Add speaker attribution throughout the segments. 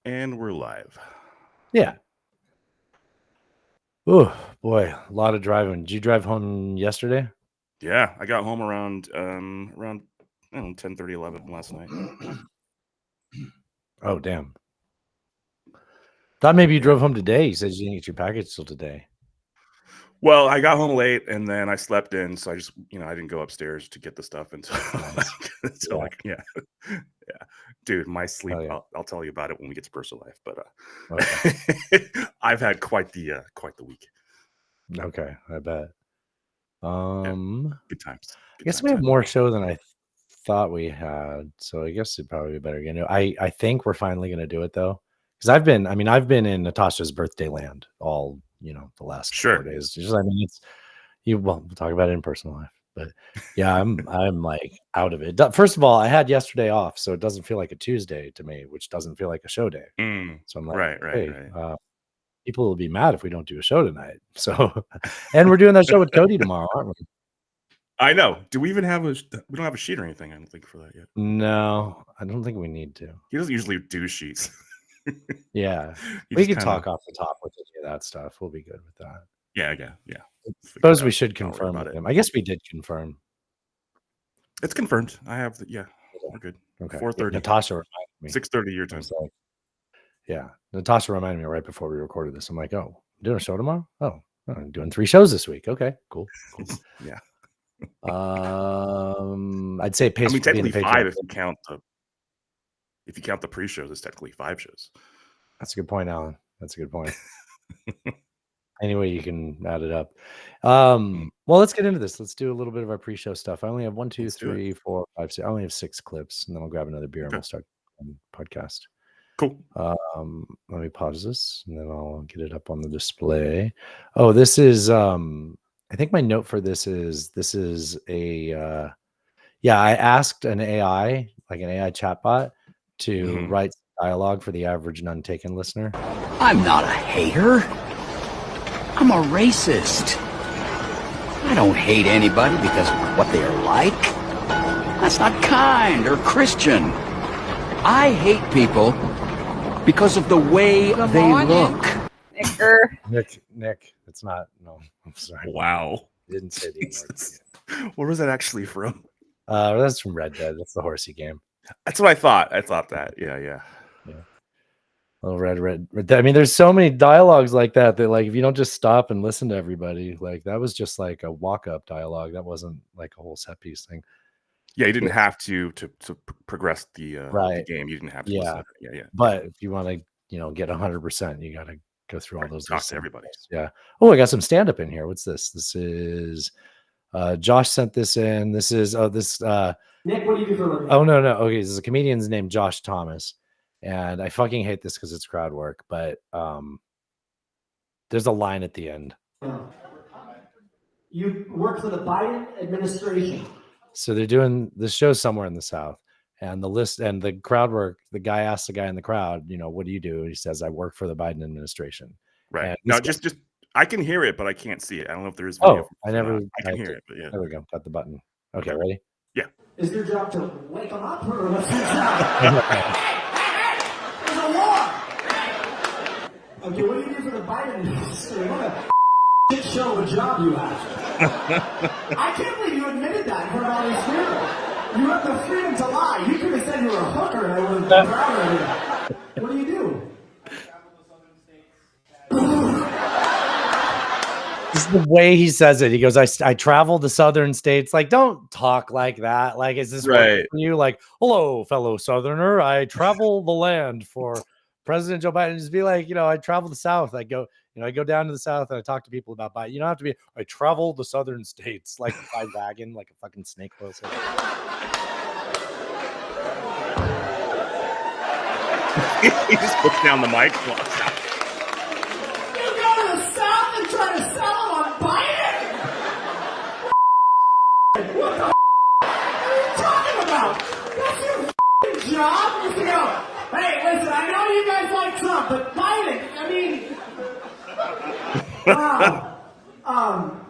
Speaker 1: And we're live.
Speaker 2: Yeah. Oh boy, a lot of driving. Did you drive home yesterday?
Speaker 1: Yeah, I got home around I don't know, 10:30, 11 last night.
Speaker 2: Oh damn. Thought maybe you
Speaker 1: Yeah.
Speaker 2: drove home today. You said you didn't get your package till today.
Speaker 1: Well, I got home late and then I slept in, so I just I didn't go upstairs to get the stuff until
Speaker 2: Nice.
Speaker 1: until
Speaker 2: Yeah.
Speaker 1: yeah. Dude, my sleep.
Speaker 2: Hell yeah.
Speaker 1: I'll tell you about it when we get to personal life, but
Speaker 2: Okay.
Speaker 1: I've had quite the week.
Speaker 2: Okay, I bet.
Speaker 1: Yeah,
Speaker 2: I
Speaker 1: good times. Good
Speaker 2: guess we
Speaker 1: times.
Speaker 2: have more show than I thought we had, so I guess it'd probably be better again. I think we're finally gonna do it though, because I've been in Natasha's birthday land all the last 4
Speaker 1: Sure.
Speaker 2: days. Just it's we'll talk about it in personal life, but yeah, I'm like out of it. First of all, I had yesterday off, so it doesn't feel like a Tuesday to me, which doesn't feel like a show day. So I'm like,
Speaker 1: Right.
Speaker 2: hey, people will be mad if we don't do a show tonight. So, and we're doing that show with Cody tomorrow, aren't we?
Speaker 1: I know. Do we even have we don't have a sheet or anything, I don't think, for that yet.
Speaker 2: No, I don't think we need to.
Speaker 1: He doesn't usually do sheets.
Speaker 2: Yeah,
Speaker 1: He
Speaker 2: we
Speaker 1: just
Speaker 2: could
Speaker 1: kinda
Speaker 2: talk off the top with any of that stuff. We'll be good with that.
Speaker 1: Yeah.
Speaker 2: Suppose we should
Speaker 1: Don't worry
Speaker 2: confirm
Speaker 1: about
Speaker 2: with
Speaker 1: it.
Speaker 2: him. I guess we did confirm.
Speaker 1: It's confirmed. I have we're good.
Speaker 2: Okay.
Speaker 1: 4:30.
Speaker 2: Natasha reminded me.
Speaker 1: 6:30 your
Speaker 2: I
Speaker 1: time.
Speaker 2: was like, yeah. Natasha reminded me right before we recorded this. I'm like, oh, I'm doing a show tomorrow? Oh, I'm doing 3 shows this week. Okay, cool.
Speaker 1: Yeah.
Speaker 2: I'd say
Speaker 1: I mean,
Speaker 2: being a
Speaker 1: technically 5
Speaker 2: Patreon.
Speaker 1: if you count the pre-shows, it's technically 5 shows.
Speaker 2: That's a good point, Alan. That's a good point. Anyway, you can add it up. Well, let's get into this. Let's do a little bit of our pre-show stuff. I only have 1, 2,
Speaker 1: Let's do it.
Speaker 2: 3, 4, 5, 6. I only have 6 clips, and then I'll grab another beer and
Speaker 1: Okay.
Speaker 2: we'll start the podcast.
Speaker 1: Cool.
Speaker 2: Let me pause this and then I'll get it up on the display. Oh, this is I think my note for this is a I asked an AI, like an AI chatbot, to write dialogue for the average none taken listener.
Speaker 3: I'm not a hater. I'm a racist. I don't hate anybody because of what they are like. That's not kind or Christian. I hate people because of the way they look.
Speaker 2: Nick, it's not. No, I'm sorry.
Speaker 1: Wow.
Speaker 2: I didn't say the word.
Speaker 1: Where was that actually from?
Speaker 2: That's from Red Dead. That's the horsey game.
Speaker 1: That's what I thought. I thought that. Yeah.
Speaker 2: Little red. I mean, there's so many dialogues like that like if you don't just stop and listen to everybody, like that was just like a walk-up dialogue. That wasn't like a whole set piece thing.
Speaker 1: Yeah, you didn't have to progress the game. You didn't have to.
Speaker 2: Yeah.
Speaker 1: Yeah.
Speaker 2: But if you want to, get 100%, you got to go through all those.
Speaker 1: Talk to everybody.
Speaker 2: Yeah. Oh, I got some stand-up in here. What's this? This is Josh sent this in. This is
Speaker 4: Nick, what do you do for a living?
Speaker 2: Oh no. Okay, this is a comedian's named Josh Thomas. And I fucking hate this because it's crowd work, but there's a line at the end.
Speaker 4: You work for the Biden administration.
Speaker 2: So they're doing this show somewhere in the South, and the list and the crowd work. The guy asks the guy in the crowd, what do you do? And he says, I work for the Biden administration.
Speaker 1: Right. Now, just I can hear it, but I can't see it. I don't know if there is video.
Speaker 2: I
Speaker 1: can hear it, but yeah.
Speaker 2: There we go. Got the button. Okay, ready?
Speaker 4: Yeah. Is your job to wake them up, or what's your job? There's a war! Okay, what do you do for the Biden administration? What a shit show of a job you have. I can't believe you admitted that in front of all these people. You have the freedom to lie. You could have said you were a hooker and I would have been proud of you. What do you do?
Speaker 2: This is the way he says it. He goes, I travel the southern states. Like, don't talk like that. Like, is this right for you? Like, hello, fellow southerner. I travel the land for President Joe Biden. Just be like, I travel the South. I go down to the South and I talk to people about Biden. You don't have to be, I travel the southern states, like by wagon, like a fucking snake closer.
Speaker 1: He just puts down the mic.
Speaker 4: You go to the South and try to sell them on Biden? What the are you talking about? That's your job? You go, hey, listen, I know you guys like Trump, but Biden, I mean... Wow.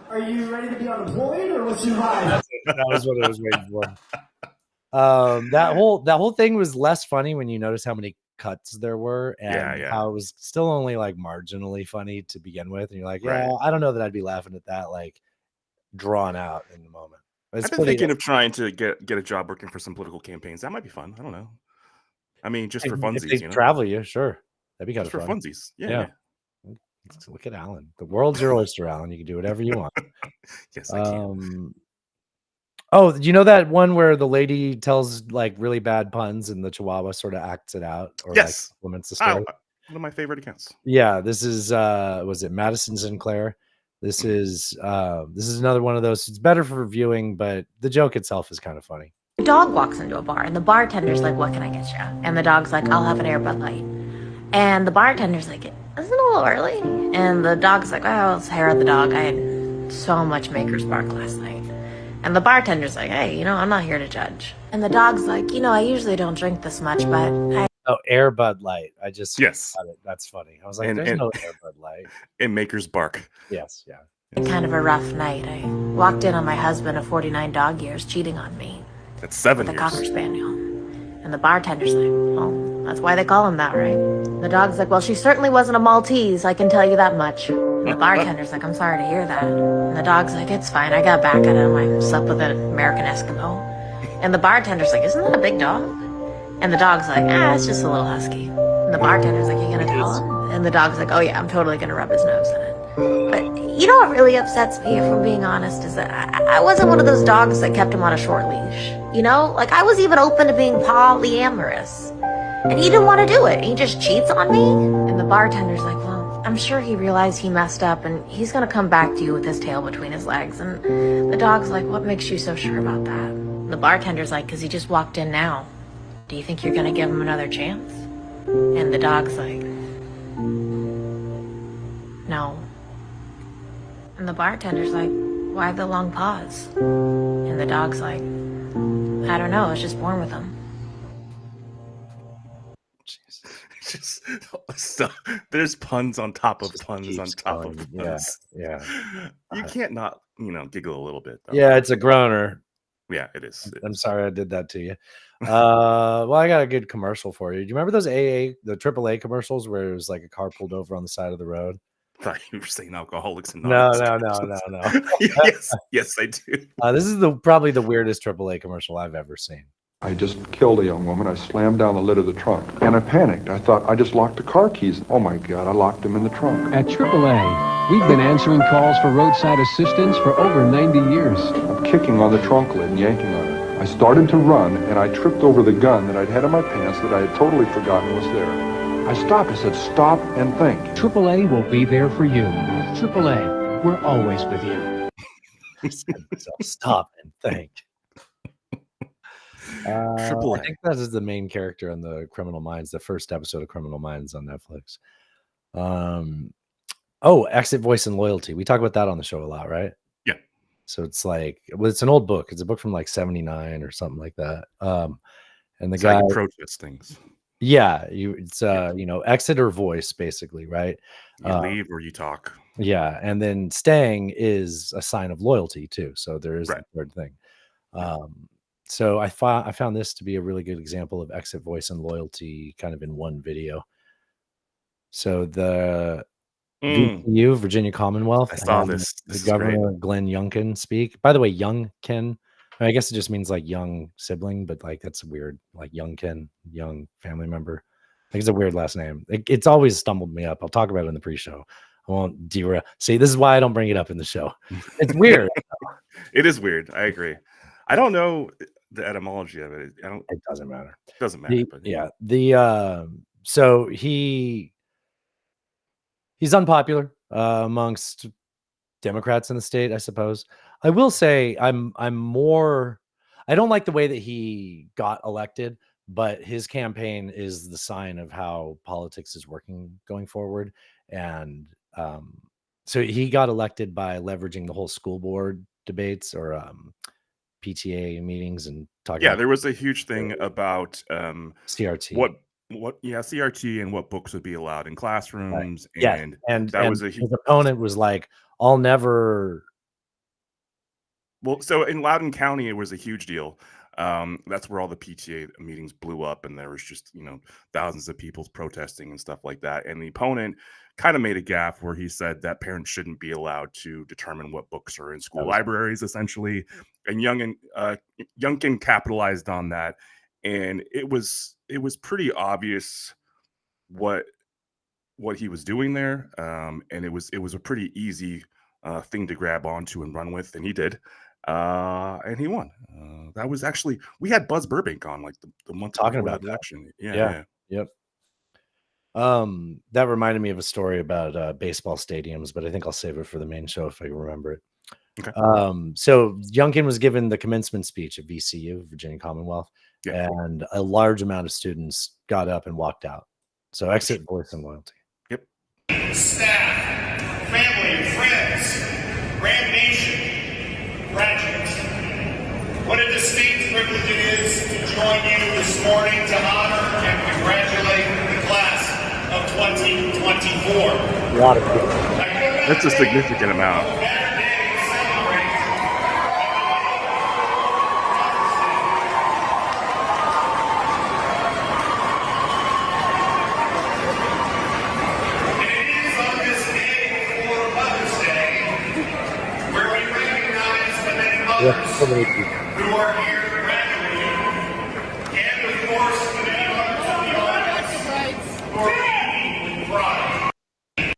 Speaker 4: Are you ready to be unemployed, or what's your vibe?
Speaker 2: That was what I was waiting for. That whole thing was less funny when you notice how many cuts there were and how it was still only like marginally funny to begin with. And you're like, yeah, I don't know that I'd be laughing at that like drawn out in the moment.
Speaker 1: I've been thinking of trying to get a job working for some political campaigns. That might be fun. I don't know. I mean, just for funsies,
Speaker 2: if they travel you, sure. That'd be kind of
Speaker 1: for
Speaker 2: fun.
Speaker 1: funsies. Yeah.
Speaker 2: Look at Alan. The world's your oyster, Alan. You can do whatever you want.
Speaker 1: Yes, I can.
Speaker 2: Oh, you know that one where the lady tells like really bad puns and the Chihuahua sort of acts it out or like implements the story?
Speaker 1: One of my favorite accounts.
Speaker 2: Yeah, this is was it Madison Sinclair? This is another one of those. It's better for viewing, but the joke itself is kind of funny.
Speaker 5: A dog walks into a bar and the bartender's like, "What can I get you?" And the dog's like, "I'll have an Air Bud Light." And the bartender's like, "Isn't it a little early?" And the dog's like, "Oh, it's hair of the dog. I had so much Maker's Bark last night." And the bartender's like, "Hey, I'm not here to judge." And the dog's like, "I usually don't drink this much, but
Speaker 2: Air Bud Light. I just got it. That's funny. I was like, there's no Air Bud Light.
Speaker 1: In Maker's Bark.
Speaker 2: Yes, yeah.
Speaker 5: Kind of a rough night. I walked in on my husband of 49 dog years cheating on me.
Speaker 1: That's 7
Speaker 5: with
Speaker 1: years.
Speaker 5: a Cocker Spaniel. And the bartender's like, "Well, that's why they call him that, right?" The dog's like, "Well, she certainly wasn't a Maltese, I can tell you that much." And the bartender's like, "I'm sorry to hear that." And the dog's like, "It's fine, I got back at him. I slept with an American Eskimo." And the bartender's like, "Isn't that a big dog?" And the dog's like, "It's just a little husky." And the bartender's like, "You gonna tell him?" And the dog's like, "Oh yeah, I'm totally gonna rub his nose in it." But what really upsets me, if I'm being honest, is that I wasn't one of those dogs that kept him on a short leash. Like I was even open to being polyamorous. And he didn't want to do it. He just cheats on me. And the bartender's like, "Well, I'm sure he realized he messed up and he's gonna come back to you with his tail between his legs." And the dog's like, "What makes you so sure about that?" And the bartender's like, "'Cause he just walked in now. Do you think you're gonna give him another chance?" And the dog's like, "No." And the bartender's like, "Why the long pause?" And the dog's like, "I don't know, I was just born with him."
Speaker 1: Just stuff. There's puns on top of puns on top of puns.
Speaker 2: Yeah.
Speaker 1: You can't not, giggle a little bit, though.
Speaker 2: Yeah, it's a groaner.
Speaker 1: Yeah, it is.
Speaker 2: I'm sorry I did that to you. Well, I got a good commercial for you. Do you remember those the AAA commercials where it was like a car pulled over on the side of the road?
Speaker 1: I thought you were saying Alcoholics Anonymous.
Speaker 2: No.
Speaker 1: yes, I do.
Speaker 2: This is probably the weirdest AAA commercial I've ever seen.
Speaker 6: I just killed a young woman. I slammed down the lid of the trunk, and I panicked. I thought I just locked the car keys. Oh my God, I locked them in the trunk.
Speaker 7: At AAA, we've been answering calls for roadside assistance for over 90 years.
Speaker 6: I'm kicking on the trunk lid and yanking on it. I started to run, and I tripped over the gun that I'd had in my pants that I had totally forgotten was there. I stopped. I said, "Stop and think."
Speaker 7: AAA will be there for you. AAA, we're always with you.
Speaker 2: Stop and think.
Speaker 1: AAA.
Speaker 2: I think that is the main character on the Criminal Minds, the first episode of Criminal Minds on Netflix. Exit, Voice, and Loyalty. We talk about that on the show a lot, right?
Speaker 1: Yeah.
Speaker 2: So it's like, it's an old book. It's a book from like 79 or something like that. And the
Speaker 1: It's
Speaker 2: guy
Speaker 1: how you protest things.
Speaker 2: Yeah, exit or voice, basically, right?
Speaker 1: You leave or you talk.
Speaker 2: Yeah, and then staying is a sign of loyalty too. So there is the third thing. So I found this to be a really good example of exit, voice, and loyalty kind of in one video. So the VCU, Virginia Commonwealth,
Speaker 1: I saw this.
Speaker 2: The governor Glenn Youngkin speak. By the way, Youngkin, I guess it just means like young sibling, but like that's weird. Like Youngkin, young family member. I think it's a weird last name. It's always stumbled me up. I'll talk about it in the pre-show. I won't derail. See, this is why I don't bring it up in the show. It's weird.
Speaker 1: It is weird. I agree. I don't know the etymology of it.
Speaker 2: It doesn't matter.
Speaker 1: It doesn't matter.
Speaker 2: So he's unpopular amongst Democrats in the state, I suppose. I will say I don't like the way that he got elected, but his campaign is the sign of how politics is working going forward. And so he got elected by leveraging the whole school board debates or PTA meetings and talking.
Speaker 1: Yeah, there was a huge thing about
Speaker 2: CRT.
Speaker 1: CRT and what books would be allowed in classrooms.
Speaker 2: Right.
Speaker 1: And that was a
Speaker 2: huge. His opponent was like, "I'll never."
Speaker 1: Well, so in Loudoun County, it was a huge deal. That's where all the PTA meetings blew up, and there was just thousands of people protesting and stuff like that. And the opponent kind of made a gaffe where he said that parents shouldn't be allowed to determine what books are in school libraries, essentially. And Youngkin capitalized on that, and it was pretty obvious what he was doing there, and it was a pretty easy thing to grab onto and run with, and he did. And he won. That was actually, we had Buzz Burbank on like the month
Speaker 2: talking
Speaker 1: before
Speaker 2: about
Speaker 1: the election.
Speaker 2: Yeah. Yep. That reminded me of a story about baseball stadiums, but I think I'll save it for the main show if I can remember it.
Speaker 1: Okay.
Speaker 2: So Youngkin was given the commencement speech at VCU, Virginia Commonwealth, and a large amount of students got up and walked out. So exit, voice, and loyalty.
Speaker 1: Yep.
Speaker 8: Staff, family, friends, Grand Nation, graduates. What a distinct privilege it is to join you this morning to honor and congratulate the class of 2024.
Speaker 2: A lot of people.
Speaker 1: That's a significant amount.
Speaker 2: So many people.
Speaker 8: Who are here graduating, and of course, the many members of the audience who are beaming with pride.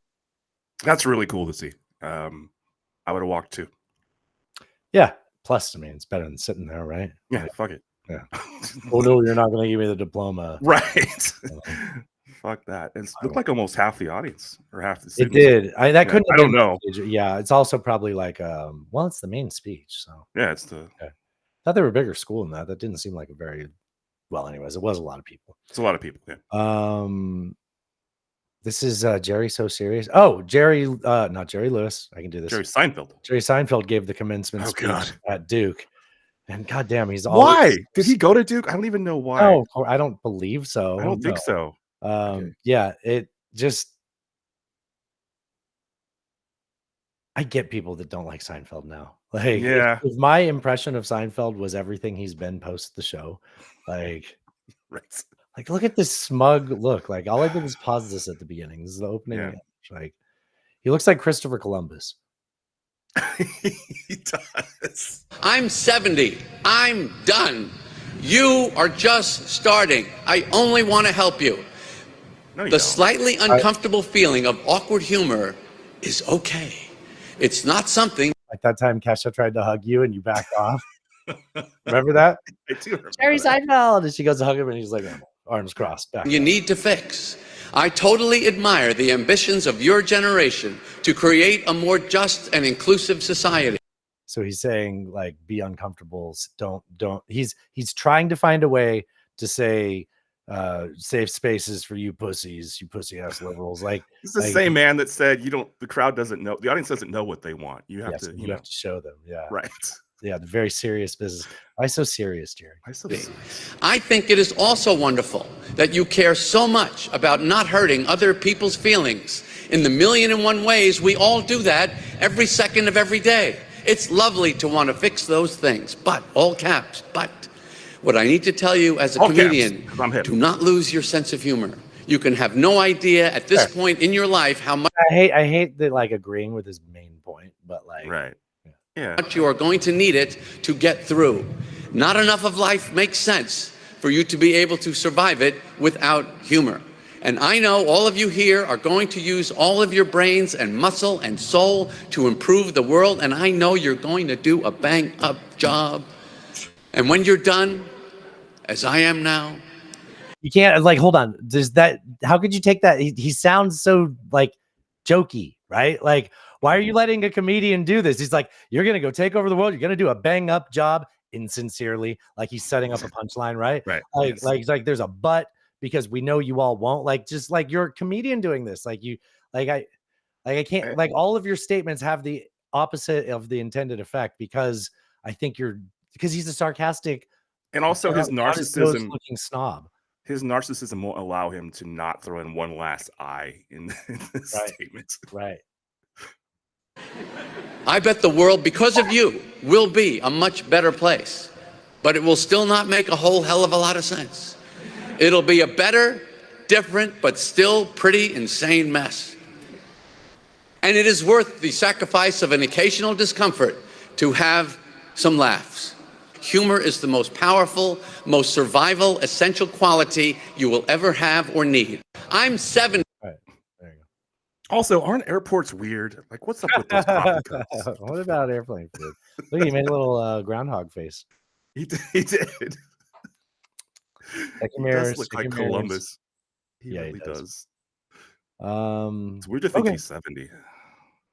Speaker 1: That's really cool to see. I would have walked too.
Speaker 2: Yeah. Plus, I mean, it's better than sitting there, right?
Speaker 1: Yeah,
Speaker 2: Like,
Speaker 1: fuck it.
Speaker 2: yeah. Oh no, you're not going to give me the diploma.
Speaker 1: Right. Fuck that. It looked like almost half the audience or half the
Speaker 2: It
Speaker 1: students.
Speaker 2: did. That couldn't.
Speaker 1: I don't know.
Speaker 2: Yeah, it's also probably like, well, it's the main speech. So
Speaker 1: Yeah, it's the.
Speaker 2: I thought they were a bigger school than that. That didn't seem like a very well. Anyways, it was a lot of people.
Speaker 1: It's a lot of people. Yeah.
Speaker 2: This is Jerry So Serious. Oh, Jerry, not Jerry Lewis. I can do this.
Speaker 1: Jerry Seinfeld.
Speaker 2: Jerry Seinfeld gave the commencement speech
Speaker 1: God.
Speaker 2: at Duke, and goddamn, he's
Speaker 1: Why
Speaker 2: always,
Speaker 1: did he go to Duke? I don't even know why.
Speaker 2: Oh, I don't believe so.
Speaker 1: I don't think so. Okay.
Speaker 2: Yeah, it just. I get people that don't like Seinfeld now. Like,
Speaker 1: Yeah.
Speaker 2: if my impression of Seinfeld was everything he's been post the show, like,
Speaker 1: Right.
Speaker 2: like look at this smug look. Like, all I did was pause this at the beginning. This is the opening.
Speaker 1: Yeah.
Speaker 2: Image. Like, he looks like Christopher Columbus.
Speaker 1: He does.
Speaker 9: I'm 70. I'm done. You are just starting. I only want to help you.
Speaker 1: No, you
Speaker 9: The
Speaker 1: don't.
Speaker 9: slightly uncomfortable feeling of awkward humor is okay. It's not something
Speaker 2: Like that time Kesha tried to hug you and you backed off. Remember that?
Speaker 1: I do remember
Speaker 2: Jerry
Speaker 1: that.
Speaker 2: Seinfeld. And she goes to hug him and he's like, arms crossed. Back
Speaker 9: you
Speaker 2: up.
Speaker 9: need to fix. I totally admire the ambitions of your generation to create a more just and inclusive society.
Speaker 2: So he's saying, like, be uncomfortable. Don't. He's trying to find a way to say safe spaces for you pussies, you pussy ass liberals. Like,
Speaker 1: It's the same man that said the crowd doesn't know, the audience doesn't know what they want. You have to,
Speaker 2: you have to show them. Yeah.
Speaker 1: right.
Speaker 2: Yeah. The very serious business. Why so serious, Jerry?
Speaker 9: I think it is also wonderful that you care so much about not hurting other people's feelings in the 1,000,001 ways we all do that every second of every day. It's lovely to want to fix those things, but all caps, but what I need to tell you as a
Speaker 1: All caps,
Speaker 9: comedian,
Speaker 1: 'cause I'm hip.
Speaker 9: do not lose your sense of humor. You can have no idea at this point in your life how much
Speaker 2: I hate that, like, agreeing with his main point, but like,
Speaker 1: Right. Yeah.
Speaker 9: you are going to need it to get through. Not enough of life makes sense for you to be able to survive it without humor. And I know all of you here are going to use all of your brains and muscle and soul to improve the world, and I know you're going to do a bang-up job. And when you're done, as I am now,
Speaker 2: you can't, like, hold on. Does that, how could you take that? He sounds so, like, jokey, right? Like, why are you letting a comedian do this? He's like, you're going to go take over the world. You're going to do a bang up job, insincerely. Like, he's setting up a punchline, right?
Speaker 1: Right.
Speaker 2: Like,
Speaker 1: Yes.
Speaker 2: like there's a but because we know you all won't. Like, just like you're a comedian doing this. Like, I can't, like, all of your statements have the opposite of the intended effect because he's a sarcastic,
Speaker 1: And also his narcissism,
Speaker 2: looking snob.
Speaker 1: his narcissism won't allow him to not throw in one last I in this
Speaker 2: Right.
Speaker 1: statement.
Speaker 2: Right.
Speaker 9: I bet the world, because of you, will be a much better place. but it will still not make a whole hell of a lot of sense. It'll be a better, different, but still pretty insane mess. And it is worth the sacrifice of an occasional discomfort to have some laughs. Humor is the most powerful, most survival, essential quality you will ever have or need. I'm 7.
Speaker 2: All right, there you
Speaker 1: Also, aren't airports weird? Like, what's up with those coffee cups?
Speaker 2: go. What about airplane food? Look, he made a little groundhog face.
Speaker 1: He did.
Speaker 2: Check
Speaker 1: He
Speaker 2: your
Speaker 1: does
Speaker 2: mirrors.
Speaker 1: look
Speaker 2: Check
Speaker 1: like
Speaker 2: your mirrors.
Speaker 1: Columbus. He
Speaker 2: Yeah, he
Speaker 1: really
Speaker 2: does.
Speaker 1: does.
Speaker 2: Um,
Speaker 1: It's weird to think
Speaker 2: okay.
Speaker 1: he's 70.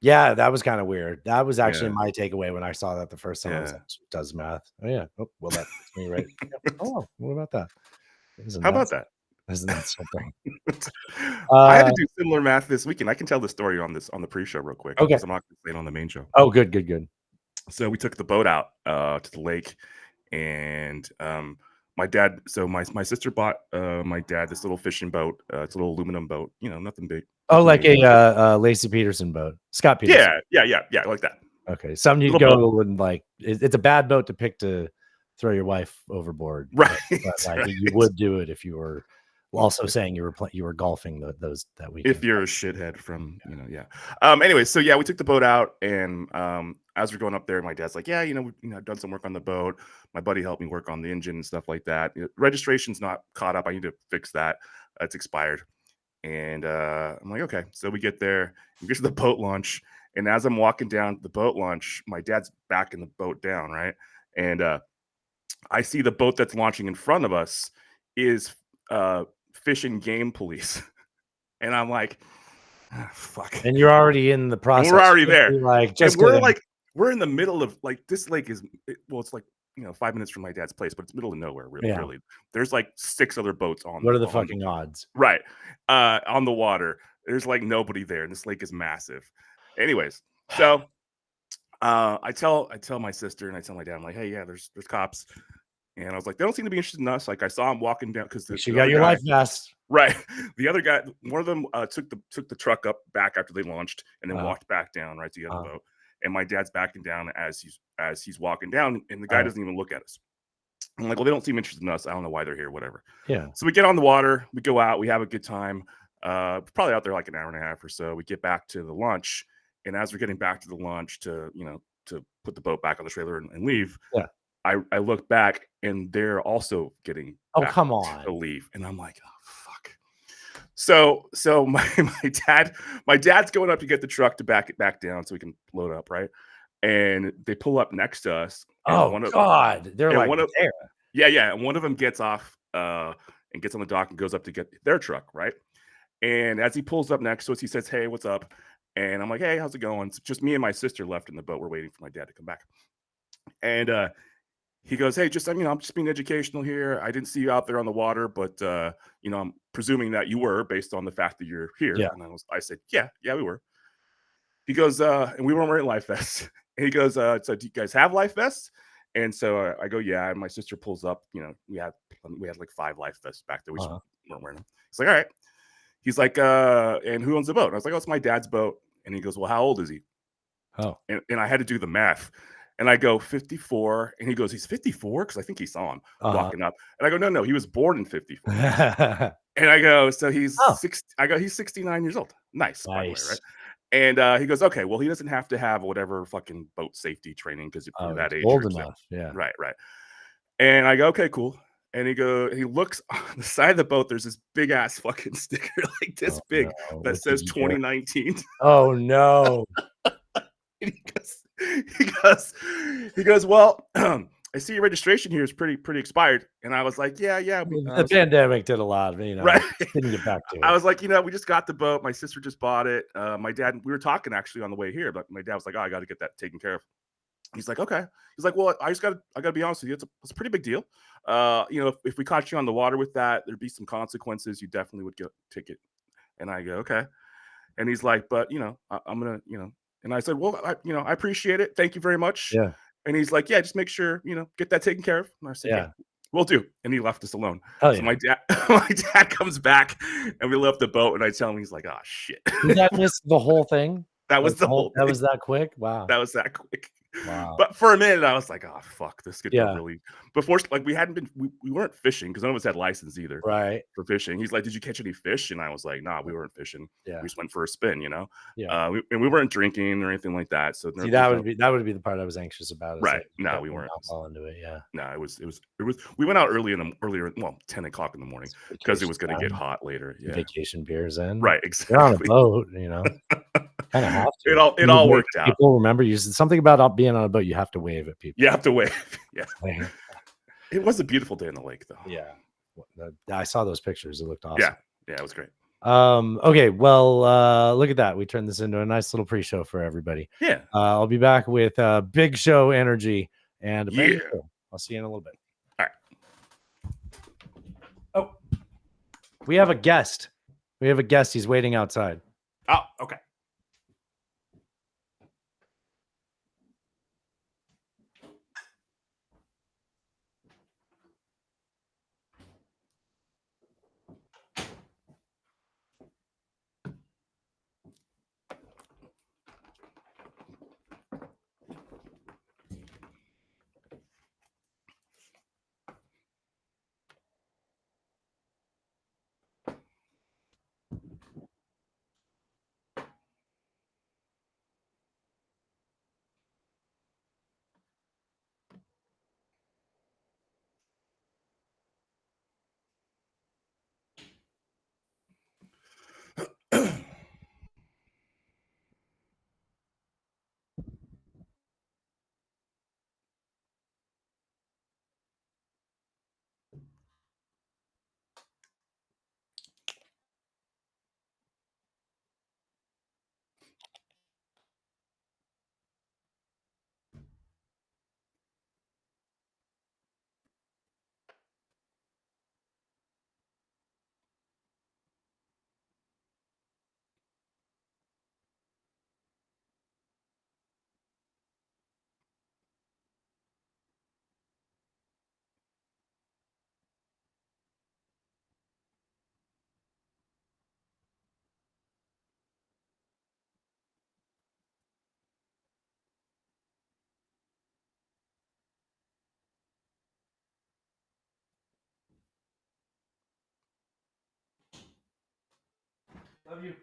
Speaker 2: Yeah, that was kind of weird. That was actually
Speaker 1: Yeah.
Speaker 2: my takeaway when I saw that the first time. I was
Speaker 1: Yeah.
Speaker 2: like, does math? Oh yeah. Oh, well, that fits me right. Yeah. Oh, what about that? Isn't
Speaker 1: How
Speaker 2: that
Speaker 1: about that?
Speaker 2: isn't that something?
Speaker 1: I had to do similar math this weekend. I can tell the story on the pre-show real quick
Speaker 2: Okay.
Speaker 1: because I'm not going to say it on the main show.
Speaker 2: Oh, good.
Speaker 1: So we took the boat out to the lake, and my dad. So my sister bought my dad this little fishing boat. It's a little aluminum boat. You know, nothing big.
Speaker 2: Oh,
Speaker 1: nothing
Speaker 2: like
Speaker 1: major.
Speaker 2: a Lacey Peterson boat, Scott Peterson.
Speaker 1: Yeah, like that.
Speaker 2: Okay, something you'd
Speaker 1: Little
Speaker 2: go and like. It's a bad boat to pick to throw your wife overboard,
Speaker 1: Right.
Speaker 2: But like
Speaker 1: right.
Speaker 2: you would do it if you were also saying you were golfing that weekend.
Speaker 1: If you're a shithead from, yeah. Anyway, so yeah, we took the boat out, and as we're going up there, my dad's like, yeah, I've done some work on the boat. My buddy helped me work on the engine and stuff like that. Registration's not caught up. I need to fix that. It's expired. And I'm like, okay. So we get there, we get to the boat launch, and as I'm walking down the boat launch, my dad's backing the boat down, right? And I see the boat that's launching in front of us is Fish and Game Police. And I'm like, fuck.
Speaker 2: And you're already in the process.
Speaker 1: And we're already there.
Speaker 2: Like,
Speaker 1: and we're in the middle of this lake is it's like 5 minutes from my dad's place, but it's middle of nowhere, really.
Speaker 2: Yeah.
Speaker 1: Really. There's like 6 other boats on.
Speaker 2: What are the fucking odds?
Speaker 1: Right. On the water. There's like nobody there, and this lake is massive. Anyways, so I tell my sister and I tell my dad, I'm like, hey, yeah, there's cops. And I was like, they don't seem to be interested in us. Like I saw him walking down because
Speaker 2: You got your life vest.
Speaker 1: Right. The other guy, one of them took the truck up back after they launched and then walked back down right to the other boat. And my dad's backing down as he's walking down, and the guy doesn't even look at us. I'm like, well, they don't seem interested in us. I don't know why they're here, whatever.
Speaker 2: Yeah.
Speaker 1: So we get on the water, we go out, we have a good time. Probably out there like an hour and a half or so. We get back to the launch, and as we're getting back to the launch to put the boat back on the trailer and leave,
Speaker 2: yeah,
Speaker 1: I look back and they're also getting
Speaker 2: come on
Speaker 1: to leave, and I'm like, oh fuck. So my dad's going up to get the truck to back it back down so we can load up, right? And they pull up next to us.
Speaker 2: Oh God, they're like there.
Speaker 1: Yeah, and one of them gets off and gets on the dock and goes up to get their truck, right? And as he pulls up next to us, he says, hey, what's up? And I'm like, hey, how's it going? It's just me and my sister left in the boat. We're waiting for my dad to come back. And he goes, hey, I'm just being educational here. I didn't see you out there on the water, but I'm presuming that you were based on the fact that you're here.
Speaker 2: Yeah.
Speaker 1: And I said, yeah, we were. He goes, and we weren't wearing life vests. And he goes, so do you guys have life vests? And so I go, yeah. And my sister pulls up, we had like 5 life vests back there. We weren't wearing them. He's like, all right. He's like, and who owns the boat? And I was like, oh, it's my dad's boat. And he goes, well, how old is he?
Speaker 2: Oh.
Speaker 1: And I had to do the math. And I go, 54. And he goes, he's 54? Because I think he saw him walking up. And I go, no, he was born in 54. And I go, so he's 69 years old. Nice. By the way, right? And he goes, okay, well, he doesn't have to have whatever fucking boat safety training because you're that age.
Speaker 2: Old enough. Yeah.
Speaker 1: Right. And I go, okay, cool. And he looks on the side of the boat. There's this big ass fucking sticker like this big that says 2019.
Speaker 2: Oh no.
Speaker 1: And he goes, well, I see your registration here is pretty expired. And I was like, yeah.
Speaker 2: The pandemic did a lot of,
Speaker 1: right.
Speaker 2: Didn't get back to it.
Speaker 1: I was like, we just got the boat. My sister just bought it. My dad, we were talking actually on the way here, but my dad was like, oh, I got to get that taken care of. He's like, okay. He's like, well, I gotta be honest with you. It's a pretty big deal. If we caught you on the water with that, there'd be some consequences. You definitely would get a ticket. And I go, okay. And he's like, but I'm gonna, and I said, well, I appreciate it. Thank you very much.
Speaker 2: Yeah.
Speaker 1: And he's like, yeah, just make sure, get that taken care of. And I said, yeah, we'll do. And he left us alone.
Speaker 2: Hell
Speaker 1: so
Speaker 2: yeah.
Speaker 1: my dad comes back and we left the boat and I tell him, he's like, oh shit.
Speaker 2: Did that miss the whole thing?
Speaker 1: That was the whole
Speaker 2: thing. That was that quick? Wow.
Speaker 1: That was that quick.
Speaker 2: Wow.
Speaker 1: But for a minute, I was like, "Oh fuck, this could go
Speaker 2: Yeah.
Speaker 1: really." Before, like we hadn't been, we weren't fishing because none of us had license either
Speaker 2: Right.
Speaker 1: for fishing. He's like, "Did you catch any fish?" And I was like, "Nah, we weren't fishing.
Speaker 2: Yeah.
Speaker 1: We just went for a spin, you know."
Speaker 2: Yeah.
Speaker 1: And we weren't drinking or anything like that. So
Speaker 2: See,
Speaker 1: there's
Speaker 2: that would be the part I was anxious about. Is
Speaker 1: right.
Speaker 2: that
Speaker 1: No,
Speaker 2: got
Speaker 1: we
Speaker 2: more
Speaker 1: weren't.
Speaker 2: alcohol into it. Yeah.
Speaker 1: No, it was. We went out earlier, well, 10 o'clock in the morning because it
Speaker 2: Vacation
Speaker 1: was going to get
Speaker 2: time.
Speaker 1: hot later. Yeah.
Speaker 2: Vacation beers in.
Speaker 1: Right.
Speaker 2: You're on a
Speaker 1: Exactly.
Speaker 2: boat, you know. Kind of have to.
Speaker 1: It all worked out.
Speaker 2: People remember you said something about being on a boat. You have to wave at people.
Speaker 1: You have to wait. Yeah.
Speaker 2: Like,
Speaker 1: It was a beautiful day in the lake, though.
Speaker 2: yeah. I saw those pictures. It looked awesome.
Speaker 1: Yeah. Yeah. It was great.
Speaker 2: Okay. Well, look at that. We turned this into a nice little pre-show for everybody.
Speaker 1: Yeah.
Speaker 2: I'll be back with big show energy and a brand new
Speaker 1: Yeah.
Speaker 2: show. I'll see you in a little bit.
Speaker 1: All right.
Speaker 2: Oh, we have a guest. He's waiting outside.
Speaker 1: Oh, okay.
Speaker 2: Love you.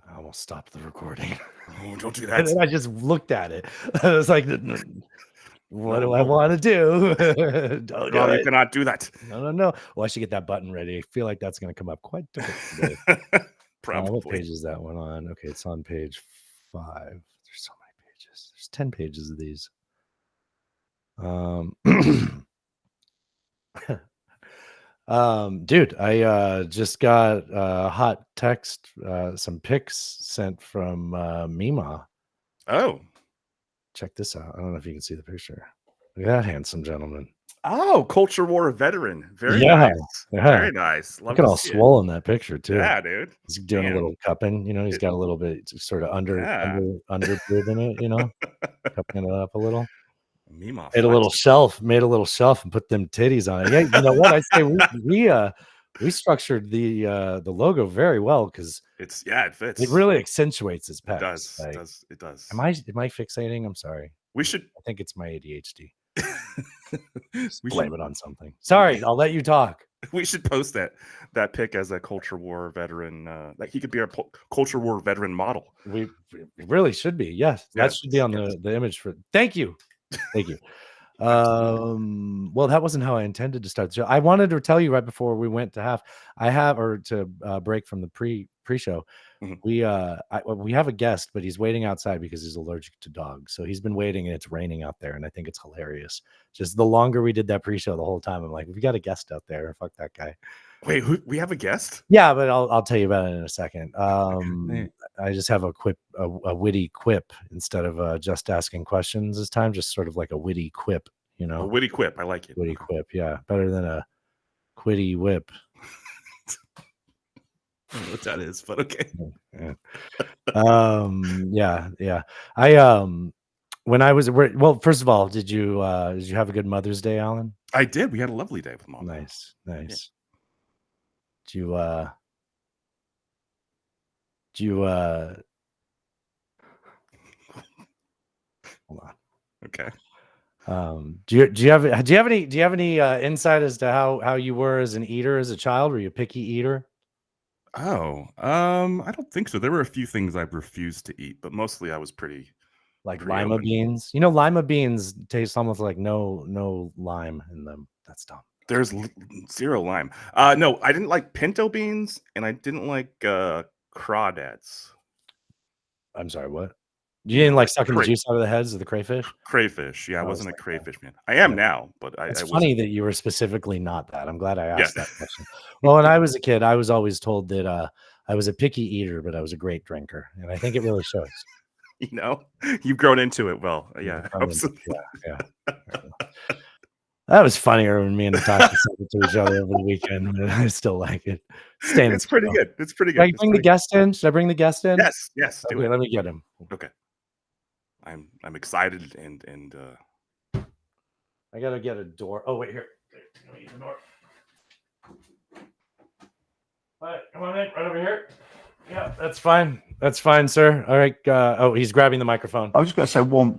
Speaker 2: I almost stopped the recording.
Speaker 1: Oh, don't do
Speaker 2: And
Speaker 1: that.
Speaker 2: then I just looked at it. I was like, what do I want to do? Don't do
Speaker 1: No, you
Speaker 2: it.
Speaker 1: cannot do that.
Speaker 2: No. Well, I should get that button ready. I feel like that's going to come up quite a bit today. What
Speaker 1: Probably.
Speaker 2: page is that one on? Okay, it's on page 5. There's so many pages. There's 10 pages of these. Dude, I just got a hot text, some pics sent from Mima.
Speaker 1: Oh.
Speaker 2: Check this out. I don't know if you can see the picture. Look at that handsome gentleman.
Speaker 1: Oh, culture war veteran. Very
Speaker 2: Yeah,
Speaker 1: nice.
Speaker 2: yeah.
Speaker 1: Very nice. Love
Speaker 2: Look at
Speaker 1: to
Speaker 2: all
Speaker 1: see it.
Speaker 2: swollen that picture too.
Speaker 1: Yeah, dude.
Speaker 2: He's doing a
Speaker 1: Damn.
Speaker 2: little cupping, you know, he's got a little bit sort of under boob in it, you know, cupping it up a little.
Speaker 1: Mima
Speaker 2: Made a little shelf and put them titties on it. Yeah, you know what? I say we structured the logo very well because
Speaker 1: it fits.
Speaker 2: it really accentuates his pecs.
Speaker 1: It does.
Speaker 2: Like,
Speaker 1: It does.
Speaker 2: Am I fixating? I'm sorry.
Speaker 1: We should
Speaker 2: I think it's my ADHD.
Speaker 1: we
Speaker 2: Blame
Speaker 1: should,
Speaker 2: it on something. Sorry, I'll let you talk.
Speaker 1: we should post that pic as a culture war veteran. Like he could be our culture war veteran model.
Speaker 2: We really should be. Yes, that should be on the image for. Thank you. Well, that wasn't how I intended to start the show. I wanted to tell you right before we went to break from the pre-show.
Speaker 1: Mhm.
Speaker 2: We have a guest, but he's waiting outside because he's allergic to dogs. So he's been waiting, and it's raining out there, and I think it's hilarious. Just the longer we did that pre-show, the whole time I'm like, we got a guest out there. Fuck that guy.
Speaker 1: Wait, we have a guest?
Speaker 2: Yeah, but I'll tell you about it in a second.
Speaker 1: Okay.
Speaker 2: I just have a witty quip instead of just asking questions this time. Just sort of like a witty quip, you know.
Speaker 1: A witty quip. I like it.
Speaker 2: Witty quip, yeah, better than a quitty whip.
Speaker 1: I don't know what that is, but okay.
Speaker 2: Yeah. Yeah. when I was well, first of all, did you have a good Mother's Day, Alan?
Speaker 1: I did. We had a lovely day with Mom.
Speaker 2: Nice.
Speaker 1: Yeah.
Speaker 2: Do you hold on.
Speaker 1: Okay.
Speaker 2: Do you have any insight as to how you were as an eater as a child? Were you a picky eater?
Speaker 1: Oh, I don't think so. There were a few things I refused to eat, but mostly I was pretty
Speaker 2: Lima
Speaker 1: open.
Speaker 2: beans. You know, lima beans taste almost like no lime in them. That's dumb.
Speaker 1: There's zero lime. No, I didn't like pinto beans, and I didn't like crawdads.
Speaker 2: I'm sorry, what? You didn't like sucking the
Speaker 1: Cray-
Speaker 2: juice out of the heads of the crayfish?
Speaker 1: crayfish. Yeah, I
Speaker 2: I was
Speaker 1: wasn't a
Speaker 2: like that.
Speaker 1: crayfish man. I am now, but I
Speaker 2: It's
Speaker 1: was
Speaker 2: funny that you were specifically not that. I'm glad I asked
Speaker 1: Yeah.
Speaker 2: that question. Well, when I was a kid, I was always told that I was a picky eater, but I was a great drinker, and I think it really shows.
Speaker 1: You know, you've grown into it well. Yeah,
Speaker 2: Yeah. That was funnier when me and Natasha said it to each other over the weekend, but I still like it.
Speaker 1: It's pretty good. It's pretty
Speaker 2: Should I
Speaker 1: good.
Speaker 2: bring the guest in? Should I bring the guest in?
Speaker 1: Yes. Do
Speaker 2: Okay,
Speaker 1: it.
Speaker 2: let me get him.
Speaker 1: Okay. I'm excited and
Speaker 2: I gotta get a door. Oh wait, here. Let me get the door. All right, come on in, right over here. Yeah, that's fine. That's fine, sir. All right. He's grabbing the microphone.
Speaker 10: I was just going to say one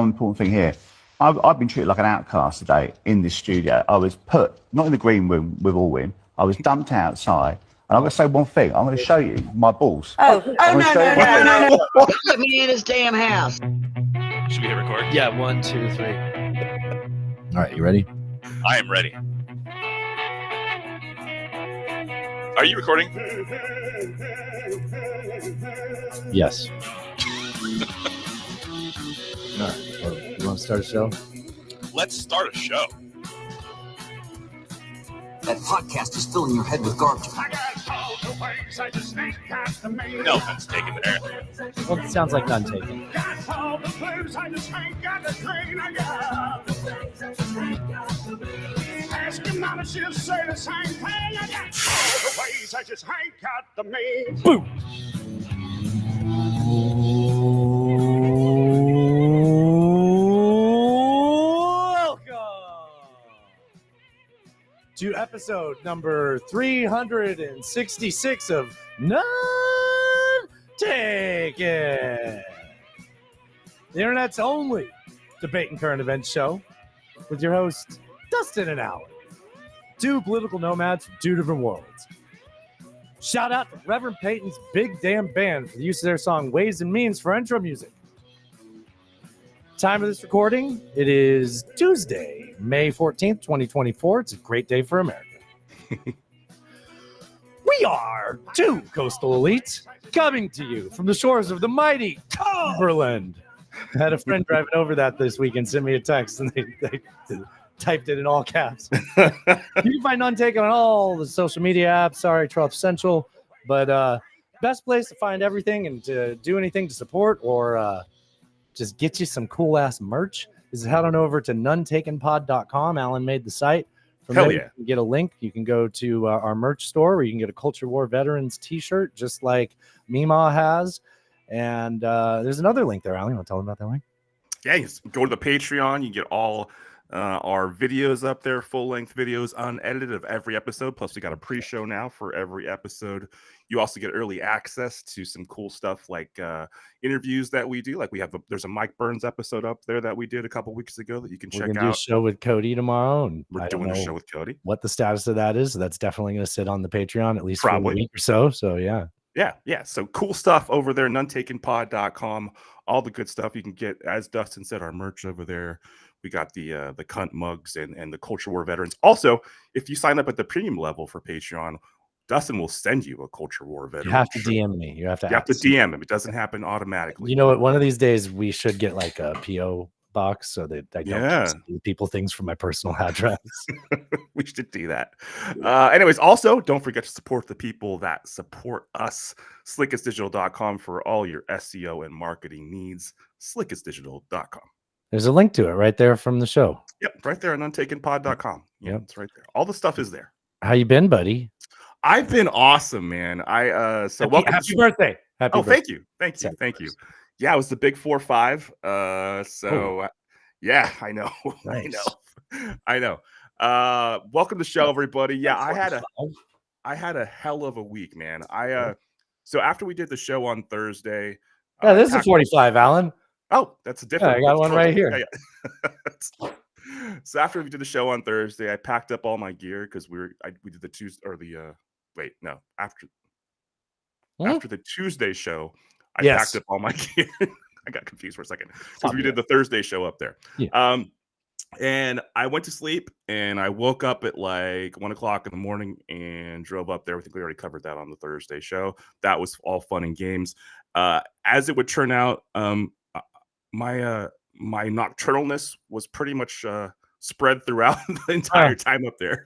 Speaker 10: important thing here. I've been treated like an outcast today in this studio. I was put, not in the green room with Alwyn, I was dumped outside. And I'm going to say one thing. I'm going to show you my balls.
Speaker 11: No. Let me in his damn house.
Speaker 12: Should we hit record?
Speaker 2: Yeah, 1, 2, 3. All right, you ready?
Speaker 12: I am ready. Are you recording?
Speaker 2: Yes. All right. Well, you want to start a show?
Speaker 12: Let's start a show.
Speaker 3: That podcast is filling your head with garbage.
Speaker 12: No offense taken there.
Speaker 2: Well, it sounds like none taken. Boom. To episode number 366 of None Taken, the internet's only debate and current events show with your hosts, Dustin and Alan, two political nomads from two different worlds. Shout out to Reverend Peyton's Big Damn Band for the use of their song Ways and Means for intro music. Time of this recording, it is Tuesday, May 14th, 2024. It's a great day for America. We are two coastal elites coming to you from the shores of the mighty Cumberland. I had a friend driving over that this week and sent me a text, and they typed it in all caps. You can find Untaken on all the social media apps. Sorry, Trump Central. But best place to find everything and to do anything to support or just get you some cool ass merch is head on over to nonetakenpod.com. Alan made the site. From
Speaker 1: Hell
Speaker 2: there,
Speaker 1: yeah.
Speaker 2: you can get a link. You can go to our merch store where you can get a Culture War Veterans t-shirt, just like Mima has. And there's another link there. Alan, you want to tell them about that link?
Speaker 1: Yeah, you just go to the Patreon. You get all our videos up there, full-length videos, unedited of every episode. Plus, we got a pre-show now for every episode. You also get early access to some cool stuff like interviews that we do. Like there's a Mike Burns episode up there that we did a couple weeks ago that you can check out.
Speaker 2: We're going to do a show with Cody tomorrow. And
Speaker 1: we're doing a show with Cody.
Speaker 2: What the status of that is. So that's definitely going to sit on the Patreon at least
Speaker 1: Probably
Speaker 2: for a week or so. So, yeah.
Speaker 1: Yeah. So cool stuff over there, nonetakenpod.com. All the good stuff you can get. As Dustin said, our merch over there. We got the cunt mugs and the Culture War Veterans. Also, if you sign up at the premium level for Patreon, Dustin will send you a Culture War Veteran.
Speaker 2: You have to DM me. You have to
Speaker 1: DM him. It doesn't happen automatically.
Speaker 2: You know what? One of these days we should get like a PO box so that I don't send people things from my personal address.
Speaker 1: We should do that. Anyways, also don't forget to support the people that support us. Slickestdigital.com for all your SEO and marketing needs. Slickestdigital.com.
Speaker 2: There's a link to it right there from the show.
Speaker 1: Yep, right there on untakenpod.com.
Speaker 2: Yep,
Speaker 1: it's right there. All the stuff is there.
Speaker 2: How you been, buddy?
Speaker 1: I've been awesome, man. Happy birthday.
Speaker 2: Happy birthday.
Speaker 1: Thank you. Yeah, it was the big 4-5. Yeah, I know.
Speaker 2: Nice.
Speaker 1: I know. Welcome to the show, everybody. Yeah, I
Speaker 2: 45.
Speaker 1: had a hell of a week, man. So after we did the show on Thursday,
Speaker 2: Yeah,
Speaker 1: I
Speaker 2: this is a
Speaker 1: packed
Speaker 2: 45, Alan.
Speaker 1: Oh, that's a
Speaker 2: Yeah,
Speaker 1: different
Speaker 2: I got one right here.
Speaker 1: Yeah. So after we did the show on Thursday, I packed up all my gear because we did the Tuesday or the wait, no, after the Tuesday show, I packed
Speaker 2: Yes.
Speaker 1: up all my gear. I got confused for a second because
Speaker 2: Stop
Speaker 1: we
Speaker 2: it.
Speaker 1: did the Thursday show up there.
Speaker 2: Yeah.
Speaker 1: And I went to sleep and I woke up at like 1 o'clock in the morning and drove up there. I think we already covered that on the Thursday show. That was all fun and games. As it would turn out, my nocturnalness was pretty much spread throughout the entire time up there.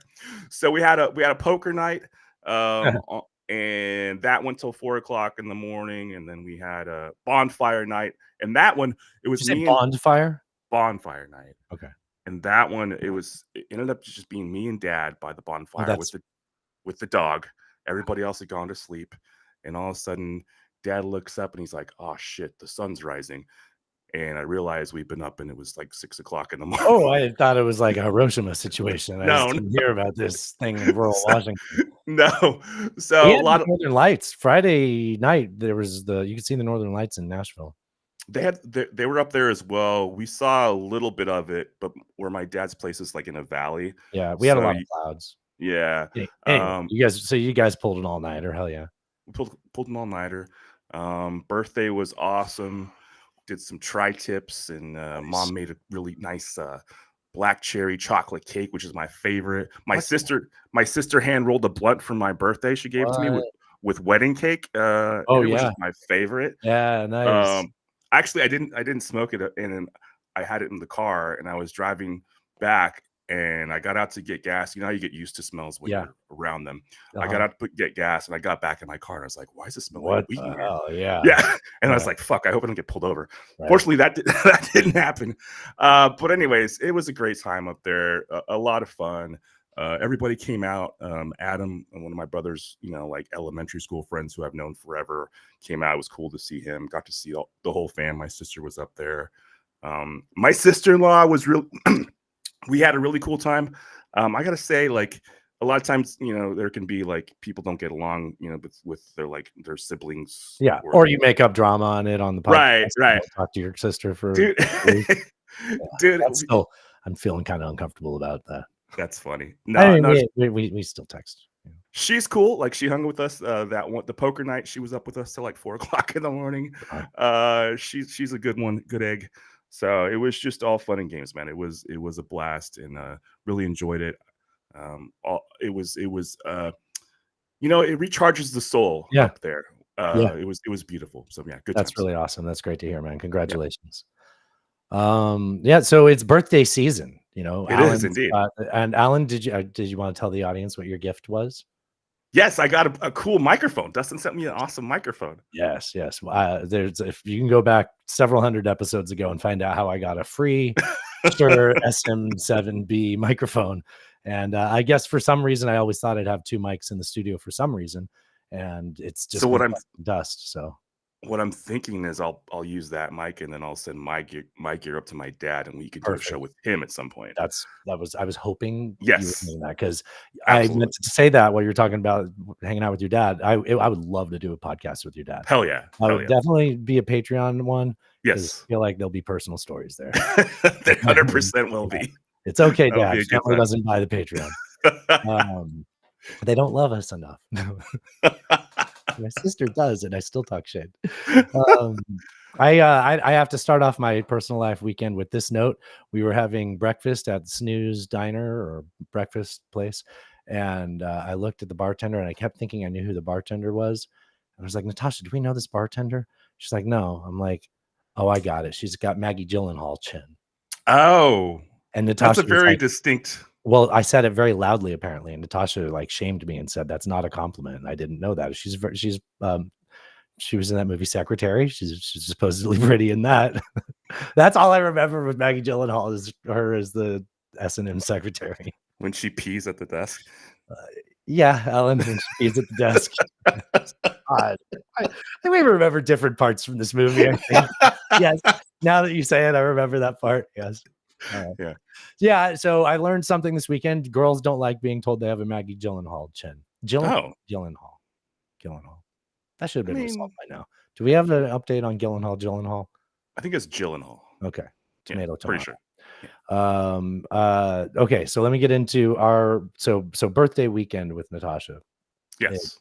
Speaker 1: So we had a poker night, and that went till 4 o'clock in the morning, and then we had a bonfire night, and that one it was
Speaker 2: Did you
Speaker 1: me
Speaker 2: say bonfire
Speaker 1: night.
Speaker 2: Okay.
Speaker 1: And that one it ended up just being me and Dad by the bonfire with the dog. Everybody else had gone to sleep, and all of a sudden Dad looks up and he's like, "Oh shit, the sun's rising." And I realized we've been up and it was like 6 o'clock in the morning.
Speaker 2: Oh, I thought it was like a Hiroshima situation. I just didn't hear about this thing in rural Washington.
Speaker 1: No. So
Speaker 2: We
Speaker 1: a
Speaker 2: had
Speaker 1: lot of
Speaker 2: Northern Lights. Friday night, there was you could see the Northern Lights in Nashville.
Speaker 1: they were up there as well. We saw a little bit of it, but where my dad's place is like in a valley.
Speaker 2: Yeah, we had a lot of clouds.
Speaker 1: Yeah.
Speaker 2: Anyway, you guys pulled an all-nighter. Hell yeah.
Speaker 1: We pulled an all-nighter. Birthday was awesome. Did some tri-tips, and Mom made a really nice black cherry chocolate cake, which is my favorite. My sister hand rolled a blunt for my birthday. She gave it to me with wedding cake. Which is my favorite.
Speaker 2: Yeah, nice.
Speaker 1: Actually, I didn't smoke it, and I had it in the car, and I was driving back, and I got out to get gas. You know how you get used to smells when you're around them. I got out to get gas, and I got back in my car, and I was like, "Why does it smell like weed?" Yeah. And I was like, "Fuck! I hope I don't get pulled over." Right. Fortunately, that didn't happen. But anyways, it was a great time up there. A lot of fun. Everybody came out. Adam and one of my brother's, like elementary school friends who I've known forever, came out. It was cool to see him. Got to see the whole fam. My sister was up there. My sister-in-law was real. We had a really cool time. I gotta say, like, a lot of times, there can be like people don't get along, with their siblings.
Speaker 2: Yeah, or you make up drama on it on the podcast.
Speaker 1: Right.
Speaker 2: Talk to your sister for
Speaker 1: dude.
Speaker 2: I'm feeling kind of uncomfortable about that.
Speaker 1: That's funny.
Speaker 2: We still text.
Speaker 1: She's cool. Like, she hung with us the poker night. She was up with us till like 4 o'clock in the morning. She's a good one, good egg. So it was just all fun and games, man. It was a blast, and really enjoyed it. It recharges the soul up there. It was beautiful. So yeah, good.
Speaker 2: That's really awesome. That's great to hear, man. Congratulations. So it's birthday season.
Speaker 1: It is indeed.
Speaker 2: And Alan, did you want to tell the audience what your gift was?
Speaker 1: Yes, I got a cool microphone. Dustin sent me an awesome microphone.
Speaker 2: Yes. If you can go back several hundred episodes ago and find out how I got a free Shure SM7B microphone, and I guess for some reason I always thought I'd have two mics in the studio for some reason, and it's just dust. So
Speaker 1: what I'm thinking is I'll use that mic, and then I'll send my gear up to my dad, and we could do a show with him at some point.
Speaker 2: I was hoping
Speaker 1: you
Speaker 2: were doing that, because I meant to say that while you're talking about hanging out with your dad. I would love to do a podcast with your dad.
Speaker 1: Hell yeah.
Speaker 2: I would definitely be a Patreon one.
Speaker 1: Yes.
Speaker 2: I feel like there'll be personal stories there.
Speaker 1: There 100% will be.
Speaker 2: It's okay, Dad. Family doesn't buy the Patreon. They don't love us enough. My sister does, and I still talk shit. I have to start off my personal life weekend with this note. We were having breakfast at Snooze Diner or breakfast place, and I looked at the bartender, and I kept thinking I knew who the bartender was. I was like, Natasha, do we know this bartender? She's like, no. I'm like, oh, I got it. She's got Maggie Gyllenhaal chin.
Speaker 1: Oh,
Speaker 2: and Natasha,
Speaker 1: that's a very distinct.
Speaker 2: Well, I said it very loudly, apparently, and Natasha shamed me and said that's not a compliment. And I didn't know that. She was in that movie Secretary. She's supposedly pretty in that. That's all I remember with Maggie Gyllenhaal is her as the S&M secretary
Speaker 1: when she pees at the desk.
Speaker 2: Yeah, Ellen, when she pees at the desk. I we remember different parts from this movie. I think. Yes. Now that you say it, I remember that part. Yes.
Speaker 1: Yeah.
Speaker 2: Yeah. So I learned something this weekend. Girls don't like being told they have a Maggie Gyllenhaal chin.
Speaker 1: Oh,
Speaker 2: Gyllenhaal. That should have
Speaker 1: I
Speaker 2: been
Speaker 1: mean,
Speaker 2: resolved by now. Do we have an update on Gyllenhaal?
Speaker 1: I think it's Gyllenhaal.
Speaker 2: Okay.
Speaker 1: Yeah,
Speaker 2: Tomato.
Speaker 1: pretty sure.
Speaker 2: Okay, so let me get into our so birthday weekend with Natasha.
Speaker 1: Yes.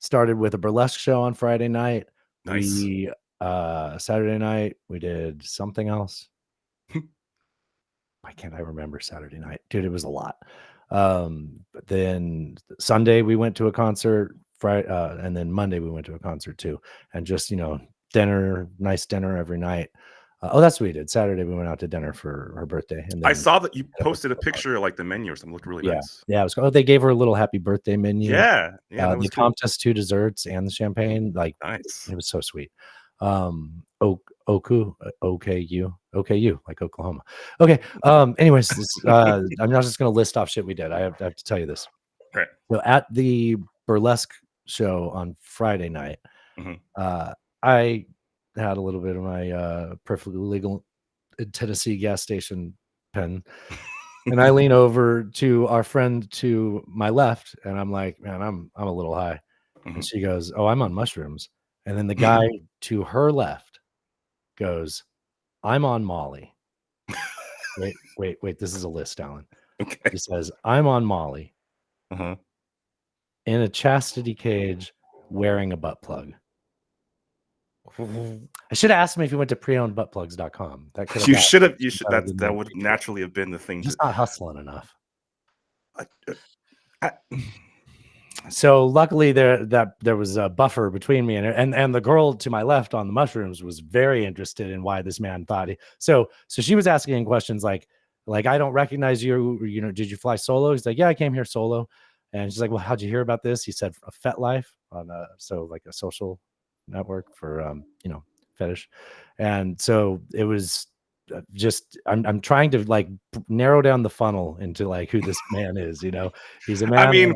Speaker 2: Started with a burlesque show on Friday night.
Speaker 1: Nice.
Speaker 2: We Saturday night we did something else. Why can't I remember Saturday night? Dude, it was a lot. But then Sunday we went to a concert, Friday, and then Monday we went to a concert too. And just, dinner, nice dinner every night. That's what we did. Saturday we went out to dinner for her birthday. And
Speaker 1: I
Speaker 2: then
Speaker 1: saw that you posted a picture of like the menu or something. It looked really nice.
Speaker 2: Yeah, it was cool. They gave her a little happy birthday menu.
Speaker 1: Yeah. Yeah. That was
Speaker 2: They
Speaker 1: cool.
Speaker 2: comped us 2 desserts and the champagne. Like,
Speaker 1: Nice.
Speaker 2: it was so sweet. OKU, like Oklahoma. Okay. Anyways, I'm not just gonna list off shit we did. I have to tell you this.
Speaker 1: Right.
Speaker 2: So at the burlesque show on Friday night, I had a little bit of my perfectly legal Tennessee gas station pen. And I lean over to our friend to my left, and I'm like, man, I'm a little high. And she goes, oh, I'm on mushrooms. And then the guy to her left goes, I'm on Molly. Wait. This is a list, Alan.
Speaker 1: Okay.
Speaker 2: He says, I'm on Molly in a chastity cage wearing a butt plug. I should have asked him if he went to preownedbuttplugs.com. That could
Speaker 1: You should. That would naturally have been the thing.
Speaker 2: Just not hustling enough. So luckily there was a buffer between me and the girl to my left on the mushrooms was very interested in why this man thought so she was asking questions like I don't recognize you, did you fly solo? He's like, yeah, I came here solo. And she's like, well, how'd you hear about this? He said a FetLife on a social network for fetish. And so it was just I'm trying to like narrow down the funnel into like who this man is. He's a man.
Speaker 1: I mean,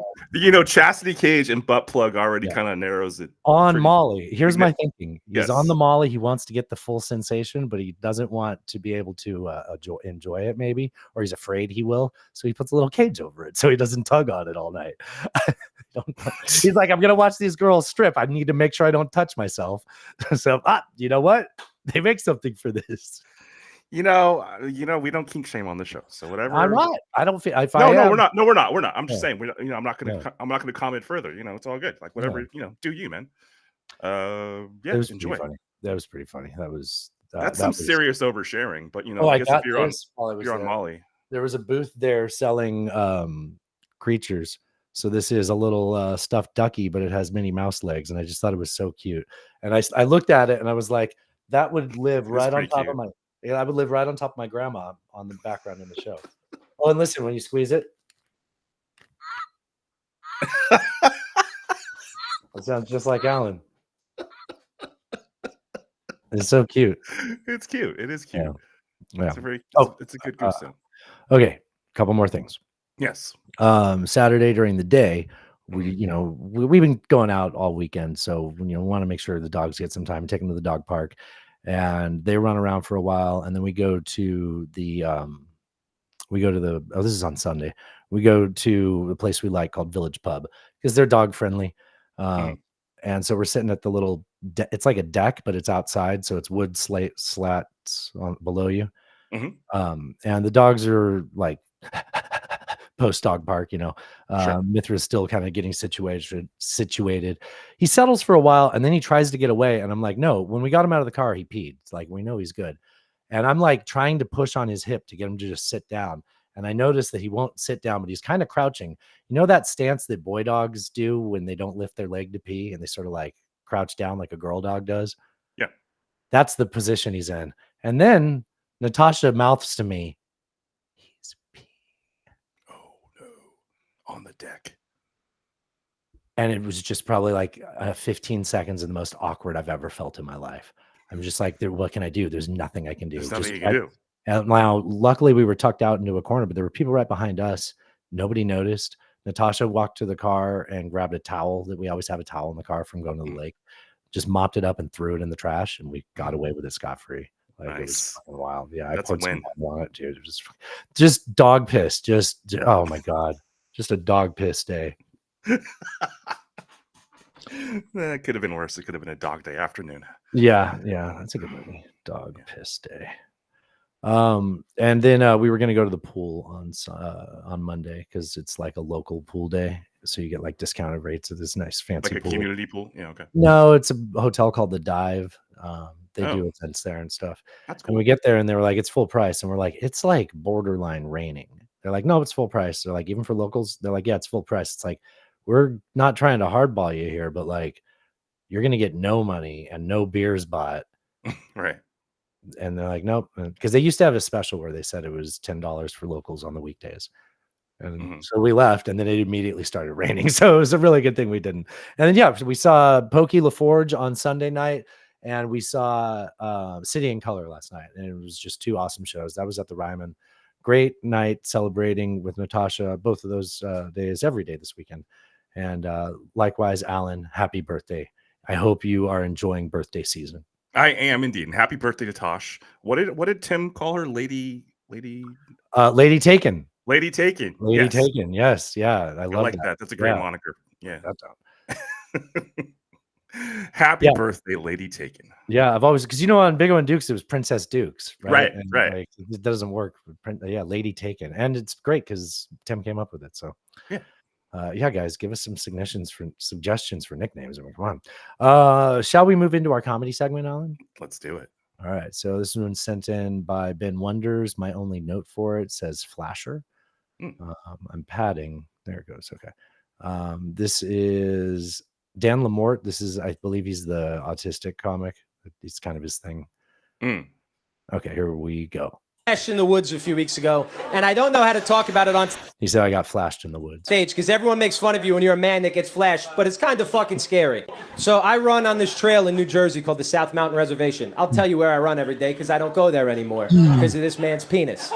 Speaker 1: chastity cage and butt plug already kind of narrows it.
Speaker 2: On Molly, here's my thinking. He's
Speaker 1: Yes.
Speaker 2: on the Molly. He wants to get the full sensation, but he doesn't want to be able to enjoy it, maybe, or he's afraid he will. So he puts a little cage over it so he doesn't tug on it all night. He's like, I'm gonna watch these girls strip. I need to make sure I don't touch myself. So you know what? They make something for this.
Speaker 1: We don't kink shame on the show, so whatever.
Speaker 2: I'm not. I don't feel.
Speaker 1: We're not. No, we're not. I'm just saying. I'm not gonna comment further. It's all good. Like whatever. Do you, man? Yeah.
Speaker 2: It was
Speaker 1: enjoy.
Speaker 2: Funny. That was pretty funny.
Speaker 1: That's some serious oversharing. But
Speaker 2: I
Speaker 1: guess
Speaker 2: got
Speaker 1: if you're
Speaker 2: this while I was
Speaker 1: on
Speaker 2: there.
Speaker 1: Molly.
Speaker 2: There was a booth there selling creatures. So this is a little stuffed ducky, but it has Minnie Mouse legs, and I just thought it was so cute. And I looked at it and I was like, that would live right on top of my. Yeah, I would live right on top of my grandma on the background in the show. Oh, and listen, when you squeeze it, it sounds just like Alan. It's so cute.
Speaker 1: It's cute. It is cute.
Speaker 2: Yeah.
Speaker 1: It's a good goose sound.
Speaker 2: Okay, couple more things.
Speaker 1: Yes.
Speaker 2: Saturday during the day, we've been going out all weekend, so we want to make sure the dogs get some time. Take them to the dog park. And they run around for a while, and then we go to the this is on Sunday. We go to the place we like called Village Pub because they're dog friendly. And so we're sitting at the little it's like a deck, but it's outside, so it's wood slats below you. And the dogs are like post dog park,
Speaker 1: Sure.
Speaker 2: Mithra's still kind of getting situated. He settles for a while and then he tries to get away. And I'm like, no, when we got him out of the car, he peed. It's like, we know he's good. And I'm like trying to push on his hip to get him to just sit down. And I notice that he won't sit down, but he's kind of crouching. That stance that boy dogs do when they don't lift their leg to pee and they sort of like crouch down like a girl dog does.
Speaker 1: Yeah.
Speaker 2: That's the position he's in. And then Natasha mouths to me, he's peeing.
Speaker 1: Oh no. On the deck.
Speaker 2: And it was just probably like 15 seconds and the most awkward I've ever felt in my life. I'm just like, what can I do? There's nothing I can do.
Speaker 1: There's nothing you can do.
Speaker 2: And now, luckily, we were tucked out into a corner, but there were people right behind us. Nobody noticed. Natasha walked to the car and grabbed a towel that we always have a towel in the car from going to the lake, just mopped it up and threw it in the trash, and we got away with it scot-free. Like it was fucking wild. Yeah,
Speaker 1: That's
Speaker 2: I
Speaker 1: a
Speaker 2: poured some
Speaker 1: win.
Speaker 2: water on it, dude. It was just dog piss. Just oh my god, just a dog piss day.
Speaker 1: That could have been worse. It could have been a dog day afternoon.
Speaker 2: Yeah, that's a good movie. Dog piss day. And then we were gonna go to the pool on Monday because it's like a local pool day, so you get like discounted rates of this nice fancy
Speaker 1: Like a
Speaker 2: pool.
Speaker 1: community pool. Yeah, okay.
Speaker 2: No, it's a hotel called the Dive. They
Speaker 1: Oh.
Speaker 2: do events there and stuff.
Speaker 1: That's
Speaker 2: And
Speaker 1: cool.
Speaker 2: we get there and they were like, it's full price, and we're like, it's like borderline raining. They're like, no, it's full price. They're like, even for locals, they're like, yeah, it's full price. It's like, we're not trying to hardball you here, but like, you're gonna get no money and no beers bought.
Speaker 1: Right.
Speaker 2: And they're like, nope, because they used to have a special where they said it was $10 for locals on the weekdays. And so we left, and then it immediately started raining. So it was a really good thing we didn't. And then, yeah, we saw Pokey LaForge on Sunday night, and we saw City in Color last night. And it was just two awesome shows. That was at the Ryman. Great night celebrating with Natasha, both of those days, every day this weekend. And likewise, Alan, happy birthday. I hope you are enjoying birthday season.
Speaker 1: I am indeed. And happy birthday to Tosh. What did Tim call her? Lady
Speaker 2: Taken.
Speaker 1: Lady Taken.
Speaker 2: Lady
Speaker 1: Yes.
Speaker 2: Taken. Yes. Yeah. I love
Speaker 1: like that. That's a great
Speaker 2: Yeah.
Speaker 1: moniker. Yeah.
Speaker 2: That's
Speaker 1: Happy
Speaker 2: Yeah.
Speaker 1: birthday, Lady Taken.
Speaker 2: Yeah, I've always, because on Big O and Dukes it was Princess Dukes, right?
Speaker 1: Right,
Speaker 2: And,
Speaker 1: right.
Speaker 2: like, it doesn't work. Yeah, Lady Taken, and it's great because Tim came up with it. So yeah, guys, give us some suggestions for nicknames. I mean, come on. Shall we move into our comedy segment, Alan?
Speaker 1: Let's do it.
Speaker 2: All right. So this one's sent in by Ben Wonders. My only note for it says Flasher. I'm padding. There it goes. Okay. This is Dan Lamort. This is, I believe he's the autistic comic. It's kind of his thing. Okay, here we go.
Speaker 13: Flashed in the woods a few weeks ago, and I don't know how to talk about it on
Speaker 2: He said I got flashed in the woods.
Speaker 13: stage because everyone makes fun of you when you're a man that gets flashed, but it's kind of fucking scary. So I run on this trail in New Jersey called the South Mountain Reservation. I'll tell you where I run every day because I don't go there anymore because of this man's penis.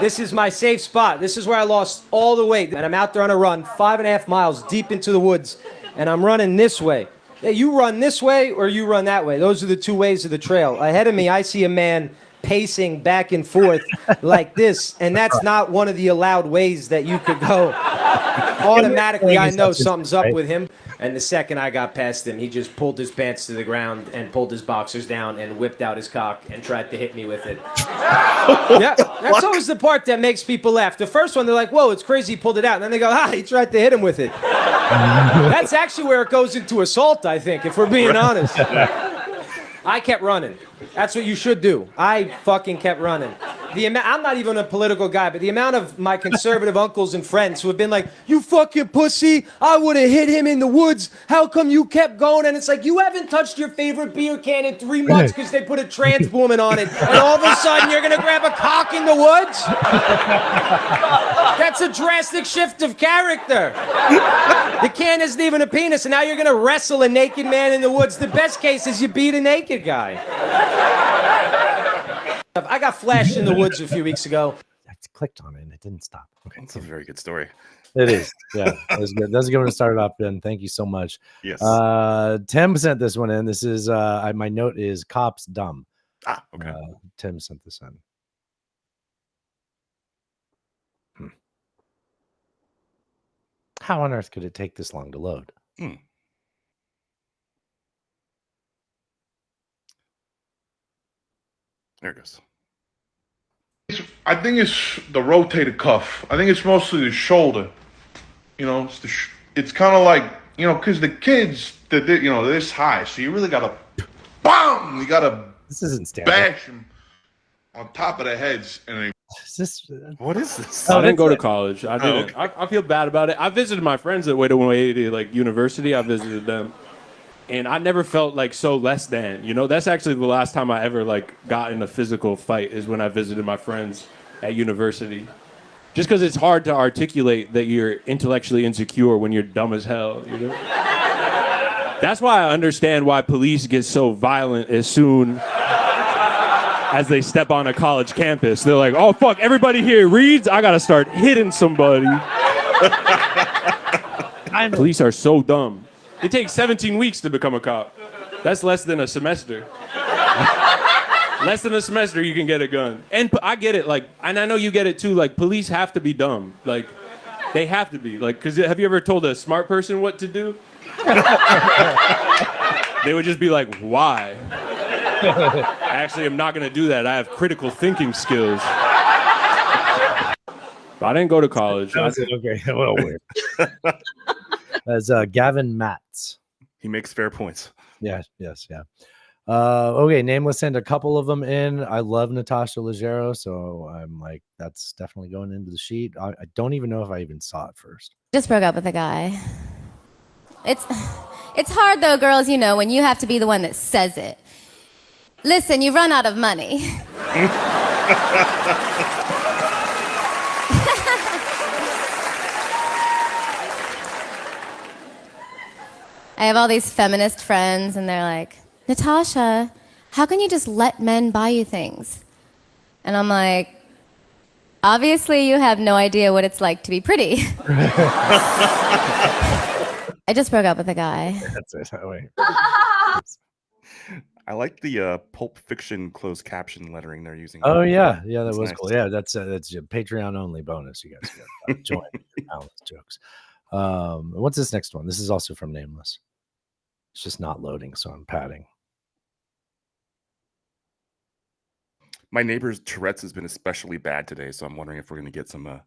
Speaker 13: This is my safe spot. This is where I lost all the weight, and I'm out there on a run 5.5 miles deep into the woods, and I'm running this way. Hey, you run this way or you run that way. Those are the two ways of the trail. Ahead of me, I see a man pacing back and forth like this, and that's not one of the allowed ways that you could go. Automatically, I know something's up with him. And the second I got past him, he just pulled his pants to the ground and pulled his boxers down and whipped out his cock and tried to hit me with it. Yeah, that's always the part that makes people laugh. The first one, they're like, whoa, it's crazy he pulled it out. And then they go, he tried to hit him with it. That's actually where it goes into assault, I think, if we're being honest. I kept running. That's what you should do. I fucking kept running. I'm not even a political guy, but the amount of my conservative uncles and friends who have been like, you fucking pussy, I would have hit him in the woods. How come you kept going? And it's like, you haven't touched your favorite beer can in 3 months because they put a trans woman on it. And all of a sudden, you're going to grab a cock in the woods? That's a drastic shift of character. The can isn't even a penis, and now you're going to wrestle a naked man in the woods. The best case is you beat a naked guy. I got flashed in the woods a few weeks ago.
Speaker 2: I clicked on it and it didn't stop.
Speaker 1: Okay, it's a very good story.
Speaker 2: It is. Yeah, that was good. That's a good one to start it off, Ben. Thank you so much.
Speaker 1: Yes.
Speaker 2: 10 sent this one in. This is my note is cops dumb.
Speaker 1: Okay.
Speaker 2: Tim sent this in. How on earth could it take this long to load?
Speaker 1: There it goes.
Speaker 14: I think it's the rotated cuff. I think it's mostly the shoulder. You know, it's kind of like, you know, because the kids, they're this high, so you really gotta, BAM! You gotta bash them on top of their heads, and
Speaker 1: what is this?
Speaker 15: I didn't go to college. I didn't. I feel bad about it. I visited my friends that went away to like university. I visited them, and I never felt like so less than. You know, that's actually the last time I ever like got in a physical fight is when I visited my friends at university. Just because it's hard to articulate that you're intellectually insecure when you're dumb as hell. You know. That's why I understand why police get so violent as soon as they step on a college campus. They're like, oh, fuck, everybody here reads. I got to start hitting somebody. Police are so dumb. It takes 17 weeks to become a cop. That's less than a semester. Less than a semester, you can get a gun. And I get it, like, and I know you get it too. Like, police have to be dumb. Like, they have to be. Like, because have you ever told a smart person what to do? They would just be like, why? Actually, I'm not going to do that. I have critical thinking skills. I didn't go to college.
Speaker 2: That was it. Okay. A little weird. That's Gavin Matz.
Speaker 1: He makes fair points.
Speaker 2: Yeah. Yes. Yeah. Okay. Nameless sent a couple of them in. I love Natasha Leggero, so I'm like, that's definitely going into the sheet. I don't even know if I even saw it first.
Speaker 16: Just broke up with a guy. It's hard though, girls, you know, when you have to be the one that says it. Listen, you run out of money. I have all these feminist friends, and they're like, Natasha, how can you just let men buy you things? And I'm like, obviously you have no idea what it's like to be pretty. I just broke up with a guy.
Speaker 2: That's it. Oh, wait.
Speaker 1: I like the Pulp Fiction closed caption lettering they're using.
Speaker 2: Oh yeah, that
Speaker 1: That's
Speaker 2: was
Speaker 1: nice.
Speaker 2: cool. Yeah, that's a Patreon only bonus. You guys got join Alan's jokes. What's this next one? This is also from Nameless. It's just not loading, so I'm padding.
Speaker 1: My neighbor's Tourette's has been especially bad today, so I'm wondering if we're going to get some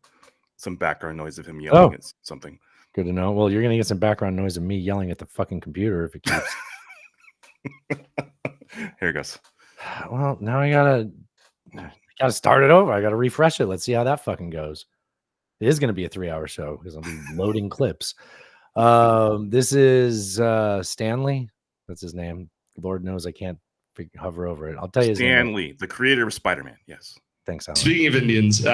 Speaker 1: background noise of him yelling at something.
Speaker 2: Good to know. Well, you're gonna get some background noise of me yelling at the fucking computer if it keeps.
Speaker 1: Here it goes.
Speaker 2: Well, now I gotta start it over. I gotta refresh it. Let's see how that fucking goes. It is gonna be a 3-hour show because I'll be loading clips. This is Stanley. That's his name. Lord knows I can't hover over it. I'll tell you his name.
Speaker 1: Stan Lee, the creator of Spider-Man. Yes.
Speaker 2: Thanks, Alan.
Speaker 17: Speaking of Indians,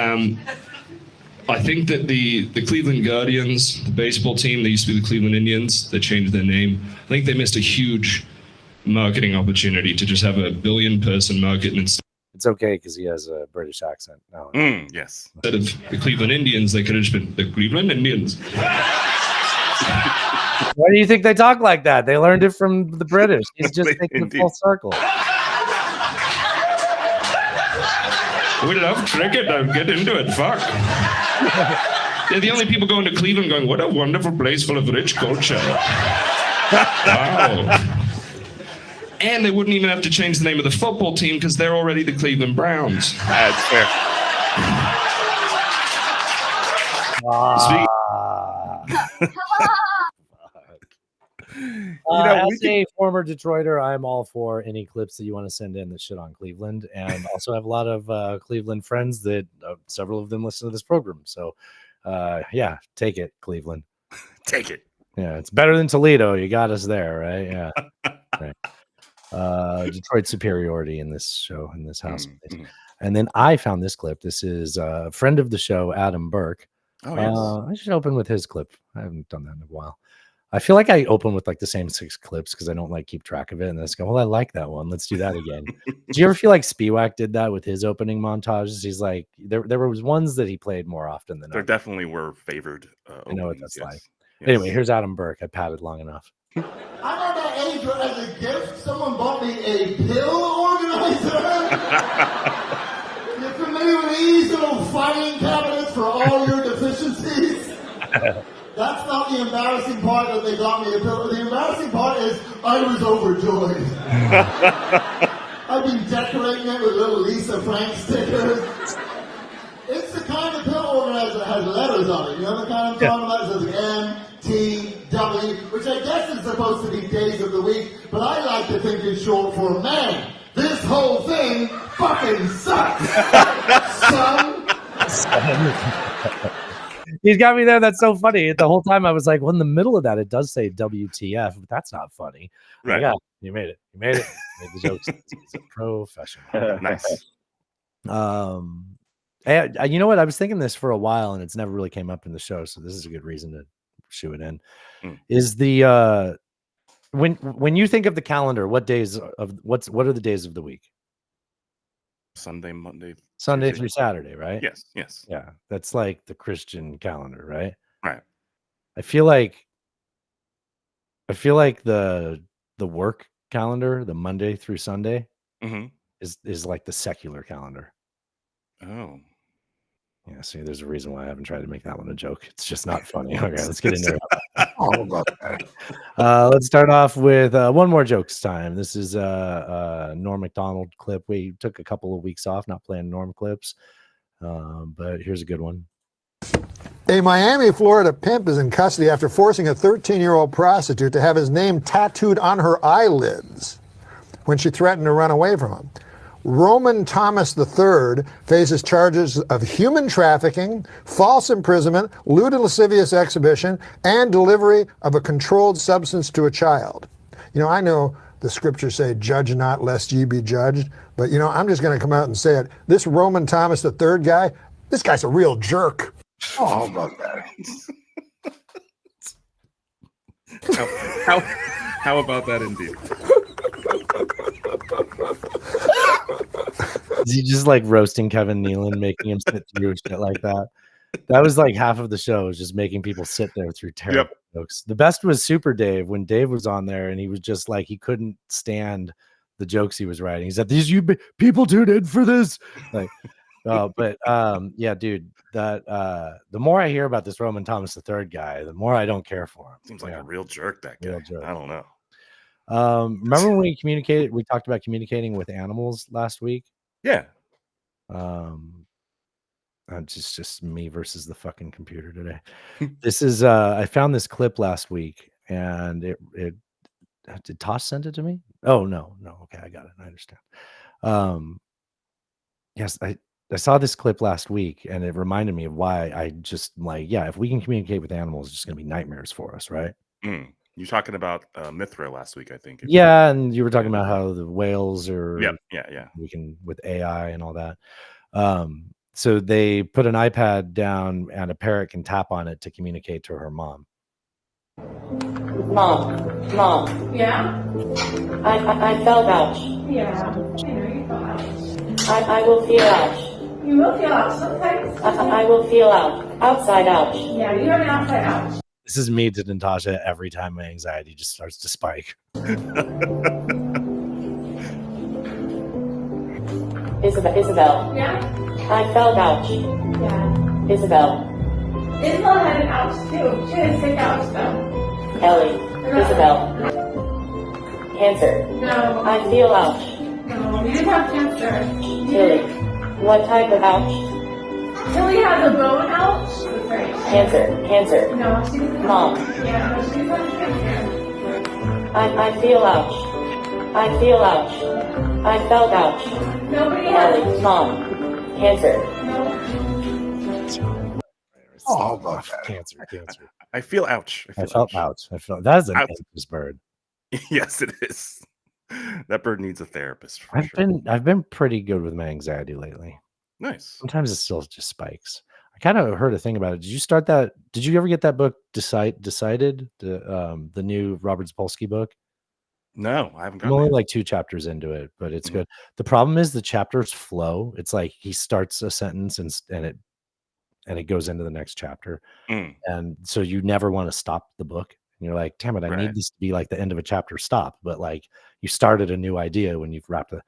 Speaker 17: I think that the Cleveland Guardians, the baseball team, they used to be the Cleveland Indians. They changed their name. I think they missed a huge marketing opportunity to just have a billion-person market instead.
Speaker 2: It's okay because he has a British accent. No.
Speaker 1: Yes.
Speaker 17: Instead of the Cleveland Indians, they could have just been the Cleveland Indians.
Speaker 2: Why do you think they talk like that? They learned it from the British. He's just taking the full circle.
Speaker 17: We love cricket. I'll get into it. Fuck. They're the only people going to Cleveland going, what a wonderful place full of rich culture. Wow. And they wouldn't even have to change the name of the football team because they're already the Cleveland Browns.
Speaker 1: That's fair.
Speaker 2: As a former Detroiter, I'm all for any clips that you want to send in that shit on Cleveland, and also have a lot of Cleveland friends that several of them listen to this program. So, yeah, take it, Cleveland.
Speaker 1: Take it.
Speaker 2: Yeah, it's better than Toledo. You got us there, right? Yeah. Right. Detroit superiority in this show, in this house. And then I found this clip. This is a friend of the show, Adam Burke.
Speaker 1: Oh, yes.
Speaker 2: I should open with his clip. I haven't done that in a while. I feel like I open with like the same 6 clips because I don't like keep track of it. And then I just go, well, I like that one. Let's do that again. Do you ever feel like Spiewak did that with his opening montages? He's like, there was ones that he played more often than
Speaker 1: There
Speaker 2: others.
Speaker 1: definitely were favored.
Speaker 2: I know what that's
Speaker 1: yes.
Speaker 2: like.
Speaker 1: Yes.
Speaker 2: Anyway, here's Adam Burke. I padded long enough.
Speaker 4: I got that age where as a gift, someone bought me a pill organizer. You're familiar with these little filing cabinets for all your deficiencies? That's not the embarrassing part that they got me a pill. The embarrassing part is I was overjoyed. I've been decorating it with little Lisa Frank stickers. It's the kind of pill organizer that has letters on it. You know the kind I'm talking about? It says M-T-W, which I guess is supposed to be days of the week, but I like to think it's short for man. This whole thing fucking sucks, son.
Speaker 2: He's got me there. That's so funny. The whole time I was like, well, in the middle of that, it does say WTF, but that's not funny.
Speaker 1: Right.
Speaker 2: Yeah, you made it. You made it. You made the jokes. He's a professional.
Speaker 1: Nice.
Speaker 2: You know what? I was thinking this for a while, and it's never really came up in the show, so this is a good reason to shoe it in. Is the when you think of the calendar, what are the days of the week?
Speaker 1: Sunday, Monday,
Speaker 2: Sunday
Speaker 1: Tuesday.
Speaker 2: through Saturday, right?
Speaker 1: Yes.
Speaker 2: Yeah, that's like the Christian calendar, right?
Speaker 1: Right.
Speaker 2: I feel like the work calendar, the Monday through Sunday,
Speaker 1: Mm-hmm.
Speaker 2: is like the secular calendar.
Speaker 1: Oh.
Speaker 2: Yeah, see, there's a reason why I haven't tried to make that one a joke. It's just not funny. Okay, let's get into it. Let's start off with one more jokes time. This is a Norm Macdonald clip. We took a couple of weeks off, not playing Norm clips, but here's a good one.
Speaker 18: A Miami, Florida pimp is in custody after forcing a 13-year-old prostitute to have his name tattooed on her eyelids when she threatened to run away from him. Roman Thomas III faces charges of human trafficking, false imprisonment, lewd and lascivious exhibition, and delivery of a controlled substance to a child. You know, I know the scriptures say, judge not lest ye be judged, but, you know, I'm just going to come out and say it. This Roman Thomas III guy, this guy's a real jerk. Oh, how about that?
Speaker 1: How about that indeed?
Speaker 2: Is he just like roasting Kevin Nealon, making him sit through shit like that? That was like half of the show, was just making people sit there through terrible jokes. The best was Super Dave, when Dave was on there and he was just like, he couldn't stand the jokes he was writing. He said, "These people tuned in for this." Like, yeah, dude, that the more I hear about this Roman Thomas III guy, the more I don't care for him.
Speaker 1: Seems like a real jerk, that guy.
Speaker 2: Real jerk.
Speaker 1: I don't know.
Speaker 2: Remember when we talked about communicating with animals last week?
Speaker 1: Yeah.
Speaker 2: It's just me versus the fucking computer today. This is I found this clip last week, and it did Tosh send it to me? Oh no. Okay, I got it. I understand. Yes, I saw this clip last week, and it reminded me of why I just like, yeah, if we can communicate with animals, it's just gonna be nightmares for us, right?
Speaker 1: You're talking about Mithra last week, I think.
Speaker 2: Yeah, and you were talking about how the whales are
Speaker 1: yeah.
Speaker 2: We can with AI and all that. So they put an iPad down and a parrot can tap on it to communicate to her mom.
Speaker 19: Mom. Yeah? I felt ouch. Yeah. I know you felt ouch. I will feel ouch. You will feel ouch sometimes? I will feel ouch. Outside ouch. Yeah, you have an outside ouch.
Speaker 2: This is me to Natasha every time my anxiety just starts to spike.
Speaker 19: Isabel. Yeah? I felt ouch. Yeah. Isabel had an ouch too. She had a sick ouch though. Ellie. Isabel. Cancer. No. I feel ouch. No, you didn't have cancer. Tilly. What type of ouch? Tilly has a bone ouch. Cancer. No, she doesn't. Mom. Yeah, no, she doesn't have cancer. I feel ouch. I felt ouch. Nobody has. Ellie. Mom. Cancer. No.
Speaker 2: Oh, cancer.
Speaker 1: I feel ouch.
Speaker 2: I felt ouch. That's an anxious bird.
Speaker 1: Yes, it is. That bird needs a therapist.
Speaker 2: I've been pretty good with my anxiety lately.
Speaker 1: Nice.
Speaker 2: Sometimes it still just spikes. I kind of heard a thing about it. Did you start that? Did you ever get that book decided? The new Robert Sapolsky book?
Speaker 1: No, I haven't.
Speaker 2: I'm only like 2 chapters into it, but it's good. The problem is the chapters flow. It's like he starts a sentence and it goes into the next chapter, and so you never want to stop the book. And you're like, damn it, I need this to be like the end of a chapter. Stop, but like you started a new idea when you've wrapped I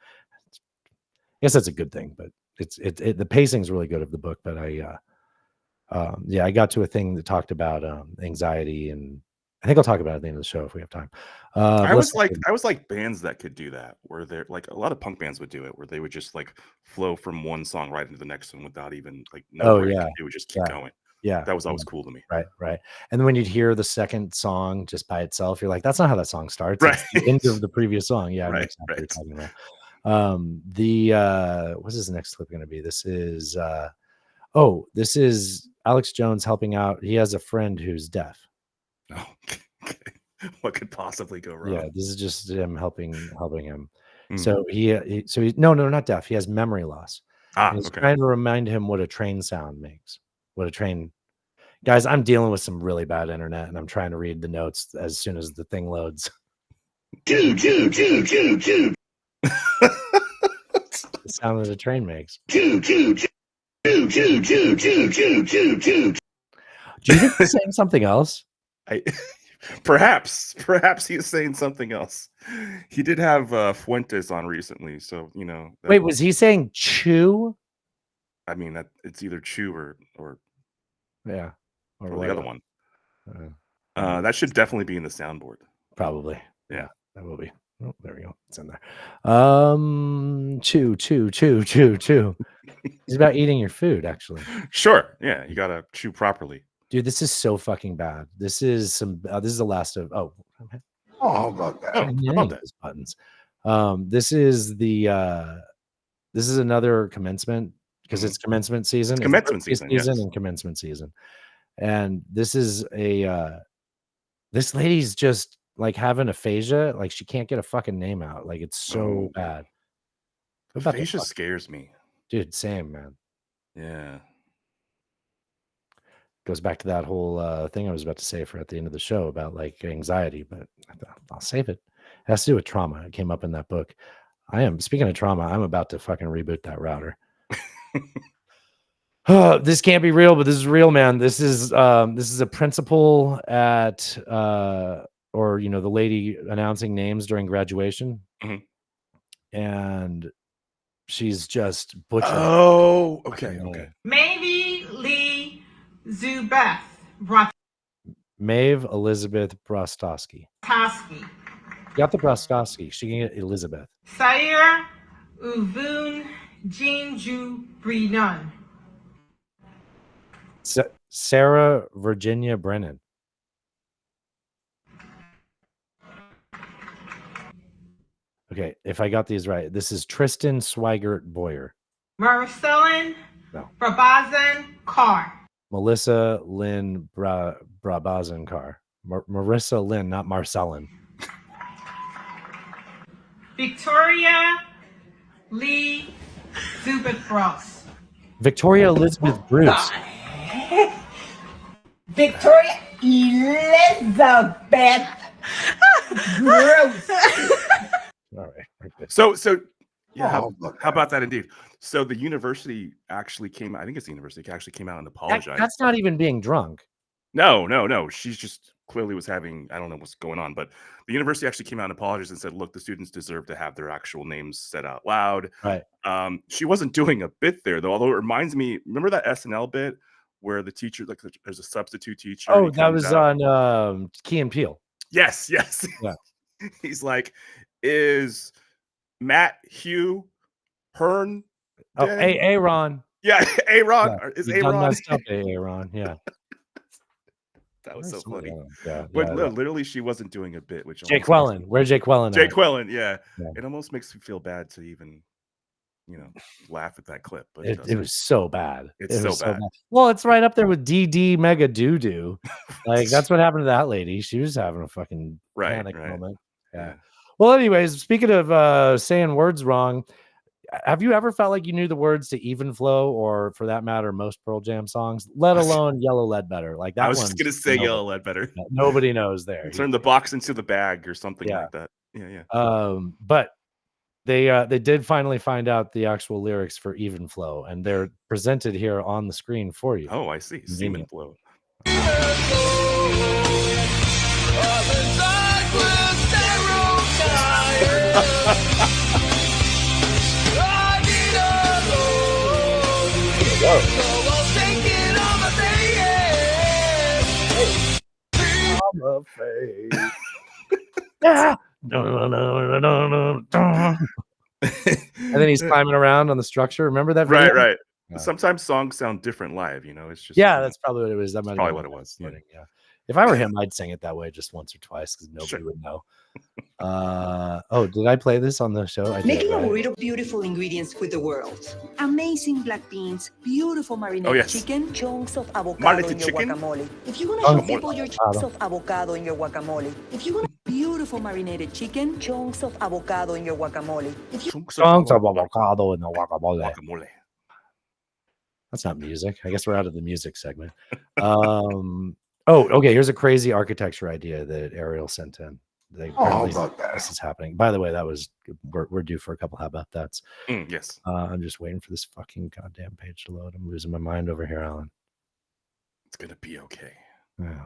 Speaker 2: guess that's a good thing, but the pacing is really good of the book. But I got to a thing that talked about anxiety, and I think I'll talk about it at the end of the show if we have time.
Speaker 1: I was like bands that could do that, where they're like, a lot of punk bands would do it, where they would just like flow from one song right into the next one without even like it would just keep going.
Speaker 2: Yeah,
Speaker 1: that was always cool to me.
Speaker 2: Right. And then when you'd hear the second song just by itself, you're like, that's not how that song starts.
Speaker 1: Right.
Speaker 2: It's the end of the previous song. Yeah,
Speaker 1: right.
Speaker 2: What you're talking about. What's this next clip going to be? This is this is Alex Jones helping out. He has a friend who's deaf.
Speaker 1: Oh, okay. What could possibly go wrong?
Speaker 2: Yeah, this is just him helping him. So he no, not deaf. He has memory loss. He's trying to remind him what a train sound makes. What a train. Guys, I'm dealing with some really bad internet, and I'm trying to read the notes as soon as the thing loads.
Speaker 18: Choo.
Speaker 2: The sound that a train makes.
Speaker 18: Choo.
Speaker 2: Do you think he's saying something else?
Speaker 1: Perhaps he is saying something else. He did have Fuentes on recently, so you know.
Speaker 2: Wait, was he saying chew?
Speaker 1: I mean, that it's either chew or
Speaker 2: yeah,
Speaker 1: or the other one.
Speaker 2: Uh,
Speaker 1: That should definitely be in the soundboard.
Speaker 2: Probably.
Speaker 1: Yeah,
Speaker 2: that will be. Oh, there we go. It's in there. Chew. It's about eating your food, actually.
Speaker 1: Sure. Yeah, you gotta chew properly.
Speaker 2: Dude, this is so fucking bad. This is some. This is the last of.
Speaker 18: Oh, how about that?
Speaker 1: Oh, how about that?
Speaker 2: Buttons. This is the. This is another commencement because it's commencement season.
Speaker 1: It's commencement season. Yes.
Speaker 2: And commencement season, and this is a. This lady's just like having aphasia. Like she can't get a fucking name out. Like it's so bad.
Speaker 1: Aphasia scares me,
Speaker 2: dude. Same, man.
Speaker 1: Yeah.
Speaker 2: Goes back to that whole thing I was about to say for at the end of the show about like anxiety, but I'll save it. It has to do with trauma. It came up in that book. Speaking of trauma, I'm about to fucking reboot that router. This can't be real, but this is real, man. This is a principal at or you know, the lady announcing names during graduation. And she's just butchering.
Speaker 1: Oh, okay.
Speaker 20: Maybe Lee Zubeth
Speaker 2: Maeve Elizabeth Brostowski.
Speaker 20: Bratoski.
Speaker 2: Got the Brostowski. She can get Elizabeth.
Speaker 20: Sayer Uvun Jinju Brinon.
Speaker 2: Sarah Virginia Brennan. Okay, if I got these right, this is Tristan Swigert Boyer.
Speaker 20: Marcelin
Speaker 2: No.
Speaker 20: Brabazan Carr.
Speaker 2: Melissa Lynn Brabazan Carr. Marissa Lynn, not Marcellin.
Speaker 20: Victoria Lee Zubeth Frost.
Speaker 2: Victoria Elizabeth Bruce.
Speaker 11: Victoria Elizabeth Bruce.
Speaker 2: All right.
Speaker 1: So yeah, how about that indeed? So the university actually came out, I think it's the university actually came out and apologized.
Speaker 2: That's not even being drunk.
Speaker 1: No. She's just clearly was having, I don't know what's going on, but the university actually came out and apologized and said, look, the students deserve to have their actual names said out loud.
Speaker 2: Right.
Speaker 1: She wasn't doing a bit there though, although it reminds me, remember that SNL bit where the teacher, like there's a substitute teacher.
Speaker 2: Oh, that was on Key and Peele.
Speaker 1: Yes.
Speaker 2: Yeah.
Speaker 1: He's like, is Matt Hugh Hearn?
Speaker 2: Oh, Aaron.
Speaker 1: Yeah, Aaron.
Speaker 2: Yeah,
Speaker 1: Is
Speaker 2: you done
Speaker 1: Aaron?
Speaker 2: messed up, Aaron. Yeah.
Speaker 1: That was so funny.
Speaker 2: Yeah,
Speaker 1: But literally, she wasn't doing a bit. Which
Speaker 2: Jake Quellen. Where's Jake Quellen?
Speaker 1: Jake Quellen. Yeah. It almost makes me feel bad to even, laugh at that clip. But
Speaker 2: it was so bad.
Speaker 1: It's so bad.
Speaker 2: Well, it's right up there with DD Mega Doo Doo. Like that's what happened to that lady. She was having a fucking panic moment. Yeah. Well, anyways, speaking of saying words wrong, have you ever felt like you knew the words to Even Flow or, for that matter, most Pearl Jam songs, let alone Yellow Ledbetter? Like that.
Speaker 1: I was just gonna say Yellow Ledbetter.
Speaker 2: Nobody knows there.
Speaker 1: Turn the box into the bag or something like that. Yeah.
Speaker 2: But they did finally find out the actual lyrics for Even Flow, and they're presented here on the screen for you.
Speaker 1: Oh, I see. Semen Flow.
Speaker 2: Yeah. And then he's climbing around on the structure. Remember that video?
Speaker 1: Right. Sometimes songs sound different live, it's just
Speaker 2: that's probably what it was. That might
Speaker 1: probably what it was.
Speaker 2: Yeah. If I were him, I'd sing it that way just once or twice because nobody would know. Did I play this on the show?
Speaker 21: Making a burrito of beautiful ingredients with the world. Amazing black beans, beautiful marinated chicken, chunks of avocado in your guacamole. If you want to show people your chunks of avocado in your guacamole. If you want beautiful marinated chicken, chunks of avocado in your guacamole.
Speaker 2: Chunks of avocado in the guacamole. That's not music. I guess we're out of the music segment. Okay. Here's a crazy architecture idea that Ariel sent in.
Speaker 18: How about that?
Speaker 2: This is happening. By the way, we're due for a couple. How about that's?
Speaker 1: Yes.
Speaker 2: I'm just waiting for this fucking goddamn page to load. I'm losing my mind over here, Alan.
Speaker 1: It's gonna be okay.
Speaker 2: Yeah.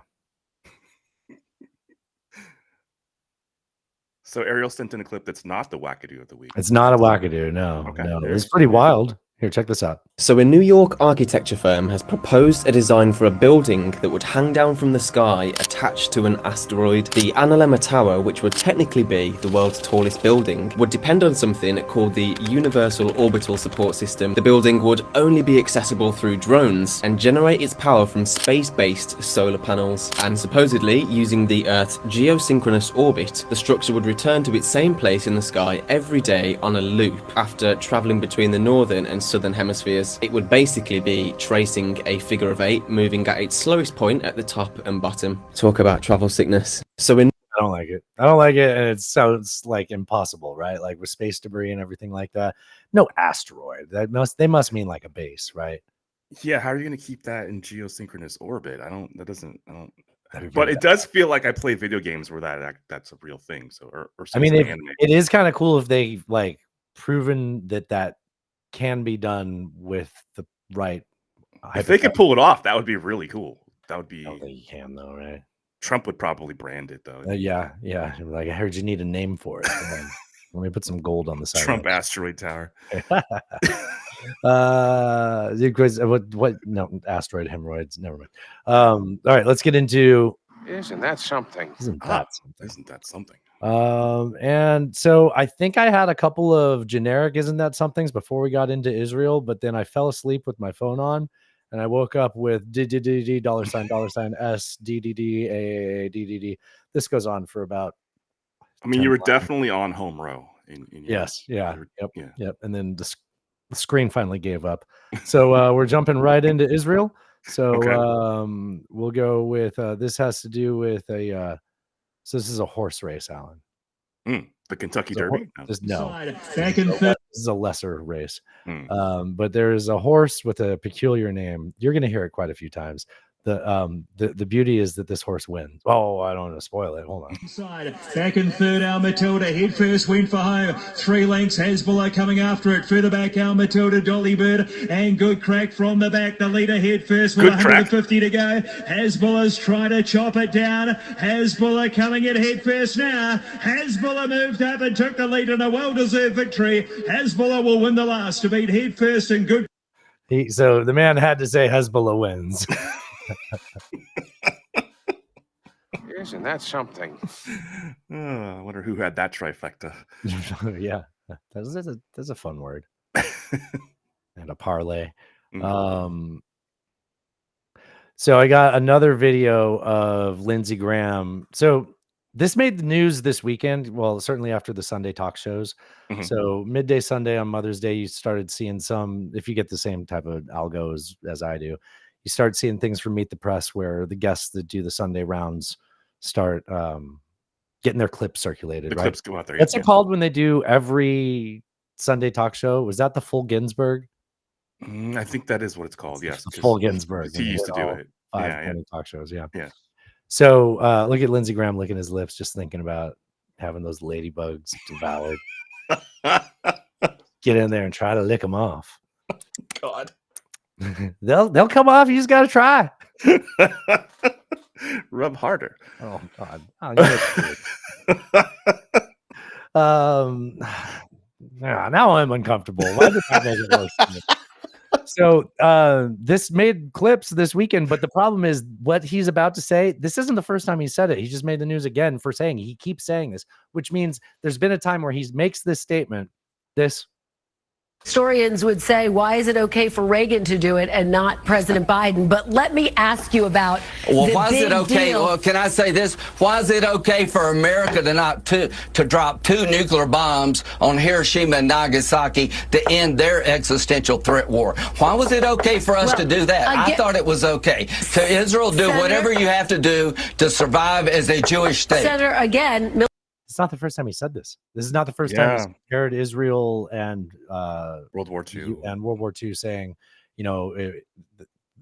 Speaker 1: So Ariel sent in a clip that's not the wackadoo of the week.
Speaker 2: It's not a wackadoo. No,
Speaker 1: Okay,
Speaker 2: no.
Speaker 1: there
Speaker 2: It's
Speaker 1: is.
Speaker 2: pretty wild. Here, check this out.
Speaker 5: So a New York architecture firm has proposed a design for a building that would hang down from the sky attached to an asteroid. The Analemma Tower, which would technically be the world's tallest building, would depend on something called the Universal Orbital Support System. The building would only be accessible through drones and generate its power from space-based solar panels. And supposedly, using the Earth's geosynchronous orbit, the structure would return to its same place in the sky every day on a loop after traveling between the northern and southern hemispheres. It would basically be tracing a figure of 8, moving at its slowest point at the top and bottom. Talk about travel sickness. So in
Speaker 2: I don't like it. I don't like it, and it sounds like impossible, right? Like with space debris and everything like that. No asteroid. They must mean like a base, right?
Speaker 1: Yeah, how are you gonna keep that in geosynchronous orbit? But
Speaker 2: pretty
Speaker 1: it does feel like I play video games where that's a real thing. So or
Speaker 2: I mean,
Speaker 1: something
Speaker 2: it is kind of cool if they like proven that can be done with the right.
Speaker 1: If they could pull it off, that would be really cool. That would be.
Speaker 2: I don't think you can though, right?
Speaker 1: Trump would probably brand it though.
Speaker 2: Yeah. Like I heard you need a name for it. Let me put some gold on the side.
Speaker 1: Trump asteroid tower.
Speaker 2: What? No, asteroid hemorrhoids. Never mind. All right, let's get into.
Speaker 6: Isn't that something?
Speaker 2: Isn't that something?
Speaker 1: Isn't that something?
Speaker 2: And so I think I had a couple of generic "isn't that somethings" before we got into Israel, but then I fell asleep with my phone on, and I woke up with $$$ $SDDD. This goes on for about.
Speaker 1: I mean, you were definitely on home row.
Speaker 2: Yes. Yeah. Yep. And then the screen finally gave up. So we're jumping right into Israel. So we'll go with this has to do with a. So this is a horse race, Alan.
Speaker 1: The Kentucky Derby?
Speaker 2: No. This is a lesser race. But there is a horse with a peculiar name. You're going to hear it quite a few times. The beauty is that this horse wins. Oh, I don't want to spoil it. Hold on.
Speaker 22: Back in third, Al Matilda. Head first, went for home. 3 lengths, Hezbollah coming after it. Further back, Al Matilda, Dolly Bird, and Good Crack from the back. The leader head first with 150 to go. Hezbollah's trying to chop it down. Hezbollah coming in head first now. Hezbollah moved up and took the lead in a well-deserved victory. Hezbollah will win the last to beat head first and Good.
Speaker 2: So the man had to say Hezbollah wins.
Speaker 6: Isn't that something?
Speaker 1: I wonder who had that trifecta.
Speaker 2: Yeah, that's a fun word. And a parlay. So I got another video of Lindsey Graham. So this made the news this weekend. Well, certainly after the Sunday talk shows. So midday Sunday on Mother's Day, you started seeing some, if you get the same type of algo as I do, you start seeing things from Meet the Press where the guests that do the Sunday rounds start getting their clips circulated. Right?
Speaker 1: Clips go out there.
Speaker 2: What's it called when they do every Sunday talk show? Was that the full Ginsburg?
Speaker 1: I think that is what it's called. Yes,
Speaker 2: the full Ginsburg.
Speaker 1: He used to do it.
Speaker 2: 5 talk shows. Yeah.
Speaker 1: So
Speaker 2: look at Lindsey Graham licking his lips, just thinking about having those ladybugs devoured. Get in there and try to lick them off.
Speaker 1: God.
Speaker 2: They'll come off. You just got to try.
Speaker 1: Rub harder.
Speaker 2: Oh God. Now I'm uncomfortable. Why did that make it worse? So this made clips this weekend, but the problem is what he's about to say. This isn't the first time he said it. He just made the news again for saying he keeps saying this, which means there's been a time where he makes this statement.
Speaker 23: Historians would say, why is it okay for Reagan to do it and not President Biden? But let me ask you about
Speaker 24: why is it okay? Well, can I say this? Why is it okay for America to drop 2 nuclear bombs on Hiroshima and Nagasaki to end their existential threat war? Why was it okay for us to do that? I thought it was okay. To Israel, do whatever you have to do to survive as a Jewish state.
Speaker 23: Senator, again.
Speaker 2: It's not the first time he said this. This is not the first time he's compared Israel and
Speaker 1: World War II,
Speaker 2: saying,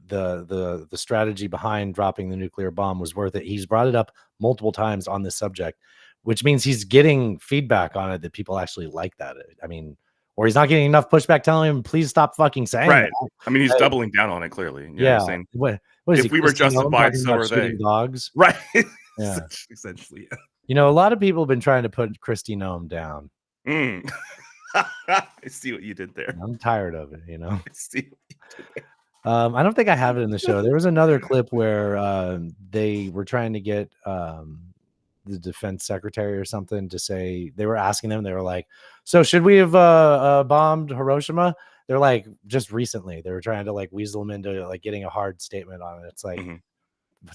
Speaker 2: the strategy behind dropping the nuclear bomb was worth it. He's brought it up multiple times on this subject, which means he's getting feedback on it that people actually like that. I mean, or he's not getting enough pushback telling him, please stop fucking saying
Speaker 1: Right.
Speaker 2: that.
Speaker 1: I mean, he's doubling down on it clearly. You know what I'm saying?
Speaker 2: What is
Speaker 1: if
Speaker 2: he,
Speaker 1: we were
Speaker 2: Kristi Noem
Speaker 1: justified,
Speaker 2: talking
Speaker 1: so
Speaker 2: about
Speaker 1: are
Speaker 2: shooting
Speaker 1: they.
Speaker 2: dogs?
Speaker 1: Right.
Speaker 2: Yeah.
Speaker 1: Essentially. Yeah.
Speaker 2: You know, a lot of people have been trying to put Kristi Noem down.
Speaker 1: I see what you did there.
Speaker 2: I'm tired of it, you know.
Speaker 1: I see what you did there.
Speaker 2: I don't think I have it in the show. There was another clip where they were trying to get the defense secretary or something to say, they were asking them, they were like, so should we have bombed Hiroshima? They're like, just recently they were trying to like weasel them into like getting a hard statement on it. It's like,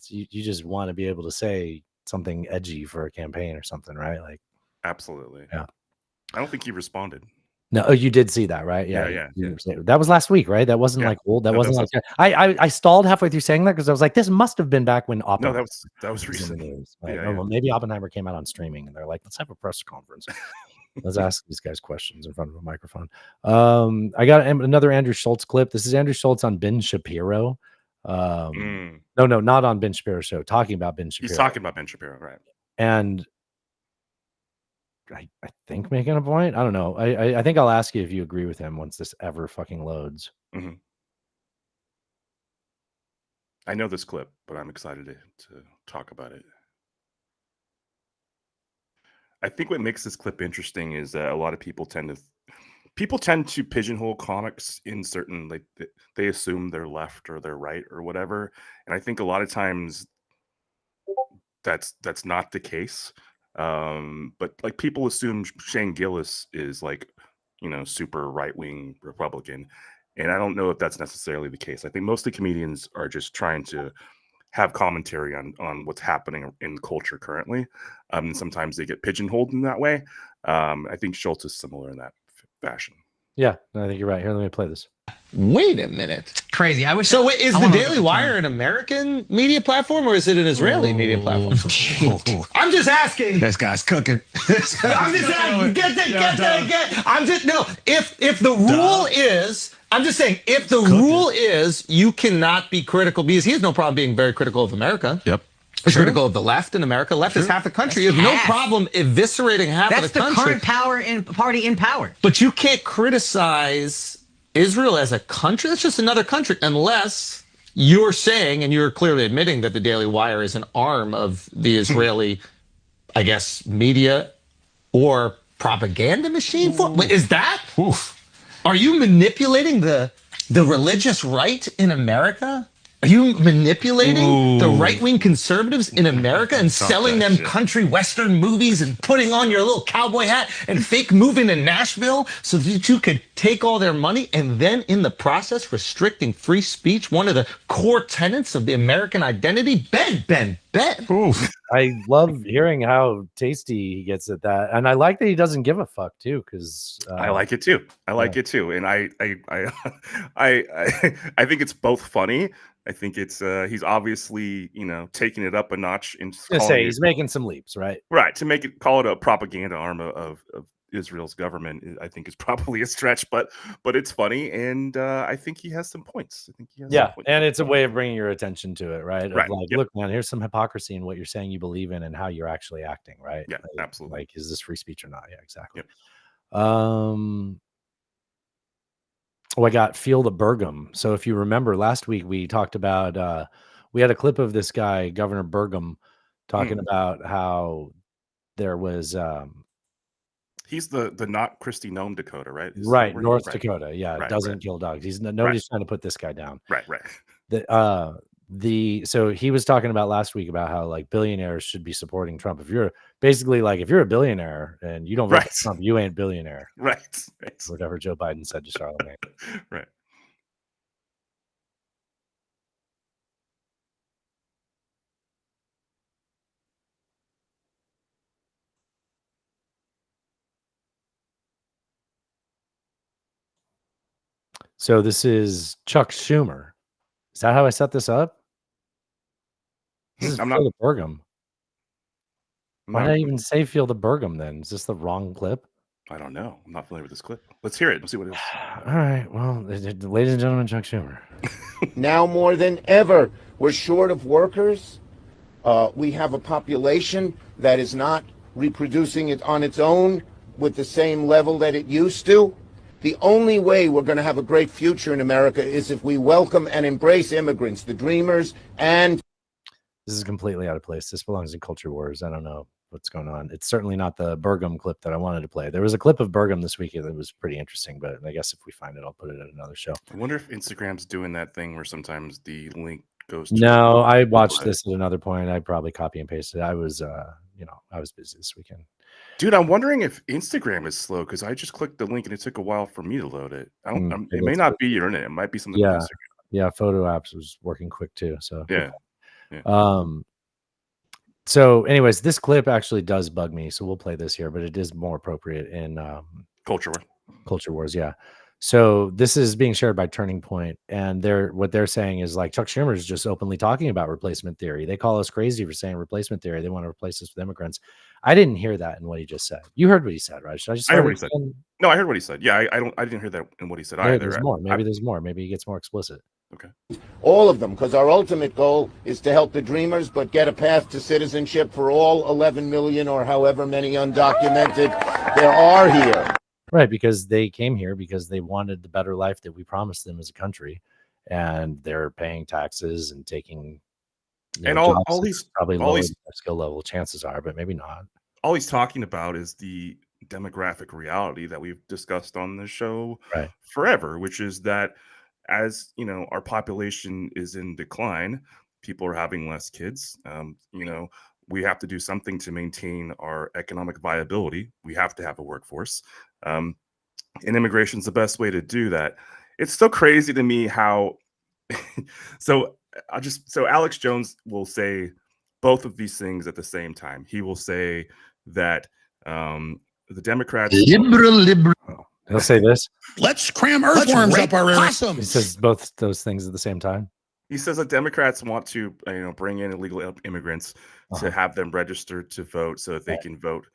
Speaker 2: you just want to be able to say something edgy for a campaign or something, right? Like,
Speaker 1: absolutely.
Speaker 2: Yeah.
Speaker 1: I don't think he responded.
Speaker 2: No, you did see that, right?
Speaker 1: Yeah.
Speaker 2: That was last week, right? That wasn't like old. That wasn't like I stalled halfway through saying that because I was like, this must have been back when Oppenheimer.
Speaker 1: No, that was recent.
Speaker 2: Like, well, maybe Oppenheimer came out on streaming, and they're like, let's have a press conference. Let's ask these guys questions in front of a microphone. I got another Andrew Schultz clip. This is Andrew Schultz on Ben Shapiro. No, not on Ben Shapiro show. Talking about Ben Shapiro.
Speaker 1: He's talking about Ben Shapiro, right?
Speaker 2: And I think making a point. I don't know. I think I'll ask you if you agree with him once this ever fucking loads.
Speaker 1: I know this clip, but I'm excited to talk about it. I think what makes this clip interesting is that a lot of people tend to pigeonhole comics in certain, like they assume they're left or they're right or whatever, and I think a lot of times that's not the case. But like people assume Shane Gillis is like, you know, super right-wing Republican, and I don't know if that's necessarily the case. I think most of the comedians are just trying to have commentary on what's happening in culture currently. And sometimes they get pigeonholed in that way. I think Schultz is similar in that fashion.
Speaker 2: Yeah, I think you're right. Here, let me play this.
Speaker 7: Wait a minute.
Speaker 8: Crazy. I wish.
Speaker 7: So is the Daily Wire an American media platform or is it an Israeli media platform? I'm just asking.
Speaker 8: This guy's cooking.
Speaker 7: I'm just asking. If the rule is, I'm just saying, if the rule is you cannot be critical, because he has no problem being very critical of America.
Speaker 8: Yep.
Speaker 7: Critical of the left in America. Left is half the country. You have no problem eviscerating half of the country.
Speaker 8: That's the current party in power.
Speaker 7: But you can't criticize Israel as a country. That's just another country, unless you're saying, and you're clearly admitting, that the Daily Wire is an arm of the Israeli, I guess, media or propaganda machine. Is that? Oof. Are you manipulating the religious right in America? Are you manipulating the right-wing conservatives in America and selling them country western movies and putting on your little cowboy hat and fake moving to Nashville so that you could take all their money and then in the process restricting free speech, one of the core tenets of the American identity? Ben.
Speaker 2: Oof. I love hearing how tasty he gets at that. And I like that he doesn't give a fuck too, because
Speaker 1: I like it too. I like it too. And I think it's both funny. I think it's he's obviously, you know, taking it up a notch and
Speaker 2: he's making some leaps, right?
Speaker 1: Right. To call it a propaganda arm of Israel's government, I think is probably a stretch, but it's funny, and I think he has some points. I think he has some points.
Speaker 2: And it's a way of bringing your attention to it, right? Of
Speaker 1: right.
Speaker 2: Like, look, man, here's some hypocrisy in what you're saying you believe in and how you're actually acting, right?
Speaker 1: Yeah, absolutely.
Speaker 2: Like, is this free speech or not? Yeah, exactly.
Speaker 1: Yep.
Speaker 2: I got Feel the Burgum. So if you remember last week, we talked about, we had a clip of this guy, Governor Burgum, talking about how there was,
Speaker 1: he's the not Kristi Noem Dakota, right?
Speaker 2: Right. North Dakota. Yeah. Right, doesn't kill dogs. Nobody's trying to put this guy down.
Speaker 1: Right.
Speaker 2: So he was talking about last week about how like billionaires should be supporting Trump. If you're a billionaire and you don't vote for Trump, you ain't billionaire.
Speaker 1: Right.
Speaker 2: Whatever Joe Biden said to Charlemagne.
Speaker 1: Right.
Speaker 2: So this is Chuck Schumer. Is that how I set this up? This is Feel the Burgum. Why did I even say Feel the Burgum then? Is this the wrong clip?
Speaker 1: I don't know. I'm not familiar with this clip. Let's hear it. Let's see what it is.
Speaker 2: All right. Well, ladies and gentlemen, Chuck Schumer.
Speaker 9: Now more than ever, we're short of workers. We have a population that is not reproducing it on its own with the same level that it used to. The only way we're going to have a great future in America is if we welcome and embrace immigrants, the dreamers, and...
Speaker 2: This is completely out of place. This belongs in Culture Wars. I don't know what's going on. It's certainly not the Burgum clip that I wanted to play. There was a clip of Burgum this weekend that was pretty interesting, but I guess if we find it, I'll put it in another show.
Speaker 1: I wonder if Instagram's doing that thing where sometimes the link goes to...
Speaker 2: No, I watched this at another point. I probably copy and pasted it. I was, I was busy this weekend.
Speaker 1: Dude, I'm wondering if Instagram is slow because I just clicked the link and it took a while for me to load it. It may not be your internet. It might be something.
Speaker 2: Yeah,
Speaker 1: with Instagram.
Speaker 2: yeah. Photo apps was working quick too. So
Speaker 1: yeah.
Speaker 2: So, anyways, this clip actually does bug me. So we'll play this here, but it is more appropriate in
Speaker 1: Culture
Speaker 2: Wars. Yeah. So this is being shared by Turning Point, and what they're saying is like Chuck Schumer is just openly talking about replacement theory. They call us crazy for saying replacement theory. They want to replace us with immigrants. I didn't hear that in what he just said. You heard what he said, right? Should I just?
Speaker 1: I heard what he said. No, I heard what he said. Yeah, I didn't hear that in what he said either.
Speaker 2: There's more. Maybe there's more. Maybe he gets more explicit.
Speaker 1: Okay.
Speaker 9: All of them, because our ultimate goal is to help the dreamers, but get a path to citizenship for all 11 million or however many undocumented there are here.
Speaker 2: Right, because they came here because they wanted the better life that we promised them as a country, and they're paying taxes and taking.
Speaker 1: And all these
Speaker 2: probably lower their skill level chances are, but maybe not.
Speaker 1: All he's talking about is the demographic reality that we've discussed on the show forever, which is that as our population is in decline, people are having less kids. We have to do something to maintain our economic viability. We have to have a workforce. And immigration is the best way to do that. It's so crazy to me how so Alex Jones will say both of these things at the same time. He will say that the Democrats
Speaker 2: liberal. He'll say this.
Speaker 3: Let's cram earthworms up our ass.
Speaker 2: He says both those things at the same time.
Speaker 1: He says that Democrats want to bring in illegal immigrants to have them registered to vote so that they can vote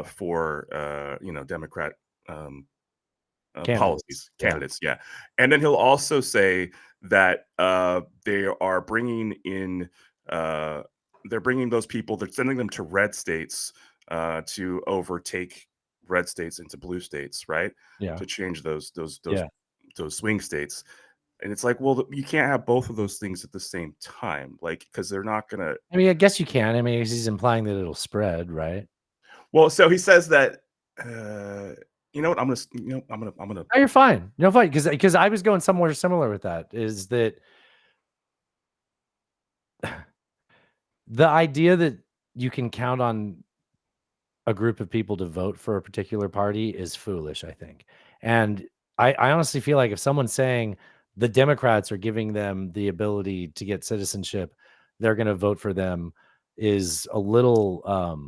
Speaker 1: for Democrat candidates. Yeah. And then he'll also say that they are bringing in they're bringing those people, they're sending them to red states to overtake red states into blue states, right?
Speaker 2: Yeah.
Speaker 1: To change those swing states. And it's like, well, you can't have both of those things at the same time, like, because they're not gonna.
Speaker 2: I mean, I guess you can. I mean, he's implying that it'll spread, right?
Speaker 1: Well, so he says that. You know what? I'm gonna.
Speaker 2: Oh, you're fine. No, fine. Because I was going somewhere similar with that. Is that the idea that you can count on a group of people to vote for a particular party is foolish, I think. And I honestly feel like if someone's saying the Democrats are giving them the ability to get citizenship, they're going to vote for them, is a little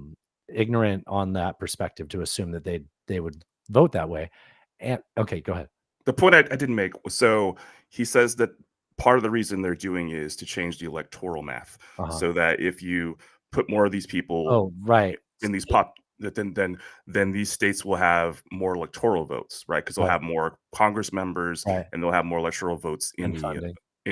Speaker 2: ignorant on that perspective to assume that they would vote that way. And okay, go ahead.
Speaker 1: The point I didn't make was, so he says that part of the reason they're doing is to change the electoral math, so that if you put more of these people in these then these states will have more electoral votes, right? Because they'll have more Congress members and they'll have more electoral votes in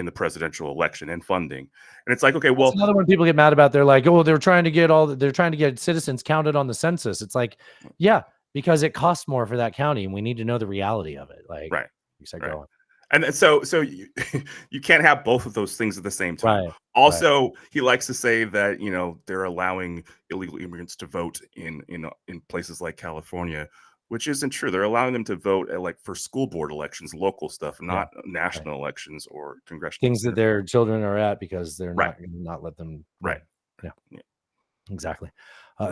Speaker 1: the presidential election and funding. And it's like, okay, well,
Speaker 2: that's another one people get mad about. They're like, oh, they're trying to get citizens counted on the census. It's like, yeah, because it costs more for that county, and we need to know the reality of it. Like, you said, go on.
Speaker 1: And so you can't have both of those things at the same time. Also, he likes to say that they're allowing illegal immigrants to vote in places like California, which isn't true. They're allowing them to vote at, for school board elections, local stuff, not national elections or congressional
Speaker 2: things that their children are at, because they're not let them. Yeah. Exactly.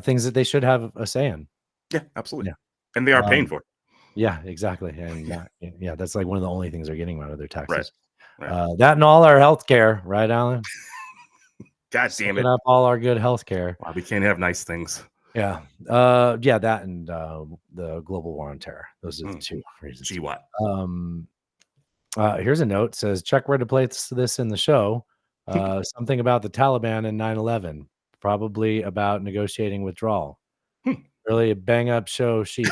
Speaker 2: Things that they should have a say in.
Speaker 1: Yeah, absolutely. Yeah. And they are paying for it.
Speaker 2: Yeah, exactly. And that's like one of the only things they're getting out of their taxes.
Speaker 1: Right.
Speaker 2: That and all our health care, right, Alan?
Speaker 1: God damn it.
Speaker 2: Up all our good health care.
Speaker 1: Wow, we can't have nice things.
Speaker 2: Yeah. That and the global war on terror. Those are the two reasons.
Speaker 1: Gee, what?
Speaker 2: Here's a note. Says, check where to place this in the show. Something about the Taliban and 9/11. Probably about negotiating withdrawal. Really a bang up show sheet.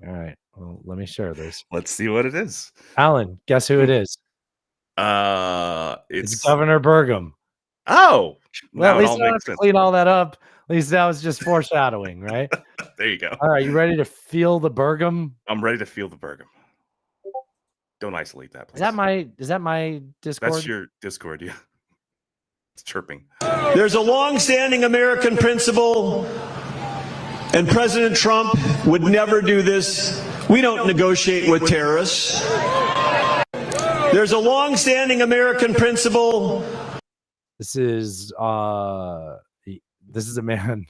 Speaker 2: All right. Well, let me share this.
Speaker 1: Let's see what it is.
Speaker 2: Alan, guess who it is?
Speaker 1: It's
Speaker 2: Governor Burgum.
Speaker 1: Oh,
Speaker 2: well, at least I don't have to clean all that up least that was just foreshadowing, right?
Speaker 1: There you go.
Speaker 2: All right, you ready to feel the Bergam?
Speaker 1: I'm ready to feel the Bergam. Don't isolate that, please.
Speaker 2: Is that my Discord?
Speaker 1: That's your Discord, yeah. It's chirping.
Speaker 4: There's a long-standing American principle, and President Trump would never do this. We don't negotiate with terrorists. There's a long-standing American principle.
Speaker 2: This is a man.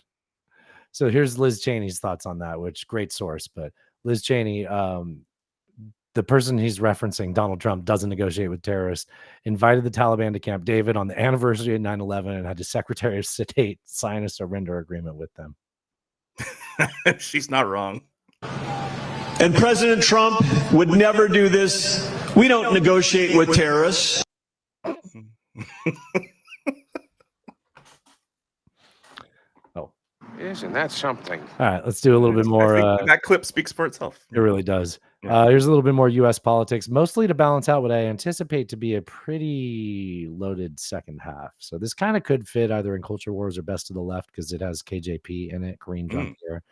Speaker 2: So here's Liz Cheney's thoughts on that, which great source, but Liz Cheney, the person he's referencing, Donald Trump, doesn't negotiate with terrorists, invited the Taliban to Camp David on the anniversary of 9/11 and had the Secretary of State sign a surrender agreement with them.
Speaker 1: She's not wrong.
Speaker 4: And President Trump would never do this. We don't negotiate with terrorists.
Speaker 10: Isn't that something?
Speaker 2: All right, let's do a little bit more.
Speaker 1: That clip speaks for itself.
Speaker 2: It really does.
Speaker 1: Yeah.
Speaker 2: Here's a little bit more U.S. politics, mostly to balance out what I anticipate to be a pretty loaded second half. So this kind of could fit either in Culture Wars or Best of the Left because it has KJP in it, Kareem Jean-Pierre.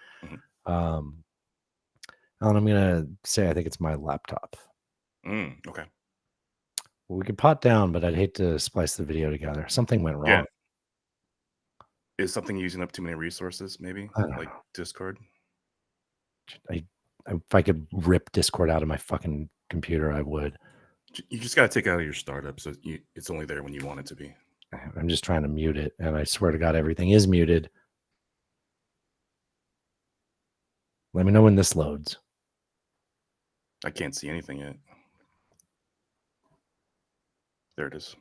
Speaker 2: And I'm gonna say I think it's my laptop.
Speaker 1: Okay.
Speaker 2: Well, we could pot down, but I'd hate to splice the video together. Something went wrong.
Speaker 1: Yeah. Is something using up too many resources, maybe?
Speaker 2: I don't
Speaker 1: Like
Speaker 2: know.
Speaker 1: Discord?
Speaker 2: If I could rip Discord out of my fucking computer, I would.
Speaker 1: You just got to take it out of your startup, so it's only there when you want it to be.
Speaker 2: I'm just trying to mute it, and I swear to God, everything is muted. Let me know when this loads.
Speaker 1: I can't see anything yet. There it is.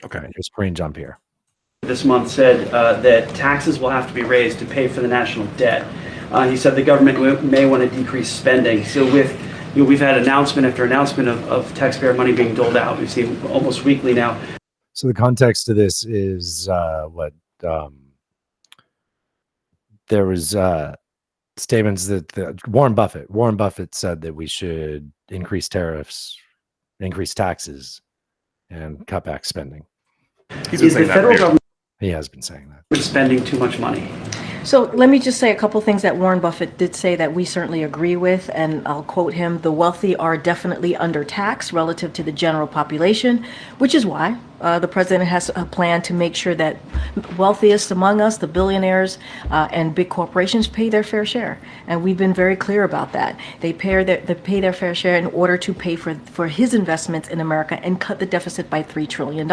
Speaker 1: Okay.
Speaker 2: Here's Kareem Jean-Pierre.
Speaker 12: This month said that taxes will have to be raised to pay for the national debt. He said the government may want to decrease spending. So we've had announcement after announcement of taxpayer money being doled out. We've seen almost weekly now.
Speaker 2: So the context of this is there was statements that Warren Buffett said that we should increase tariffs, increase taxes, and cut back spending.
Speaker 12: Is the federal government
Speaker 2: He has been saying that.
Speaker 12: spending too much money?
Speaker 23: So let me just say a couple things that Warren Buffett did say that we certainly agree with, and I'll quote him: "The wealthy are definitely undertaxed relative to the general population, which is why the president has a plan to make sure that wealthiest among us, the billionaires and big corporations, pay their fair share." And we've been very clear about that. They pay their fair share in order to pay for his investments in America and cut the deficit by $3 trillion.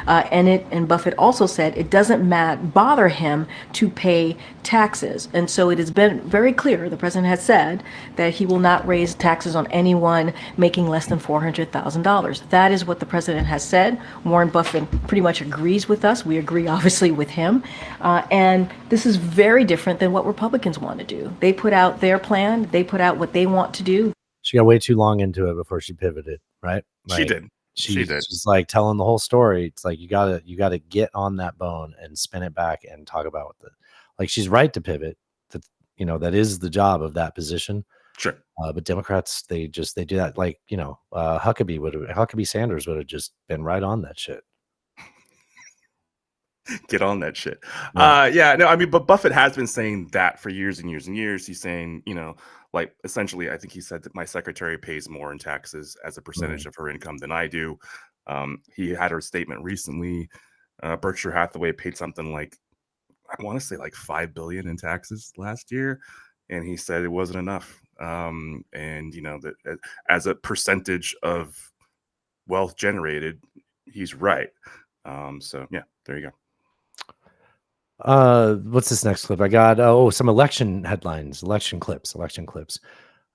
Speaker 23: And Buffett also said it doesn't bother him to pay taxes. And so it has been very clear, the president has said, that he will not raise taxes on anyone making less than $400,000. That is what the president has said. Warren Buffett pretty much agrees with us. We agree, obviously, with him. And this is very different than what Republicans want to do. They put out their plan. They put out what they want to do.
Speaker 2: She got way too long into it before she pivoted, right?
Speaker 1: She did.
Speaker 2: She did. She's like telling the whole story. It's like you gotta get on that bone and spin it back and talk about like she's right to pivot. That is the job of that position.
Speaker 1: Sure.
Speaker 2: But Democrats, they do that. Like, Huckabee Sanders would have just been right on that shit.
Speaker 1: Get on that shit. But Buffett has been saying that for years and years and years. He's saying, like essentially, I think he said that my secretary pays more in taxes as a percentage of her income than I do. He had her statement recently. Berkshire Hathaway paid something like, I want to say like $5 billion in taxes last year. And he said it wasn't enough. That as a percentage of wealth generated, he's right. There you
Speaker 2: go. What's this next clip? I got some election headlines, election clips.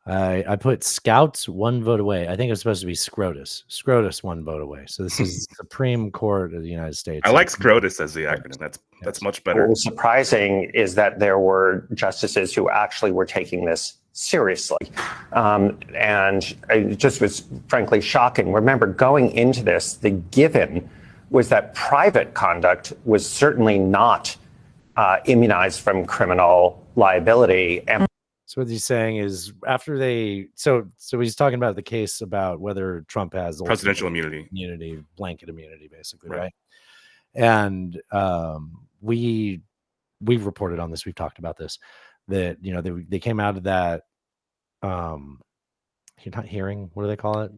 Speaker 2: I put Scouts 1 vote away. I think it's supposed to be SCROTUS 1 vote away. So this is Supreme Court of the United States.
Speaker 1: I like SCROTUS as the acronym. That's much better.
Speaker 13: What was surprising is that there were justices who actually were taking this seriously. And it just was frankly shocking. Remember, going into this, the given was that private conduct was certainly not immunized from criminal liability. And
Speaker 2: so what he's saying is after so he's talking about the case about whether Trump has
Speaker 1: presidential immunity,
Speaker 2: blanket immunity, basically, right? And we've reported on this. We've talked about this. That they came out of that. You're not hearing. What do they call it?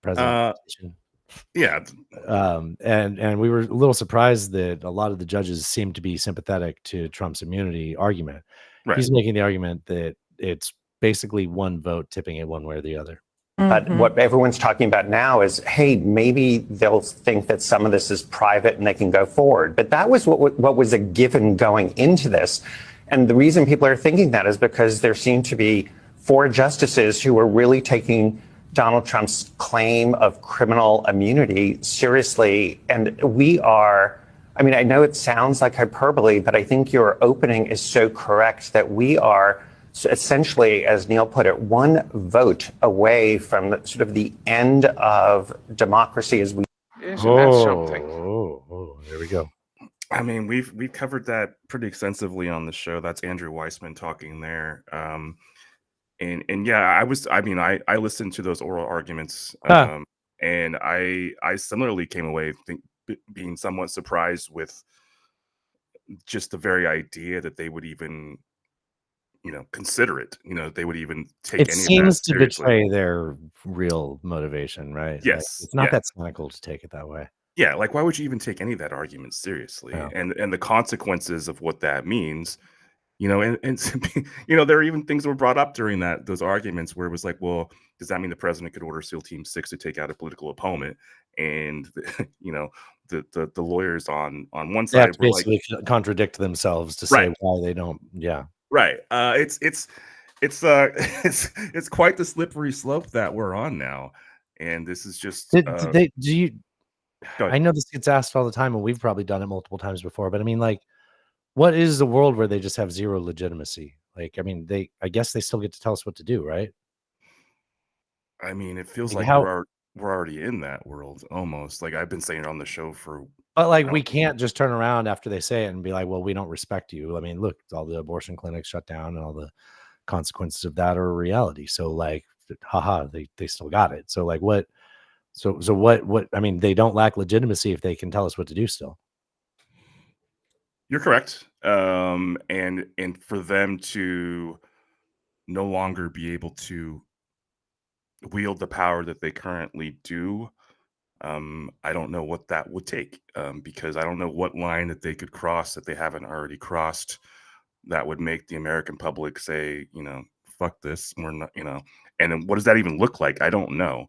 Speaker 2: Presentation.
Speaker 1: Yeah.
Speaker 2: And we were a little surprised that a lot of the judges seemed to be sympathetic to Trump's immunity argument.
Speaker 1: Right.
Speaker 2: He's making the argument that it's basically one vote tipping it one way or the other.
Speaker 13: But what everyone's talking about now is, hey, maybe they'll think that some of this is private and they can go forward. But that was what was a given going into this. And the reason people are thinking that is because there seem to be 4 justices who are really taking Donald Trump's claim of criminal immunity seriously. And we are, I mean, I know it sounds like hyperbole, but I think your opening is so correct that we are essentially, as Neil put it, one vote away from sort of the end of democracy as we.
Speaker 1: Isn't that something?
Speaker 2: There we go.
Speaker 1: I mean, we've covered that pretty extensively on the show. That's Andrew Weissman talking there. And yeah, I listened to those oral arguments, and I similarly came away being somewhat surprised with just the very idea that they would even, consider it. They would even take
Speaker 2: It
Speaker 1: any
Speaker 2: seems
Speaker 1: of that
Speaker 2: to
Speaker 1: seriously.
Speaker 2: betray their real motivation, right? Like,
Speaker 1: Yes,
Speaker 2: it's not
Speaker 1: yeah.
Speaker 2: that cynical to take it that way.
Speaker 1: Yeah, like why would you even take any of that argument seriously?
Speaker 2: Yeah.
Speaker 1: And the consequences of what that means. And there are even things that were brought up during those arguments where it was like, well, does that mean the president could order SEAL Team 6 to take out a political opponent? And the lawyers on one
Speaker 2: They have
Speaker 1: side
Speaker 2: to
Speaker 1: were like,
Speaker 2: basically contradict themselves to
Speaker 1: Right.
Speaker 2: say why they don't. Yeah.
Speaker 1: right. It's quite the slippery slope that we're on now, and this is just.
Speaker 2: Do you?
Speaker 1: Go ahead.
Speaker 2: I know this gets asked all the time, and we've probably done it multiple times before. But I mean, like, what is the world where they just have zero legitimacy? Like, I mean, I guess they still get to tell us what to do, right?
Speaker 1: I mean, it feels
Speaker 2: Like
Speaker 1: like
Speaker 2: how-
Speaker 1: we're already in that world almost. Like I've been saying it on the show for.
Speaker 2: But like,
Speaker 1: I
Speaker 2: we
Speaker 1: don't-
Speaker 2: can't just turn around after they say it and be like, "Well, we don't respect you." I mean, look, all the abortion clinics shut down, and all the consequences of that are a reality. So, like, haha, they still got it. So, like, what? So what? I mean, they don't lack legitimacy if they can tell us what to do still.
Speaker 1: You're correct. And for them to no longer be able to wield the power that they currently do, I don't know what that would take, because I don't know what line that they could cross that they haven't already crossed that would make the American public say, fuck this, we're not, and then what does that even look like? I don't know.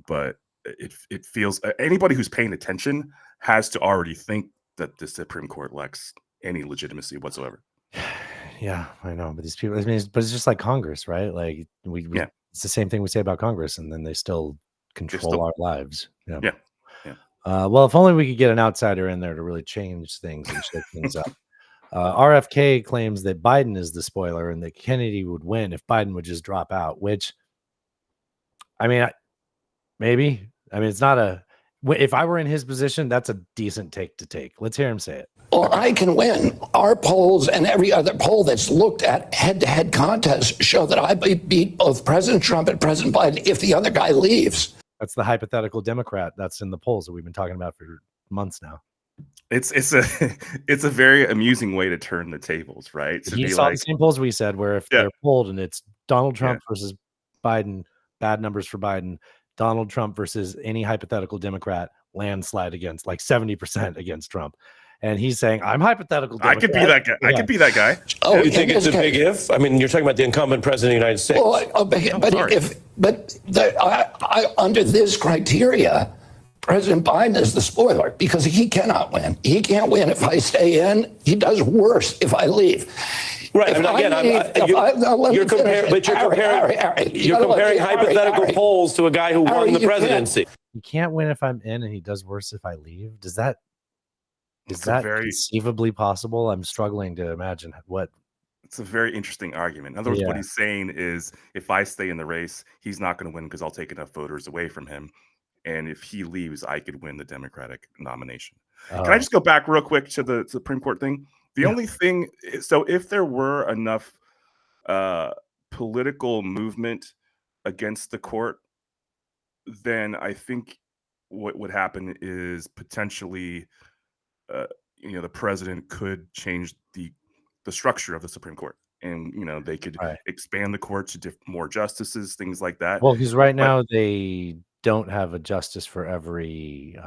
Speaker 1: But it feels anybody who's paying attention has to already think that the Supreme Court lacks any legitimacy whatsoever.
Speaker 2: Yeah, I know, but these people. I mean, but it's just like Congress, right? Like we
Speaker 1: Yeah.
Speaker 2: it's the same thing we say about Congress, and then they still control our lives. Yeah.
Speaker 1: Yeah.
Speaker 2: Well, if only we could get an outsider in there to really change things and shake things up. RFK claims that Biden is the spoiler and that Kennedy would win if Biden would just drop out. Which, I mean, maybe. I mean, it's not a. If I were in his position, that's a decent take to take. Let's hear him say it.
Speaker 3: Or I can win. Our polls and every other poll that's looked at head-to-head contests show that I beat both President Trump and President Biden if the other guy leaves.
Speaker 2: That's the hypothetical Democrat that's in the polls that we've been talking about for months now.
Speaker 1: It's a very amusing way to turn the tables, right? To
Speaker 2: He
Speaker 1: be
Speaker 2: saw
Speaker 1: like,
Speaker 2: the same polls we said, where if they're polled and it's Donald Trump versus Biden, bad numbers for Biden, Donald Trump versus any hypothetical Democrat, landslide against, like 70% against Trump. And he's saying, I'm hypothetical Democrat.
Speaker 1: I could be that guy. I could be that guy.
Speaker 10: Oh, you think it's a big if? I mean, you're talking about the incumbent president of the United States.
Speaker 3: Well, under this criteria, President Biden is the spoiler because he cannot win. He can't win if I stay in. He does worse if I leave.
Speaker 10: Right. And again, you're comparing hypothetical polls to a guy who won the presidency.
Speaker 2: You can't win if I'm in, and he does worse if I leave. Is that conceivably possible? I'm struggling to imagine what.
Speaker 1: It's a very interesting argument. In other words, what he's saying is, if I stay in the race, he's not going to win because I'll take enough voters away from him. And if he leaves, I could win the Democratic nomination. Can I just go back real quick to the Supreme Court thing? The only thing, so if there were enough political movement against the court, then I think what would happen is potentially, the president could change the structure of the Supreme Court, and they could expand the court to more justices, things like that.
Speaker 2: Well, because right now they don't have a justice for every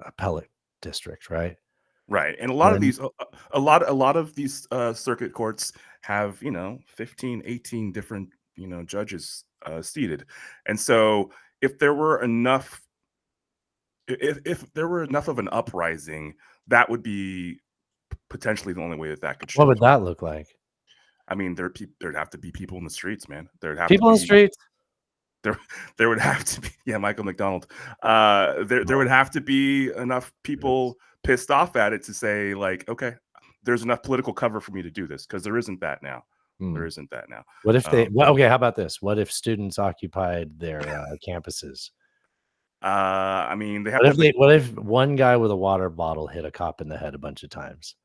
Speaker 2: appellate district, right?
Speaker 1: Right, and a lot of these, a lot of these circuit courts have 15, 18 different judges seated, and so if there were enough, if there were enough of an uprising, that would be potentially the only way that could shift.
Speaker 2: What would that look like?
Speaker 1: I mean, there'd have to be people in the streets, man. There'd have
Speaker 2: people
Speaker 1: to
Speaker 2: in
Speaker 1: be,
Speaker 2: the streets.
Speaker 1: There would have to be, Michael McDonald. There would have to be enough people pissed off at it to say, like, okay, there's enough political cover for me to do this, because there isn't that now. There isn't that now.
Speaker 2: What if they? Okay, how about this? What if students occupied their campuses?
Speaker 1: I mean, they have.
Speaker 2: What if one guy with a water bottle hit a cop in the head a bunch of times?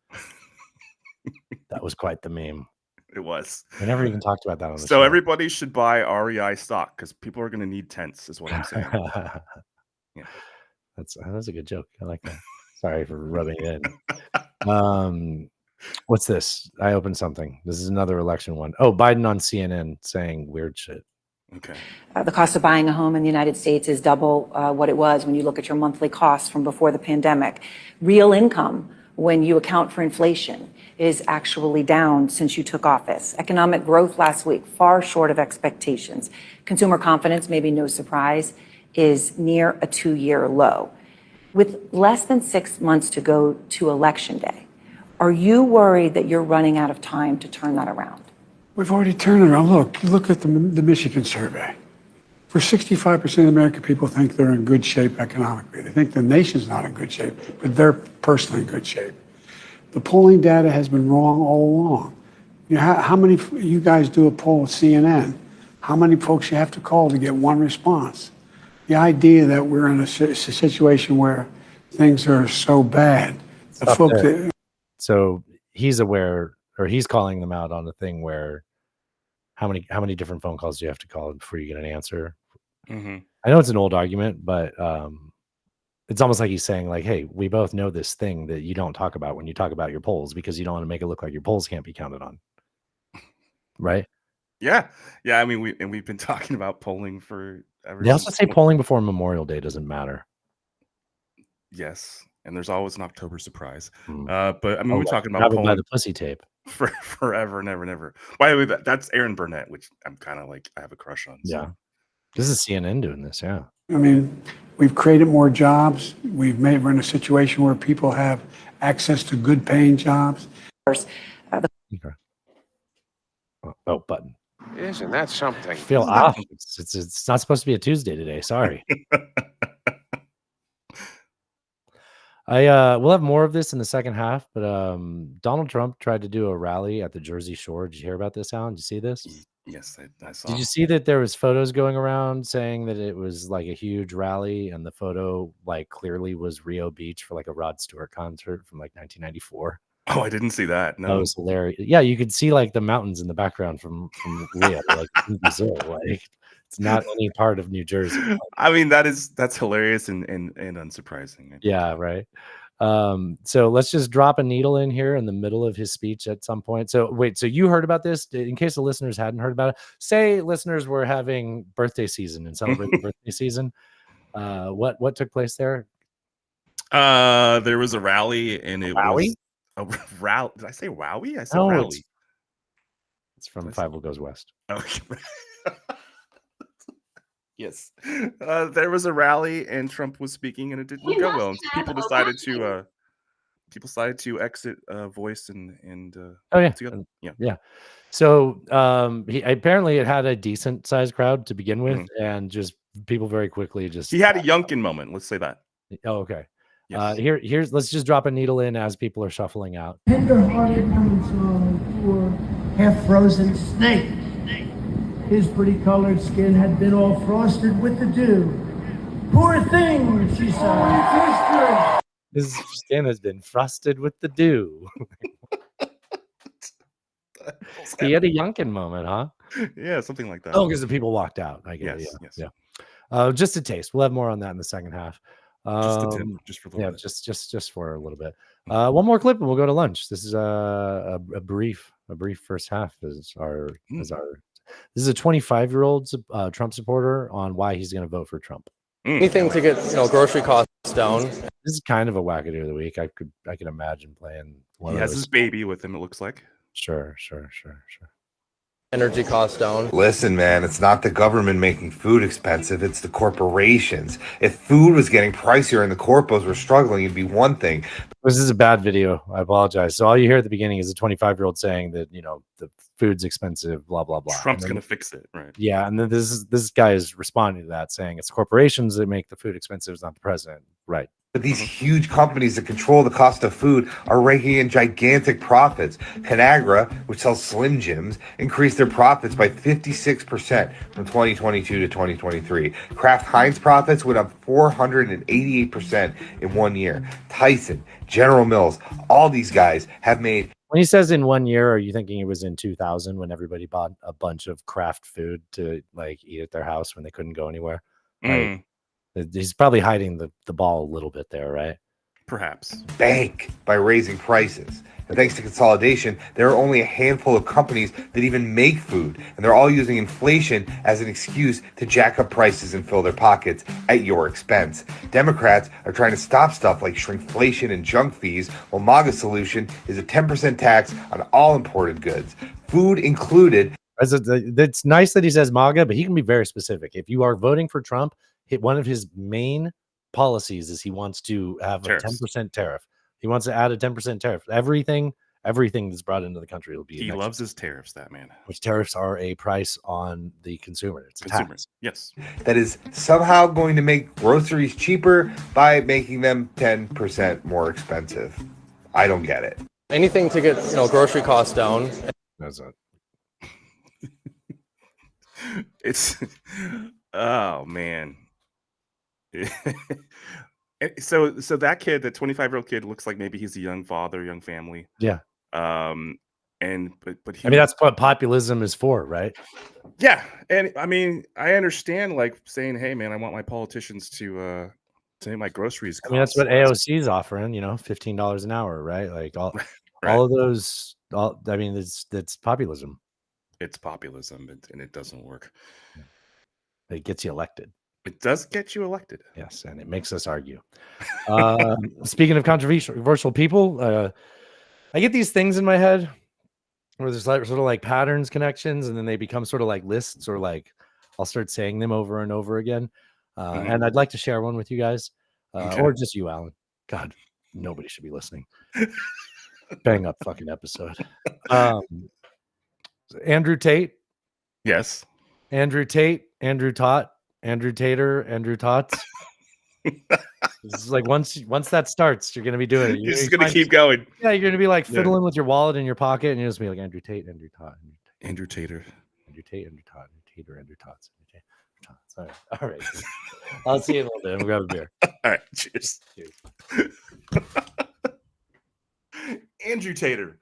Speaker 2: That was quite the meme.
Speaker 1: It was.
Speaker 2: We never even talked about that on the show.
Speaker 1: So everybody should buy REI stock, because people are going to need tents, is what I'm saying. Yeah,
Speaker 2: that's a good joke. I like that. Sorry for rubbing it in. What's this? I opened something. This is another election one. Oh, Biden on CNN saying weird shit.
Speaker 1: Okay.
Speaker 14: The cost of buying a home in the United States is double what it was when you look at your monthly costs from before the pandemic. Real income, when you account for inflation, is actually down since you took office. Economic growth last week, far short of expectations. Consumer confidence, maybe no surprise, is near a 2-year low. With less than 6 months to go to Election Day, are you worried that you're running out of time to turn that around?
Speaker 15: We've already turned it around. Look at the Michigan survey. For 65% of the American people think they're in good shape economically. They think the nation's not in good shape, but they're personally in good shape. The polling data has been wrong all along. How many, you guys do a poll at CNN, how many folks you have to call to get one response? The idea that we're in a situation where things are so bad, the folks that,
Speaker 2: so he's aware, or he's calling them out on the thing where how many different phone calls do you have to call before you get an answer?
Speaker 1: Mm-hmm.
Speaker 2: I know it's an old argument, but it's almost like he's saying, like, hey, we both know this thing that you don't talk about when you talk about your polls, because you don't want to make it look like your polls can't be counted on. Right?
Speaker 1: Yeah. I mean, we've been talking about polling for ever.
Speaker 2: They also say polling before Memorial Day doesn't matter.
Speaker 1: Yes, and there's always an October surprise. But I mean, we're talking about
Speaker 2: polling by the pussy tape
Speaker 1: for forever and ever. By the way, that's Aaron Burnett, which I'm kind of like, I have a crush on. So.
Speaker 2: Yeah, this is CNN doing this. Yeah,
Speaker 15: I mean, we've created more jobs. We're in a situation where people have access to good paying jobs.
Speaker 2: Okay. Oh, button.
Speaker 16: Isn't that something?
Speaker 2: I feel off. It's not supposed to be a Tuesday today. Sorry. We'll have more of this in the second half, but Donald Trump tried to do a rally at the Jersey Shore. Did you hear about this, Alan? Did you see this?
Speaker 1: Yes, I saw.
Speaker 2: Did you see that there was photos going around saying that it was like a huge rally, and the photo like clearly was Rio Beach for like a Rod Stewart concert from like 1994?
Speaker 1: Oh, I didn't see that. No,
Speaker 2: that was hilarious. Yeah, you could see like the mountains in the background from Rio, like in Brazil. Like it's not any part of New Jersey.
Speaker 1: I mean, that's hilarious and unsurprising.
Speaker 2: Yeah, right. So let's just drop a needle in here in the middle of his speech at some point. So wait, so you heard about this? In case the listeners hadn't heard about it, say listeners were having birthday season and celebrating birthday season. What took place there?
Speaker 1: There was a rally, and it
Speaker 2: Wowie?
Speaker 1: was a rally. Did I say wowie? I said
Speaker 2: No,
Speaker 1: rally.
Speaker 2: It's from Five Will Goes West.
Speaker 1: Okay. Yes, there was a rally, and Trump was speaking, and it didn't go well. People decided to exit voice and
Speaker 2: oh yeah,
Speaker 1: together.
Speaker 2: Yeah. So apparently it had a decent sized crowd to begin with, and just people very quickly just.
Speaker 1: He had a Youngkin moment. Let's say that.
Speaker 2: Oh, okay.
Speaker 1: Yes.
Speaker 2: Here's let's just drop a needle in as people are shuffling out.
Speaker 4: Tender-hearted woman's poor half-frozen snake. His pretty colored skin had been all frosted with the dew. Poor thing, she sighed.
Speaker 2: His skin has been frosted with the dew. He had a Youngkin moment, huh?
Speaker 1: Yeah, something like that.
Speaker 2: Oh, because the people walked out. I guess.
Speaker 1: Yes.
Speaker 2: Yeah. Just a taste. We'll have more on that in the second half.
Speaker 1: Just a tip, just for a little bit.
Speaker 2: Just for a little bit. One more clip and we'll go to lunch. This is a brief first half is our this is a 25-year-old Trump supporter on why he's going to vote for Trump.
Speaker 16: Anything to get grocery costs down.
Speaker 2: This is kind of a wackadoo of the week. I could imagine playing one
Speaker 1: He
Speaker 2: of
Speaker 1: has
Speaker 2: those.
Speaker 1: his baby with him, it looks like.
Speaker 2: Sure.
Speaker 16: Energy costs down.
Speaker 17: Listen, man, it's not the government making food expensive, it's the corporations. If food was getting pricier and the corpos were struggling, it'd be one thing.
Speaker 2: This is a bad video. I apologize. So all you hear at the beginning is a 25-year-old saying that, the food's expensive, blah, blah, blah.
Speaker 1: Trump's going to fix it, right?
Speaker 2: Yeah, and then this guy is responding to that, saying it's corporations that make the food expensive, it's not the president. Right.
Speaker 17: But these huge companies that control the cost of food are raking in gigantic profits. Conagra, which sells Slim Jims, increased their profits by 56% from 2022 to 2023. Kraft Heinz profits went up 488% in 1 year. Tyson, General Mills, all these guys have made.
Speaker 2: When he says in 1 year, are you thinking it was in 2000 when everybody bought a bunch of Kraft food to eat at their house when they couldn't go anywhere? Right. He's probably hiding the ball a little bit there, right?
Speaker 1: Perhaps.
Speaker 17: Bank by raising prices. And thanks to consolidation, there are only a handful of companies that even make food, and they're all using inflation as an excuse to jack up prices and fill their pockets at your expense. Democrats are trying to stop stuff like shrinkflation and junk fees, while MAGA's solution is a 10% tax on all imported goods, food included.
Speaker 2: It's nice that he says MAGA, but he can be very specific. If you are voting for Trump, one of his main policies is he wants to have a 10% tariff. He wants to add a 10% tariff. Everything that's brought into the country will be.
Speaker 1: He loves his tariffs, that man.
Speaker 2: Which tariffs are a price on the consumer. It's a tax.
Speaker 1: Yes.
Speaker 17: That is somehow going to make groceries cheaper by making them 10% more expensive. I don't get it.
Speaker 16: Anything to get grocery costs down.
Speaker 2: That's it.
Speaker 1: It's oh man. So that kid, that 25-year-old kid, looks like maybe he's a young father, young family.
Speaker 2: Yeah.
Speaker 1: And but he,
Speaker 2: that's what populism is for, right?
Speaker 1: Yeah, and I mean, I understand saying, "Hey, man, I want my politicians to make my groceries cost."
Speaker 2: That's what AOC is offering. $15 an hour, right? All of those. That's populism.
Speaker 1: It's populism, and it doesn't work.
Speaker 2: It gets you elected.
Speaker 1: It does get you elected.
Speaker 2: Yes, and it makes us argue. Speaking of controversial people, I get these things in my head where there's sort of patterns, connections, and then they become sort of like lists, or I'll start saying them over and over again. And I'd like to share one with you guys, or just you, Alan. God, nobody should be listening. Bang up fucking episode. Andrew Tate.
Speaker 1: Yes.
Speaker 2: Andrew Tate, Andrew Tot, Andrew Tater, Andrew Tots. This is once that starts, you're gonna be doing it.
Speaker 1: You're just gonna keep going.
Speaker 2: Yeah, you're gonna be fiddling with your wallet in your pocket, and you're just be like Andrew Tate, Andrew Tot,
Speaker 1: Andrew Tater,
Speaker 2: Andrew Tate, Andrew Tot, Andrew Tater, Andrew Tots, Andrew Tots. All right. I'll see you in a little bit. We'll grab a beer.
Speaker 1: All right. Cheers. Andrew Tater.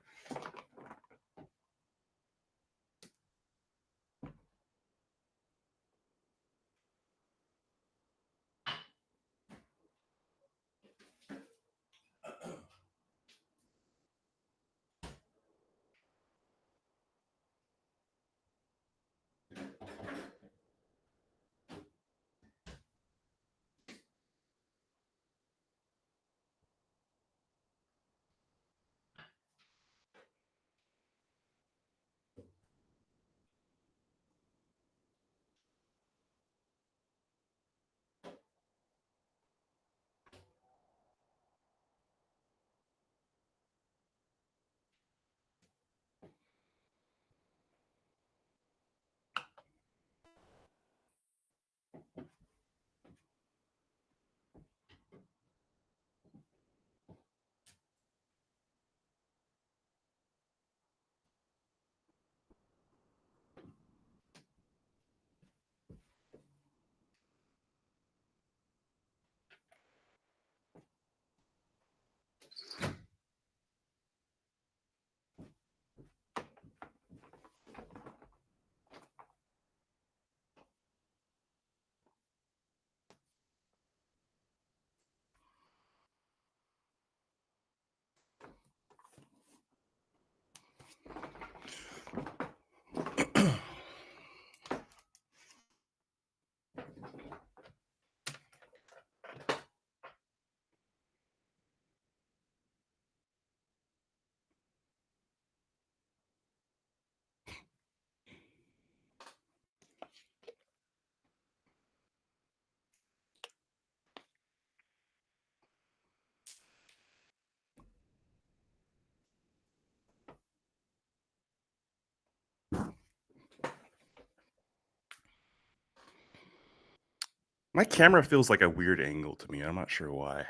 Speaker 1: My camera feels like a weird angle to me. I'm not sure why.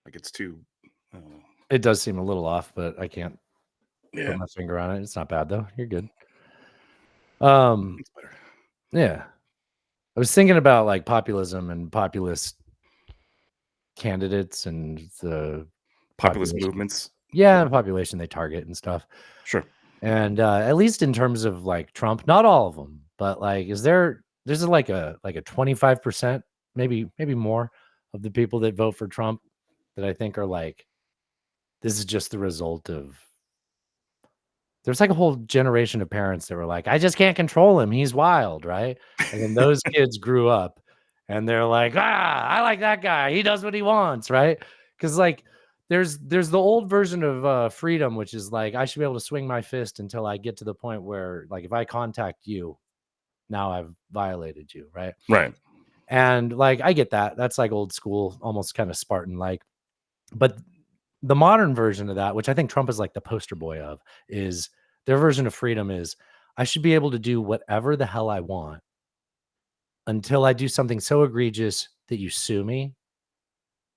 Speaker 1: Like it's too. I don't know.
Speaker 2: It does seem a little off, but I can't
Speaker 1: Yeah.
Speaker 2: put my finger on it. It's not bad though. You're good.
Speaker 1: It's better.
Speaker 2: Yeah. I was thinking about like populism and populist candidates and the
Speaker 1: Populist
Speaker 2: population.
Speaker 1: movements.
Speaker 2: Yeah, the population they target and stuff.
Speaker 1: Sure.
Speaker 2: And at least in terms of like Trump, not all of them, but like, there's like a 25%, maybe more of the people that vote for Trump that I think are like, this is just the result of. There's like a whole generation of parents that were like, I just can't control him. He's wild, right? And then those kids grew up and they're like, I like that guy. He does what he wants, right? Because like there's the old version of freedom, which is like I should be able to swing my fist until I get to the point where like if I contact you, now I've violated you, right?
Speaker 1: Right.
Speaker 2: And like I get that. That's like old school, almost kind of Spartan like. But the modern version of that, which I think Trump is like the poster boy of, is their version of freedom is I should be able to do whatever the hell I want until I do something so egregious that you sue me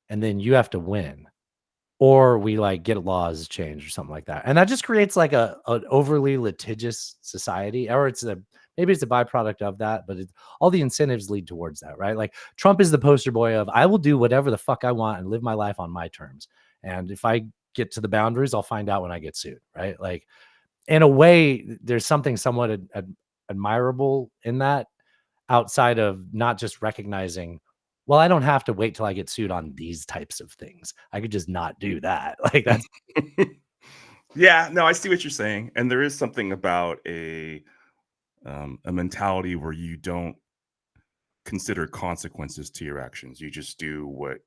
Speaker 2: and then you have to win. Or we like get laws changed or something like that. And that just creates like an overly litigious society, or maybe it's a byproduct of that, but all the incentives lead towards that, right? Like Trump is the poster boy of I will do whatever the fuck I want and live my life on my terms. And if I get to the boundaries, I'll find out when I get sued, right? Like in a way, there's something somewhat admirable in that outside of not just recognizing, well, I don't have to wait till I get sued on these types of things. I could just not do that. Like that's
Speaker 1: Yeah, no, I see what you're saying. And there is something about a mentality where you don't consider consequences to your actions. You just do what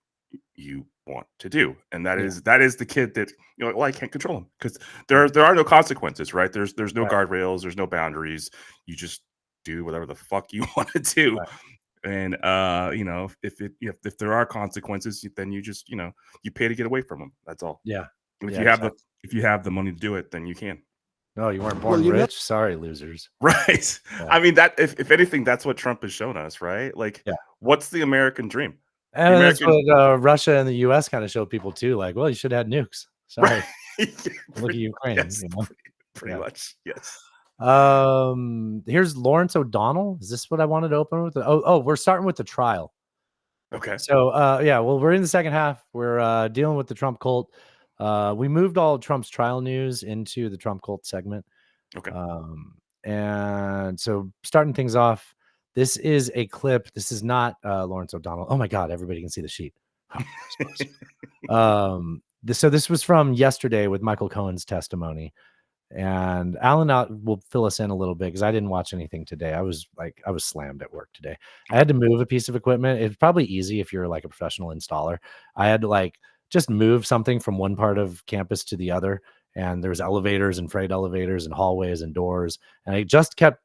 Speaker 1: you want to do. And that is the kid that, well, I can't control him because there are no consequences, right? There's no guardrails, there's no boundaries. You just do whatever the fuck you want to do.
Speaker 2: Right.
Speaker 1: And if there are consequences, then you just you pay to get away from them. That's all.
Speaker 2: Yeah.
Speaker 1: And
Speaker 2: Yeah,
Speaker 1: if you have the money to do it, then you can.
Speaker 2: No, you weren't born rich. Sorry, losers.
Speaker 1: Right.
Speaker 2: Yeah.
Speaker 1: I mean, that if anything, that's what Trump has shown us, right? Like, what's the American dream?
Speaker 2: And
Speaker 1: The
Speaker 2: that's
Speaker 1: American-
Speaker 2: what Russia and the US kind of showed people too. Like, well, you should have had nukes. Sorry.
Speaker 1: Right.
Speaker 2: Look at Ukraine.
Speaker 1: Yes,
Speaker 2: You know?
Speaker 1: pretty much. Yes.
Speaker 2: Here's Lawrence O'Donnell. Is this what I wanted to open with? We're starting with the trial.
Speaker 1: Okay.
Speaker 2: So well, we're in the second half. We're dealing with the Trump cult. We moved all of Trump's trial news into the Trump cult segment.
Speaker 1: Okay.
Speaker 2: And so starting things off, this is a clip. This is not Lawrence O'Donnell. Oh my God, everybody can see the sheet. So this was from yesterday with Michael Cohen's testimony. And Alan will fill us in a little bit because I didn't watch anything today. I was slammed at work today. I had to move a piece of equipment. It's probably easy if you're like a professional installer. I had to like just move something from one part of campus to the other. And there's elevators and freight elevators and hallways and doors. And I just kept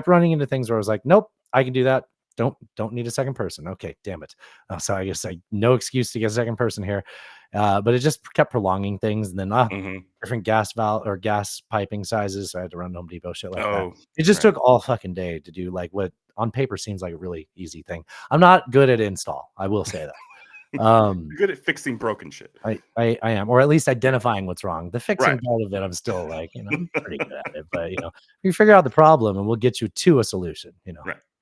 Speaker 2: running into things where I was like, nope, I can do that. Don't need a second person. Okay, damn it. So I guess no excuse to get a second person here. But it just kept prolonging things. And then different gas valve or gas piping sizes. So I had to run to Home Depot, shit like that. It just took all fucking day to do like what on paper seems like a really easy thing. I'm not good at install. I will say that.
Speaker 1: You're good at fixing broken shit.
Speaker 2: I am, or at least identifying what's wrong. The fixing part of it, I'm still like, I'm pretty good at it. But you figure out the problem and we'll get you to a solution.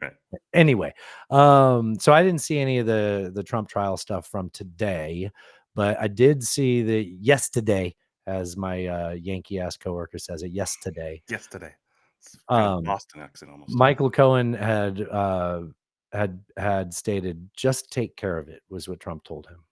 Speaker 1: Right.
Speaker 2: Anyway, so I didn't see any of the Trump trial stuff from today, but I did see the yesterday, as my Yankee ass coworker says it, yesterday.
Speaker 1: Yesterday. It's kind of Boston accent almost.
Speaker 2: Michael Cohen had stated, just take care of it, was what Trump told him.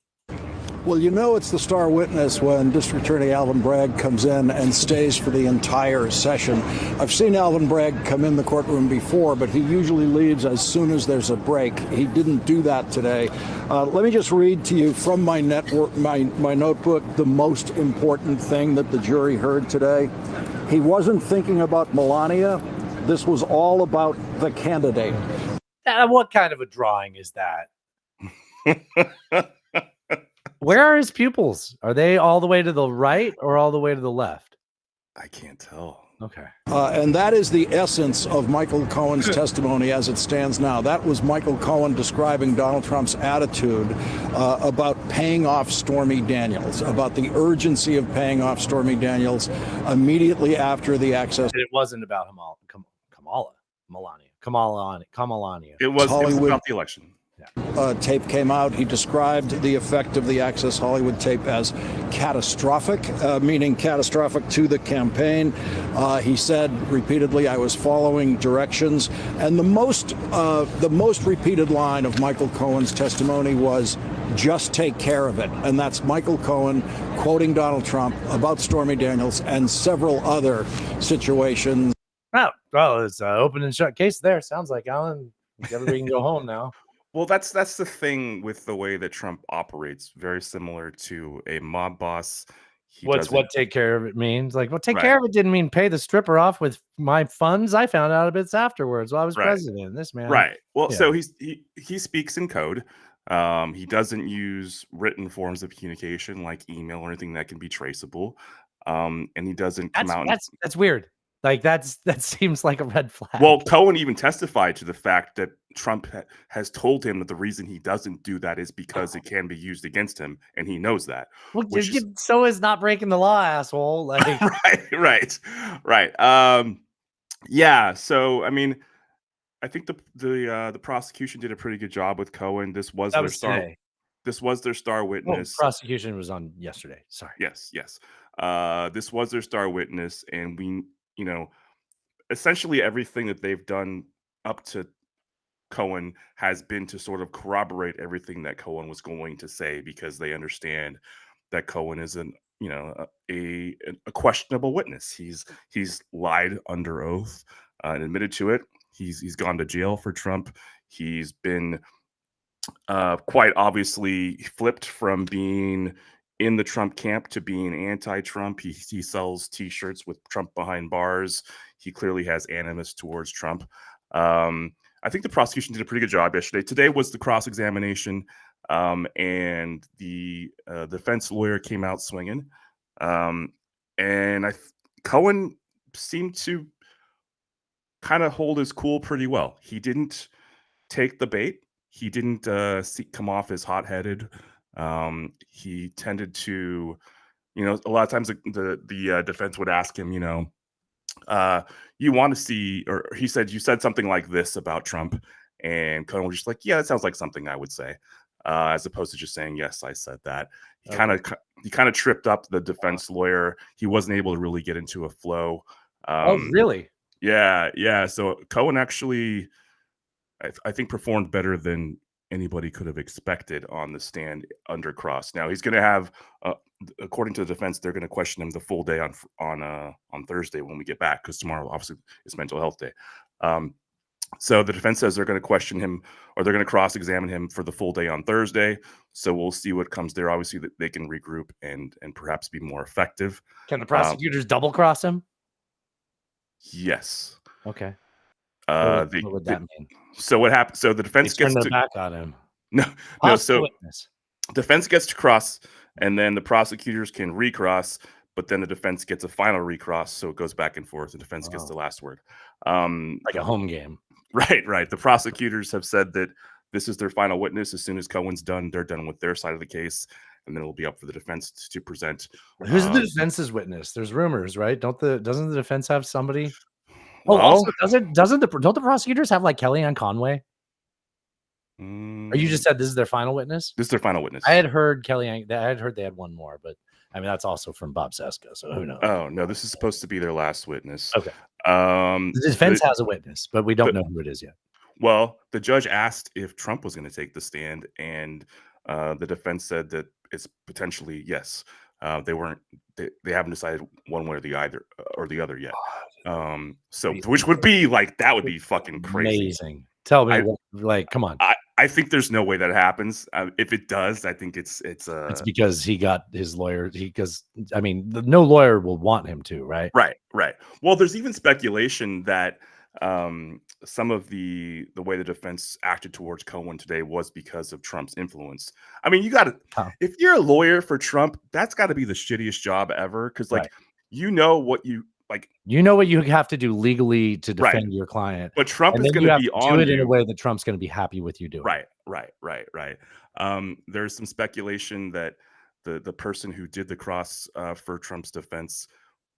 Speaker 11: Well, it's the star witness when District Attorney Alvin Bragg comes in and stays for the entire session. I've seen Alvin Bragg come in the courtroom before, but he usually leaves as soon as there's a break. He didn't do that today. Let me just read to you from my notebook the most important thing that the jury heard today. He wasn't thinking about Melania. This was all about the candidate.
Speaker 2: What kind of a drawing is that? Where are his pupils? Are they all the way to the right or all the way to the left?
Speaker 1: I can't tell.
Speaker 2: Okay.
Speaker 11: And that is the essence of Michael Cohen's testimony as it stands now. That was Michael Cohen describing Donald Trump's attitude about paying off Stormy Daniels, about the urgency of paying off Stormy Daniels immediately after the access.
Speaker 2: It wasn't about Kamelania.
Speaker 1: It was about the election.
Speaker 11: Tape came out. He described the effect of the Access Hollywood tape as catastrophic, meaning catastrophic to the campaign. He said repeatedly, "I was following directions," and the most repeated line of Michael Cohen's testimony was, "Just take care of it," and that's Michael Cohen quoting Donald Trump about Stormy Daniels and several other situations.
Speaker 2: Oh, well, it's an open and shut case there. Sounds like, Alan. Everybody can go home now.
Speaker 1: Well, that's the thing with the way that Trump operates. Very similar to a mob boss.
Speaker 2: What take care of it means? Like, well, take
Speaker 1: Right.
Speaker 2: care of it didn't mean pay the stripper off with my funds. I found out a bit afterwards while I was
Speaker 1: Right.
Speaker 2: president. This man.
Speaker 1: Right. Well,
Speaker 2: Yeah.
Speaker 1: so he speaks in code. He doesn't use written forms of communication like email or anything that can be traceable. And he doesn't come out.
Speaker 2: That's weird. Like that seems like a red flag.
Speaker 1: Well, Cohen even testified to the fact that Trump has told him that the reason he doesn't do that is because it can be used against him, and he knows that.
Speaker 2: Well, so is not breaking the law, asshole. Like,
Speaker 1: right. Yeah. So, I mean, I think the prosecution did a pretty good job with Cohen. This was their star.
Speaker 2: today.
Speaker 1: This was their star
Speaker 2: Well,
Speaker 1: witness.
Speaker 2: prosecution was on yesterday. Sorry.
Speaker 1: Yes. This was their star witness, and we, essentially everything that they've done up to Cohen has been to sort of corroborate everything that Cohen was going to say, because they understand that Cohen is a questionable witness. He's lied under oath and admitted to it. He's gone to jail for Trump. He's been quite obviously flipped from being in the Trump camp to being anti-Trump. He sells T-shirts with Trump behind bars. He clearly has animus towards Trump. I think the prosecution did a pretty good job yesterday. Today was the cross-examination, and the defense lawyer came out swinging. And Cohen seemed to kind of hold his cool pretty well. He didn't take the bait. He didn't come off as hot-headed. He tended to, a lot of times the defense would ask him, you want to see, or he said, you said something like this about Trump, and Cohen was just like, yeah, that sounds like something I would say, as opposed to just saying, yes, I said that. He kind of tripped up the defense lawyer. He wasn't able to really get into a flow.
Speaker 2: Oh, really?
Speaker 1: Yeah. So Cohen actually, I think, performed better than anybody could have expected on the stand under cross. Now he's going to have, according to the defense, they're going to question him the full day on Thursday when we get back, because tomorrow obviously is Mental Health Day. So the defense says they're going to question him, or they're going to cross-examine him for the full day on Thursday. So we'll see what comes there. Obviously, that they can regroup and perhaps be more effective.
Speaker 2: Can the prosecutors double cross him?
Speaker 1: Yes.
Speaker 2: Okay.
Speaker 1: What
Speaker 2: would that mean?
Speaker 1: So what happened? So the defense
Speaker 2: They
Speaker 1: gets
Speaker 2: turn
Speaker 1: to
Speaker 2: their back on him.
Speaker 1: No. So
Speaker 2: witness.
Speaker 1: defense gets to cross, and then the prosecutors can recross, but then the defense gets a final recross, so it goes back and forth. The defense gets the last word.
Speaker 2: Like a home game.
Speaker 1: Right. The prosecutors have said that this is their final witness. As soon as Cohen's done, they're done with their side of the case, and then it'll be up for the defense to present.
Speaker 2: Who's the defense's witness? There's rumors, right? Doesn't the defense have somebody?
Speaker 1: Well,
Speaker 2: also, don't the prosecutors have like Kellyanne Conway? Or you just said this is their final witness?
Speaker 1: This is their final witness.
Speaker 2: I had heard Kellyanne. I had heard they had one more, but I mean that's also from Bob Seska, so who knows?
Speaker 1: Oh no, this is supposed to be their last witness.
Speaker 2: Okay. The defense has a witness, but we don't know who it is yet.
Speaker 1: Well, the judge asked if Trump was going to take the stand, and the defense said that it's potentially yes. They haven't decided one way or the other yet. So which would be like, that would be fucking crazy.
Speaker 2: Amazing. Tell me, come on.
Speaker 1: I think there's no way that happens. If it does, I think it's
Speaker 2: because he got his lawyer. No lawyer will want him to, right?
Speaker 1: Right. Well, there's even speculation that some of the way the defense acted towards Cohen today was because of Trump's influence. I mean, if you're a lawyer for Trump, that's got to be the shittiest job ever, because what like
Speaker 2: you know what you have to do legally to defend your client,
Speaker 1: but Trump
Speaker 2: and
Speaker 1: is
Speaker 2: then
Speaker 1: going
Speaker 2: you
Speaker 1: to
Speaker 2: have
Speaker 1: be
Speaker 2: to
Speaker 1: on
Speaker 2: do it in a
Speaker 1: you.
Speaker 2: way that Trump's going to be happy with you doing.
Speaker 1: Right. There's some speculation that the person who did the cross for Trump's defense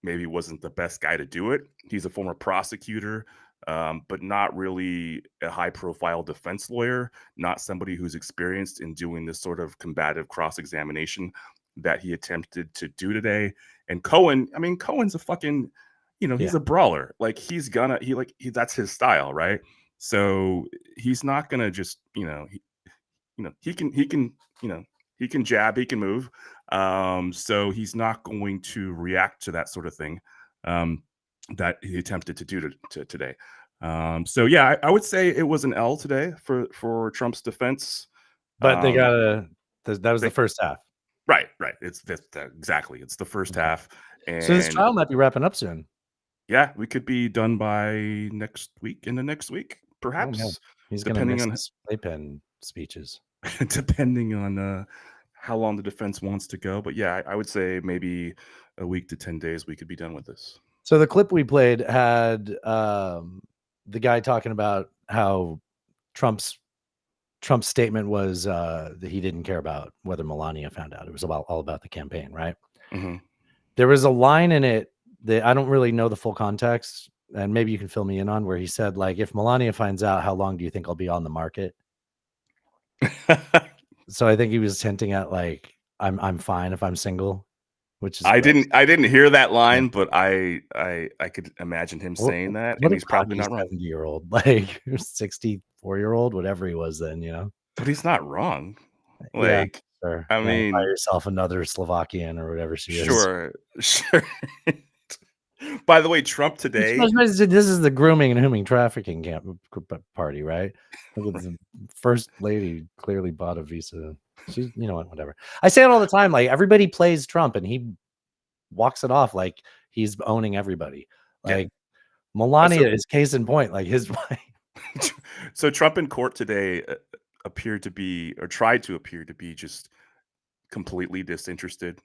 Speaker 1: maybe wasn't the best guy to do it. He's a former prosecutor, but not really a high-profile defense lawyer, not somebody who's experienced in doing this sort of combative cross-examination that he attempted to do today. And Cohen, I mean, Cohen's a fucking, he's a brawler. Like he's gonna, that's his style, right? So he's not gonna just, he can jab, he can move. So he's not going to react to that sort of thing that he attempted to do today. So yeah, I would say it was an L today for Trump's defense.
Speaker 2: But they got that was the first half.
Speaker 1: Right. It's exactly. It's the first half. And
Speaker 2: so this trial might be wrapping up soon.
Speaker 1: Yeah, we could be done by next week. In the next week, perhaps.
Speaker 2: Oh, he's going to miss his playpen speeches.
Speaker 1: Depending on how long the defense wants to go. But yeah, I would say maybe a week to 10 days we could be done with this.
Speaker 2: So the clip we played had the guy talking about how Trump's statement was that he didn't care about whether Melania found out. It was all about the campaign, right?
Speaker 1: Mm-hmm.
Speaker 2: There was a line in it that I don't really know the full context, and maybe you can fill me in on, where he said, like, if Melania finds out, how long do you think I'll be on the market? So I think he was hinting at, like, I'm fine if I'm single, which is
Speaker 1: I didn't hear that line, but I could imagine him saying that, and he's probably not wrong.
Speaker 2: 70-year-old, like 64-year-old, whatever he was then,
Speaker 1: But he's not wrong. Like,
Speaker 2: yeah, sure.
Speaker 1: I mean,
Speaker 2: buy yourself another Slovakian or whatever she is.
Speaker 1: Sure. By the way, Trump today.
Speaker 2: This is the grooming and human trafficking party, right? The first lady clearly bought a visa. She's, whatever. I say it all the time. Like, everybody plays Trump, and he walks it off like he's owning everybody. Like, Melania is case in point. Like his wife.
Speaker 1: So Trump in court today tried to appear to be just completely disinterested.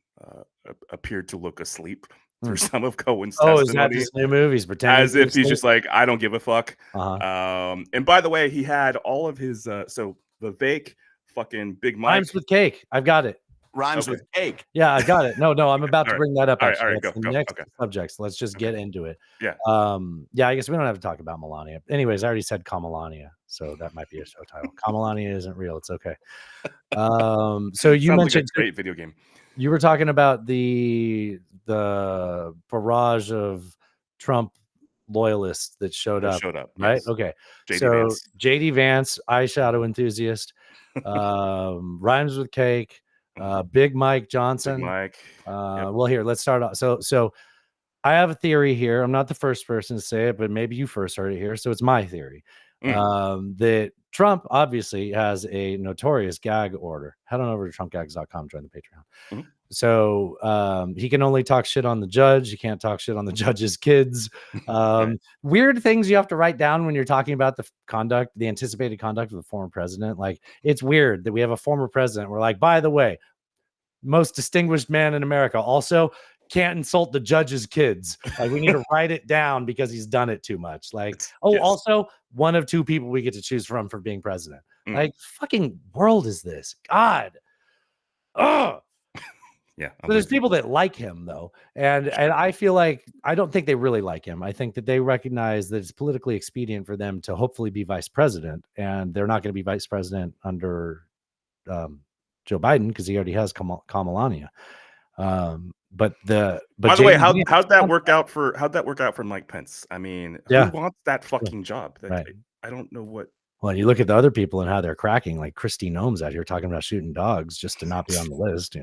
Speaker 1: Appeared to look asleep through some of Cohen's testimony.
Speaker 2: Is that his new movies? Pretending
Speaker 1: as if he's just like, I don't give a fuck.
Speaker 2: Uh-huh.
Speaker 1: And by the way, he had all of his so the fake fucking Big Mike.
Speaker 2: Rhymes with cake. I've got it.
Speaker 18: Rhymes with cake.
Speaker 2: Yeah, I got it. No, I'm about to bring that up.
Speaker 1: All
Speaker 2: Actually,
Speaker 1: right,
Speaker 2: that's
Speaker 1: go,
Speaker 2: the next
Speaker 1: okay.
Speaker 2: subject. So let's just get into it.
Speaker 1: Yeah.
Speaker 2: Yeah. I guess we don't have to talk about Melania. Anyways, I already said Kamelania, so that might be a show title. Kamelania isn't real. It's okay. So you mentioned
Speaker 1: like a great video game.
Speaker 2: You were talking about the barrage of Trump loyalists that showed up, right?
Speaker 1: Yes.
Speaker 2: Okay.
Speaker 1: JD
Speaker 2: JD Vance, eyeshadow enthusiast, rhymes with cake, Big Mike Johnson.
Speaker 1: Big Mike.
Speaker 2: Well, here, let's start off. So I have a theory here. I'm not the first person to say it, but maybe you first heard it here. So it's my theory. That Trump obviously has a notorious gag order. Head on over to trumpgags.com, join the Patreon. So he can only talk shit on the judge. He can't talk shit on the judge's kids. Weird things you have to write down when you're talking about the anticipated conduct of the former president. Like, it's weird that we have a former president. We're like, by the way, most distinguished man in America. Also, can't insult the judge's kids. Like, we need to write it down because he's done it too much. Like, also one of two people we get to choose from for being president. Like, fucking world is this? God. Ugh.
Speaker 1: Yeah.
Speaker 2: So there's people that like him though. And I feel like, I don't think they really like him. I think that they recognize that it's politically expedient for them to hopefully be vice president, and they're not going to be vice president under Joe Biden because he already has Kamelania. By the
Speaker 1: way, how'd that work out for Mike Pence? I mean, who wants that fucking job? I don't know what.
Speaker 2: Well, you look at the other people and how they're cracking, like Christy Noem's out here talking about shooting dogs just to not be on the list.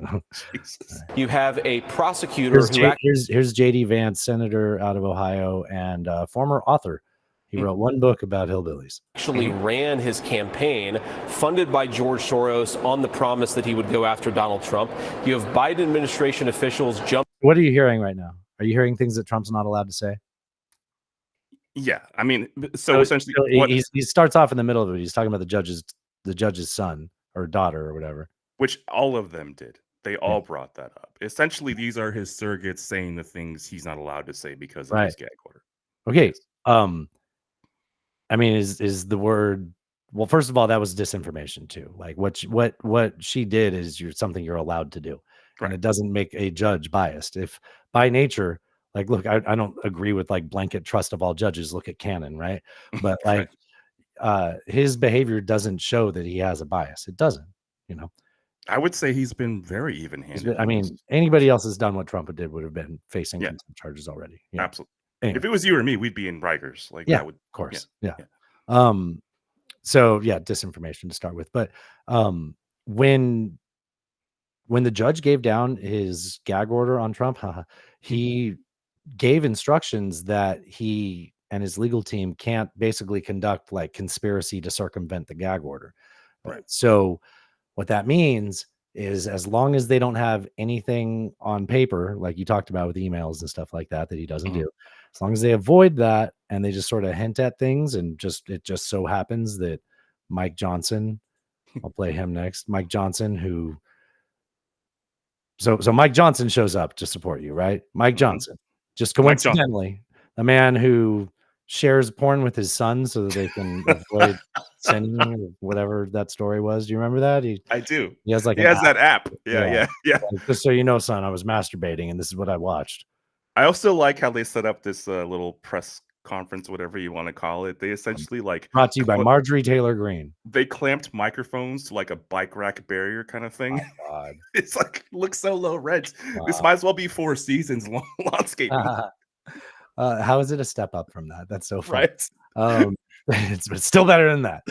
Speaker 10: You have a prosecutor.
Speaker 2: Here's JD Vance, senator out of Ohio and former author. He wrote one book about hillbillies.
Speaker 10: Actually ran his campaign funded by George Soros on the promise that he would go after Donald Trump. You have Biden administration officials jump.
Speaker 2: What are you hearing right now? Are you hearing things that Trump's not allowed to say?
Speaker 1: Yeah, I mean, so essentially,
Speaker 2: he starts off in the middle of it. He's talking about the judge's son or daughter or whatever.
Speaker 1: Which all of them did. They all brought that up. Essentially, these are his surrogates saying the things he's not allowed to say because of
Speaker 2: Right.
Speaker 1: his gag order.
Speaker 2: Okay. I mean, is the word, well, first of all, that was disinformation too. Like what she did is something you're allowed to do. And it doesn't make a judge biased. If by nature, like, look, I don't agree with like blanket trust of all judges. Look at Cannon, right? But like his behavior doesn't show that he has a bias. It doesn't, you know.
Speaker 1: I would say he's been very even-handed.
Speaker 2: I mean, anybody else has done what Trump did would have been facing
Speaker 1: Yeah.
Speaker 2: contempt charges already. You know?
Speaker 1: Absolutely.
Speaker 2: Anyway.
Speaker 1: If it was you or me, we'd be in Rikers. Like
Speaker 2: Yeah,
Speaker 1: that would,
Speaker 2: of course.
Speaker 1: Yeah.
Speaker 2: So yeah, disinformation to start with. But when the judge gave down his gag order on Trump, he gave instructions that he and his legal team can't basically conduct like conspiracy to circumvent the gag order.
Speaker 1: Right.
Speaker 2: So what that means is as long as they don't have anything on paper, like you talked about with emails and stuff like that, that he doesn't do, as long as they avoid that and they just sort of hint at things, and it just so happens that Mike Johnson, I'll play him next. Mike Johnson, who so Mike Johnson shows up to support you, right? Mike Johnson, just coincidentally, a man who shares porn with his son so that they can avoid sending whatever that story was. Do you remember that?
Speaker 1: I do.
Speaker 2: He has like
Speaker 1: he has that app. Yeah.
Speaker 2: Like, just so you know, son, I was masturbating and this is what I watched.
Speaker 1: I also like how they set up this little press conference, whatever you want to call it. They essentially like
Speaker 2: brought to you by Marjorie Taylor Greene.
Speaker 1: They clamped microphones to like a bike rack barrier kind of thing.
Speaker 2: Oh, God.
Speaker 1: It's like looks so low rent.
Speaker 2: Wow.
Speaker 1: This might as well be Four Seasons landscaping.
Speaker 2: How is it a step up from that? That's so funny.
Speaker 1: Right.
Speaker 2: It's still better than that.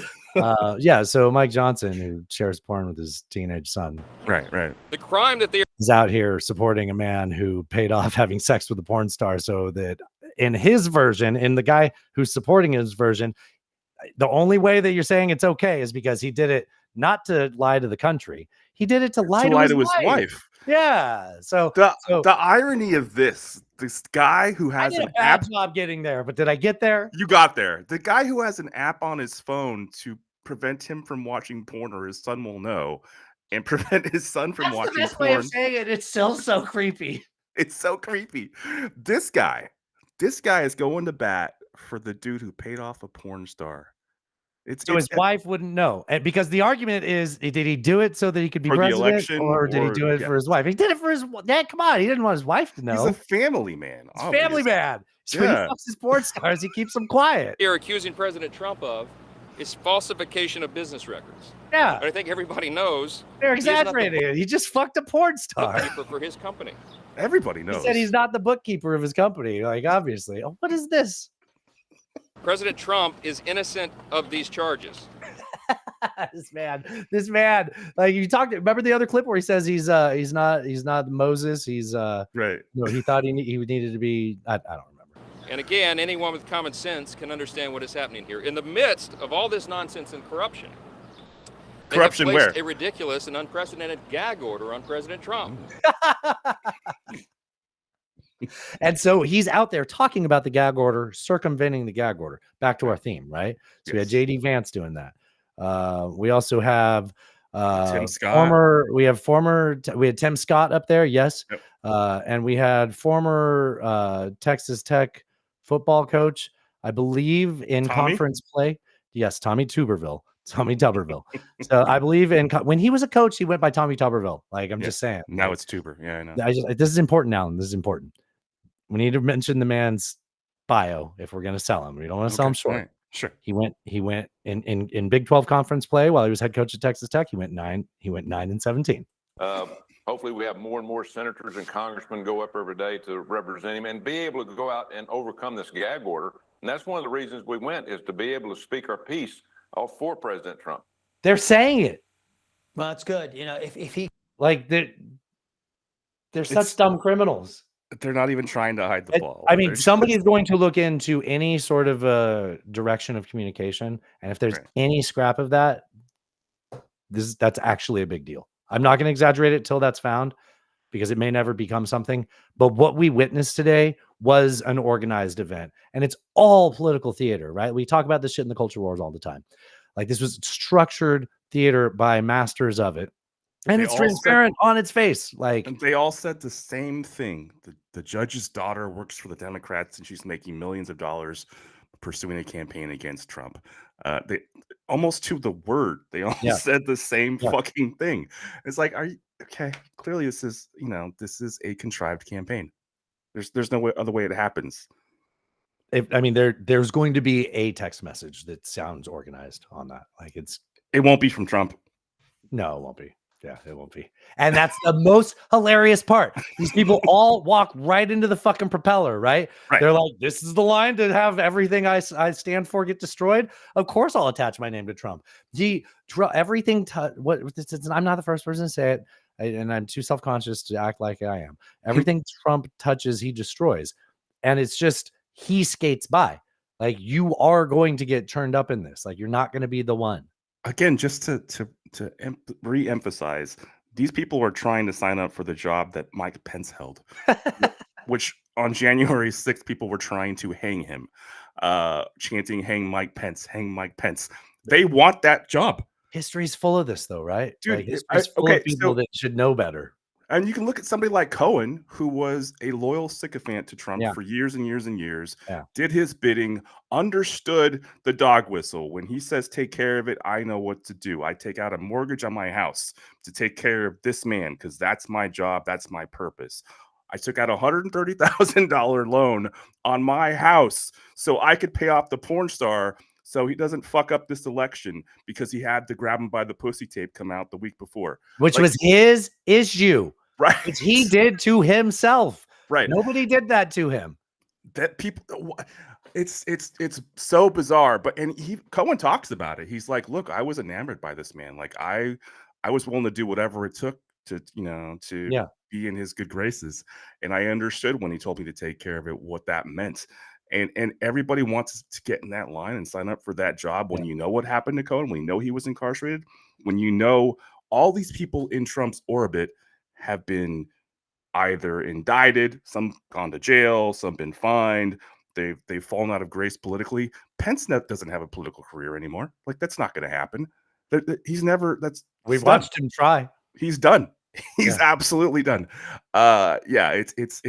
Speaker 2: Yeah. So Mike Johnson, who shares porn with his teenage son,
Speaker 1: right.
Speaker 18: The crime that
Speaker 2: is out here supporting a man who paid off having sex with a porn star, so that in his version, in the guy who's supporting his version, the only way that you're saying it's okay is because he did it not to lie to the country. He did it to lie to his wife. Yeah. So
Speaker 1: the irony of this guy who has
Speaker 2: I did
Speaker 1: an
Speaker 2: a bad
Speaker 1: app.
Speaker 2: job getting there, but did I get there?
Speaker 1: You got there. The guy who has an app on his phone to prevent him from watching porn, or his son will know, and prevent his son from
Speaker 2: That's
Speaker 1: watching
Speaker 2: the best
Speaker 1: porn.
Speaker 2: way of saying it. It's still so creepy.
Speaker 1: It's so creepy. This guy is going to bat for the dude who paid off a porn star.
Speaker 2: So his wife wouldn't know, and because the argument is, did he do it so that he could be
Speaker 1: For the
Speaker 2: president,
Speaker 1: election,
Speaker 2: or did he do it for his wife? He did it for his dad. Come on, he didn't want his wife to know.
Speaker 1: He's a family man.
Speaker 2: He's a family man. So when he fucks his porn stars, he keeps them quiet.
Speaker 18: you're accusing President Trump of is falsification of business records.
Speaker 2: Yeah.
Speaker 18: But I think everybody knows
Speaker 2: They're
Speaker 18: he is not the
Speaker 2: exaggerating it. He just fucked a porn star.
Speaker 18: bookkeeper for his company.
Speaker 1: Everybody
Speaker 2: He
Speaker 1: knows.
Speaker 2: said he's not the bookkeeper of his company. Like, obviously. Oh, what is this?
Speaker 18: President Trump is innocent of these charges.
Speaker 2: This man, like you talked. Remember the other clip where he says he's not Moses. He's
Speaker 1: right.
Speaker 2: No, he thought he needed to be. I don't remember.
Speaker 18: And again, anyone with common sense can understand what is happening here. In the midst of all this nonsense and corruption, they have
Speaker 1: Corruption
Speaker 18: placed
Speaker 1: where?
Speaker 18: a ridiculous and unprecedented gag order on President Trump.
Speaker 2: And so he's out there talking about the gag order, circumventing the gag order. Back to our theme, right? So we had JD Vance doing that. We also have
Speaker 1: Tim Scott.
Speaker 2: we had Tim Scott up there, yes.
Speaker 1: Yep.
Speaker 2: And we had former Texas Tech football coach, I believe, in
Speaker 1: Tommy?
Speaker 2: conference play. Yes, Tommy Tuberville. So I believe when he was a coach, he went by Tommy Tuberville. Like, I'm just saying.
Speaker 1: Now it's Tuber. Yeah, I know.
Speaker 2: This is important, Alan. This is important. We need to mention the man's bio if we're going to sell him. We don't want to sell him short.
Speaker 1: Right. Sure.
Speaker 2: He went in Big 12 conference play while he was head coach at Texas Tech. He went 9-17.
Speaker 19: Hopefully we have more and more senators and congressmen go up every day to represent him and be able to go out and overcome this gag order. And that's one of the reasons we went, is to be able to speak our piece for President Trump.
Speaker 2: They're saying it.
Speaker 8: Well, that's good. You know, if he
Speaker 2: like they're such dumb criminals.
Speaker 1: They're not even trying to hide the ball.
Speaker 2: I mean, somebody is going to look into any sort of direction of communication, and if there's any scrap of that, that's actually a big deal. I'm not going to exaggerate it till that's found, because it may never become something. But what we witnessed today was an organized event, and it's all political theater, right? We talk about this shit in the culture wars all the time. Like, this was structured theater by masters of it. And
Speaker 1: They
Speaker 2: it's
Speaker 1: all
Speaker 2: transparent on its face. Like,
Speaker 1: And they all said the same thing. The judge's daughter works for the Democrats and she's making millions of dollars pursuing a campaign against Trump. They almost to the word, they all
Speaker 2: Yeah.
Speaker 1: said the same
Speaker 2: Yeah.
Speaker 1: fucking thing. It's like, are you okay? Clearly, this is this is a contrived campaign. There's no other way it happens.
Speaker 2: I mean, there's going to be a text message that sounds organized on that. Like,
Speaker 1: It won't be from Trump.
Speaker 2: No, it won't be. Yeah, it won't be. And that's the most hilarious part. These people all walk right into the fucking propeller, right?
Speaker 1: Right.
Speaker 2: They're like, this is the line to have everything I stand for get destroyed. Of course, I'll attach my name to Trump. Everything. I'm not the first person to say it, and I'm too self-conscious to act like I am. Everything Trump touches, he destroys, and it's just he skates by. Like, you are going to get turned up in this. Like, you're not going to be the one.
Speaker 1: Again, just to re-emphasize, these people are trying to sign up for the job that Mike Pence held, which on January 6th, people were trying to hang him, chanting, "Hang Mike Pence, hang Mike Pence." They want that job.
Speaker 2: History's full of this, though, right?
Speaker 1: Dude,
Speaker 2: Like, history's full of people that should know better.
Speaker 1: And you can look at somebody like Cohen, who was a loyal sycophant to Trump
Speaker 2: Yeah.
Speaker 1: for years and years and years,
Speaker 2: Yeah.
Speaker 1: did his bidding, understood the dog whistle. When he says, take care of it, I know what to do. I take out a mortgage on my house to take care of this man because that's my job. That's my purpose. I took out a $130,000 loan on my house so I could pay off the porn star so he doesn't fuck up this election because he had the grab him by the pussy tape come out the week before.
Speaker 2: Which was his issue.
Speaker 1: Right.
Speaker 2: Which he did to himself.
Speaker 1: Right.
Speaker 2: Nobody did that to him.
Speaker 1: That people, it's so bizarre. But Cohen talks about it. He's like, look, I was enamored by this man. Like I was willing to do whatever it took to be in his good graces. And I understood when he told me to take care of it, what that meant. And everybody wants to get in that line and sign up for that job when you know what happened to Cohen, when you know he was incarcerated, when you know all these people in Trump's orbit have been either indicted, some gone to jail, some been fined, they've fallen out of grace politically. Pence doesn't have a political career anymore. Like, that's not going to happen. He's never.
Speaker 2: We've watched him try.
Speaker 1: He's done. He's absolutely done. It's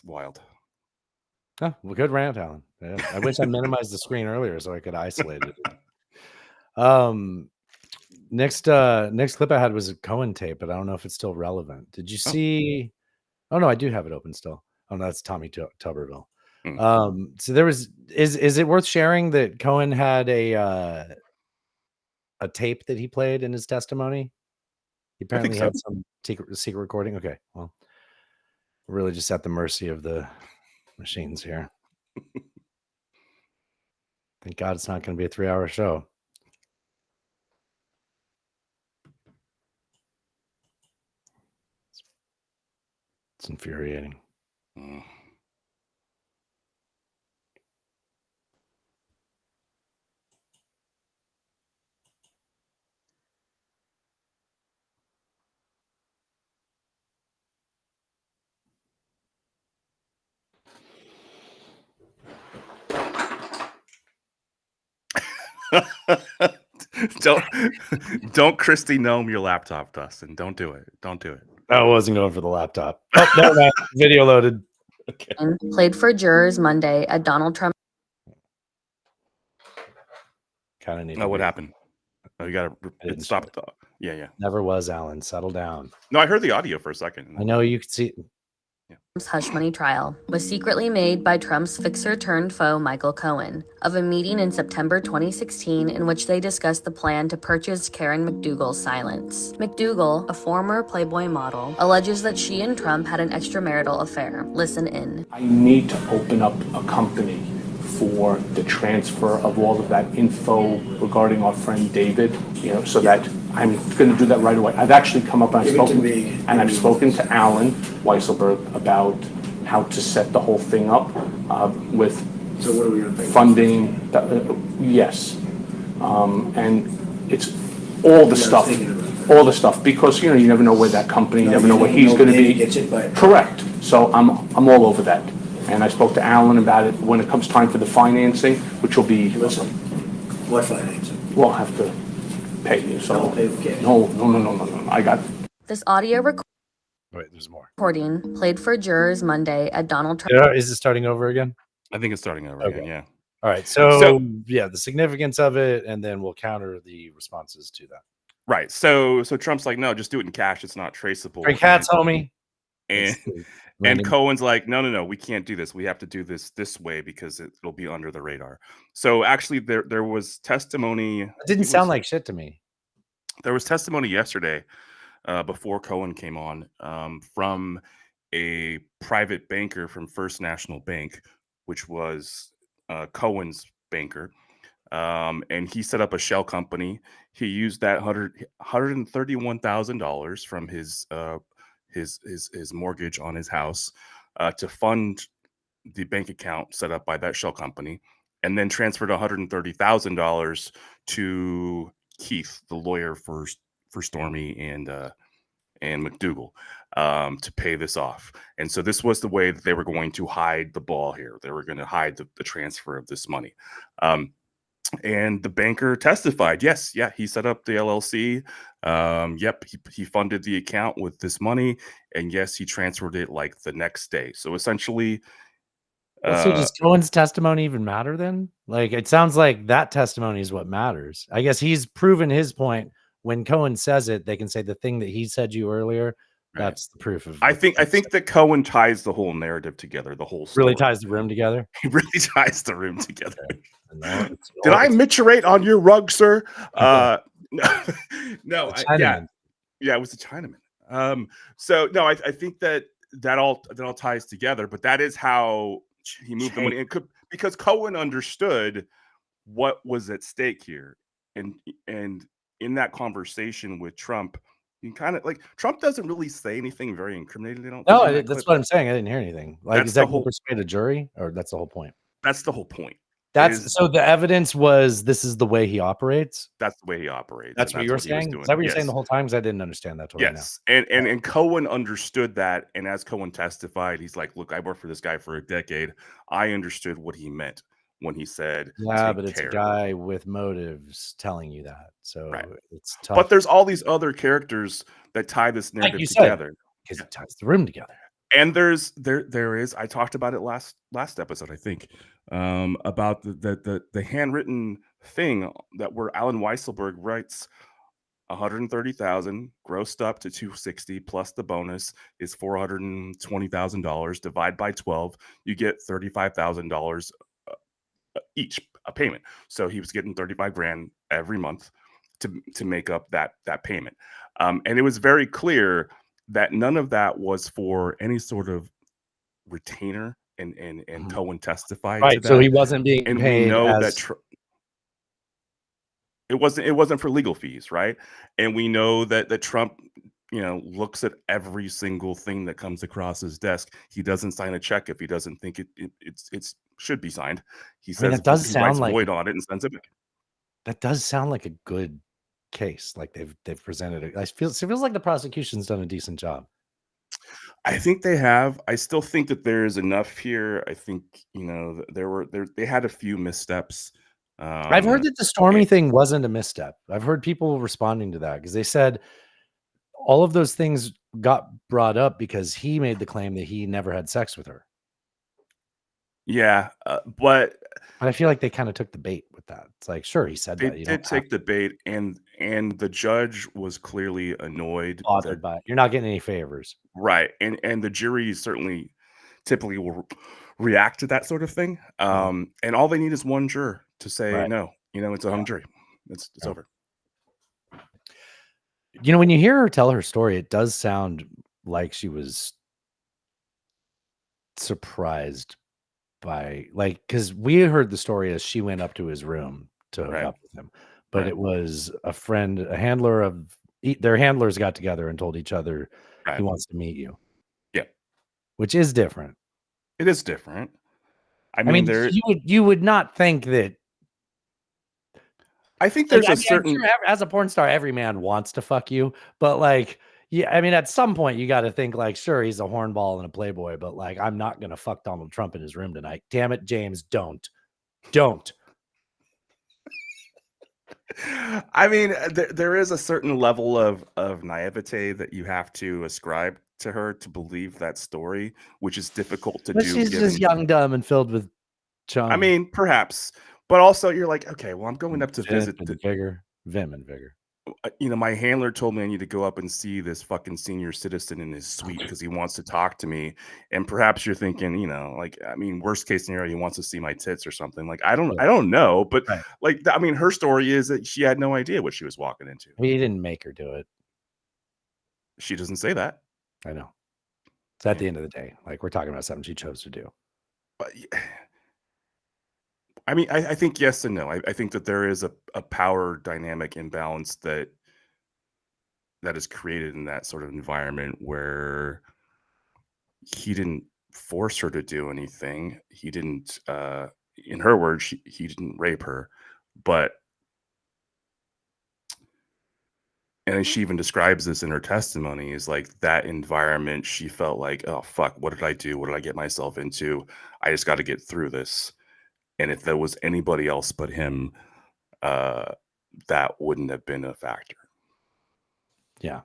Speaker 1: wild.
Speaker 2: Oh, well, good rant, Alan. Yeah, I wish I minimized the screen earlier so I could isolate it. Next clip I had was a Cohen tape, but I don't know if it's still relevant. Did you see? Oh no, I do have it open still. Oh no, that's Tommy Tuberville. So there was. Is it worth sharing that Cohen had a tape that he played in his testimony? He apparently had some secret recording. Okay, well, we're really just at the mercy of the machines here. Thank God it's not going to be a 3-hour show. It's infuriating.
Speaker 1: Don't Christy gnome your laptop, Dustin. Don't do it. Don't do it.
Speaker 2: I wasn't going for the laptop. Oh, no, video loaded. Okay.
Speaker 5: Played for jurors Monday at Donald Trump.
Speaker 2: Kind of need.
Speaker 1: Oh, what happened? Oh, you got to stop. Yeah.
Speaker 2: Never was, Alan. Settle down.
Speaker 1: No, I heard the audio for a second.
Speaker 2: I know you could see.
Speaker 5: Trump's hush money trial was secretly made by Trump's fixer-turned-foe Michael Cohen of a meeting in September 2016 in which they discussed the plan to purchase Karen McDougal's silence. McDougal, a former Playboy model, alleges that she and Trump had an extramarital affair. Listen in.
Speaker 20: I need to open up a company for the transfer of all of that info regarding our friend David, so that I'm going to do that right away. I've actually come up and I've spoken to Alan Weisselberg about how to set the whole thing up with funding. Yes, and it's all the stuff because you never know where that company, you never know where he's going to be. Correct. So I'm all over that. And I spoke to Alan about it when it comes time for the financing, which will be.
Speaker 4: Listen, what financing?
Speaker 20: We'll have to pay you. So no. I got
Speaker 5: This audio
Speaker 2: Wait, there's more.
Speaker 5: recording played for jurors Monday at Donald Trump.
Speaker 2: Yeah, is it starting over again?
Speaker 1: I think it's starting over again. Yeah.
Speaker 2: All right. So yeah, the significance of it, and then we'll counter the responses to that.
Speaker 1: Right. So Trump's like, no, just do it in cash. It's not traceable.
Speaker 2: Great cats, homie.
Speaker 1: And Cohen's like, no, we can't do this. We have to do this way because it'll be under the radar. So actually, there was testimony.
Speaker 2: It didn't sound like shit to me.
Speaker 1: There was testimony yesterday before Cohen came on from a private banker from First National Bank, which was Cohen's banker. And he set up a shell company. He used that $131,000 from his mortgage on his house to fund the bank account set up by that shell company, and then transferred $130,000 to Keith, the lawyer for Stormy and McDougal, to pay this off. And so this was the way that they were going to hide the ball here. They were going to hide the transfer of this money. And the banker testified, yes, he set up the LLC. He funded the account with this money, and yes, he transferred it like the next day. So essentially,
Speaker 2: so does Cohen's testimony even matter then? Like, it sounds like that testimony is what matters. I guess he's proven his point. When Cohen says it, they can say the thing that he said you earlier.
Speaker 1: Right.
Speaker 2: That's the proof of.
Speaker 1: I think that Cohen ties the whole narrative together. The whole story.
Speaker 2: Really ties the room together.
Speaker 1: He really ties the room together. Did I micturate on your rug, sir? No, it was a Chinaman. So no, I think that all ties together. But that is how he moved the money, because Cohen understood what was at stake here, and in that conversation with Trump, you kind of like Trump doesn't really say anything very incriminating.
Speaker 2: That's what I'm saying. I didn't hear anything. Like, is that going to persuade a jury, or that's the whole point?
Speaker 1: That's the whole point.
Speaker 2: So the evidence was this is the way he operates.
Speaker 1: That's the way he operates.
Speaker 2: That's what you were saying. Is that what you're saying the whole time? Because I didn't understand that.
Speaker 1: Yes, and Cohen understood that, and as Cohen testified, he's like, "Look, I worked for this guy for a decade. I understood what he meant when he said,
Speaker 2: yeah, but it's a guy with motives telling you that, so it's tough."
Speaker 1: But there's all these other characters that tie this narrative together,
Speaker 2: because it ties the room together.
Speaker 1: And there is. I talked about it last episode, I think, about the handwritten thing that where Alan Weisselberg writes 130,000 grossed up to 260 plus the bonus is $420,000. Divide by 12, you get $35,000 each a payment. So he was getting 35 grand every month to make up that payment, and it was very clear that none of that was for any sort of retainer, and Cohen testified to that.
Speaker 2: So he wasn't being
Speaker 1: and
Speaker 2: paid.
Speaker 1: We know that it wasn't for legal fees, right? And we know that Trump, looks at every single thing that comes across his desk. He doesn't sign a check if he doesn't think it should be signed. He says
Speaker 2: that does
Speaker 1: he
Speaker 2: sound
Speaker 1: writes
Speaker 2: like
Speaker 1: void on it and sends it back.
Speaker 2: That does sound like a good case. Like they've presented it. It feels like the prosecution's done a decent job.
Speaker 1: I think they have. I still think that there is enough here. I think they had a few missteps.
Speaker 2: I've heard that the Stormy thing wasn't a misstep. I've heard people responding to that because they said all of those things got brought up because he made the claim that he never had sex with her.
Speaker 1: Yeah, but
Speaker 2: I feel like they kind of took the bait with that. It's like, sure, he said that.
Speaker 1: They did take the bait, and the judge was clearly annoyed.
Speaker 2: Bothered by it. You're not getting any favors.
Speaker 1: Right. And the jury certainly typically will react to that sort of thing. And all they need is one juror to say, no, it's a hung jury. It's over.
Speaker 2: When you hear her tell her story, it does sound like she was surprised by, because we heard the story as she went up to his room to hook up with him, but it was a friend, a handler of their handlers got together and told each other he wants to meet you.
Speaker 1: Yeah,
Speaker 2: which is different.
Speaker 1: It is different. I
Speaker 2: mean you would not think that.
Speaker 1: I think there's a certain.
Speaker 2: I'm sure as a porn star, every man wants to fuck you, but at some point you got to think sure, he's a hornball and a playboy, but I'm not gonna fuck Donald Trump in his room tonight. Damn it, James, don't.
Speaker 1: I mean, there is a certain level of naivete that you have to ascribe to her to believe that story, which is difficult to
Speaker 2: But
Speaker 1: do.
Speaker 2: she's just young, dumb, and filled with
Speaker 1: I
Speaker 2: charm.
Speaker 1: mean, perhaps, but also you're like, okay, well, I'm going up to visit.
Speaker 2: Vim and vigor.
Speaker 1: You know, my handler told me I need to go up and see this fucking senior citizen in his suite because he wants to talk to me. And perhaps you're thinking, you know, like, I mean, worst case scenario, he wants to see my tits or something. Like, I don't know, but like, I mean, her story is that she had no idea what she was walking into.
Speaker 2: He didn't make her do it.
Speaker 1: She doesn't say that.
Speaker 2: I know. It's at the end of the day. Like, we're talking about something she chose to do.
Speaker 1: But I mean, I think yes and no. I think that there is a power dynamic imbalance that is created in that sort of environment where he didn't force her to do anything. He didn't, in her words, he didn't rape her, but, and she even describes this in her testimony, is like that environment. She felt like, oh, fuck, what did I do? What did I get myself into? I just got to get through this. And if there was anybody else but him, that wouldn't have been a factor.
Speaker 2: Yeah.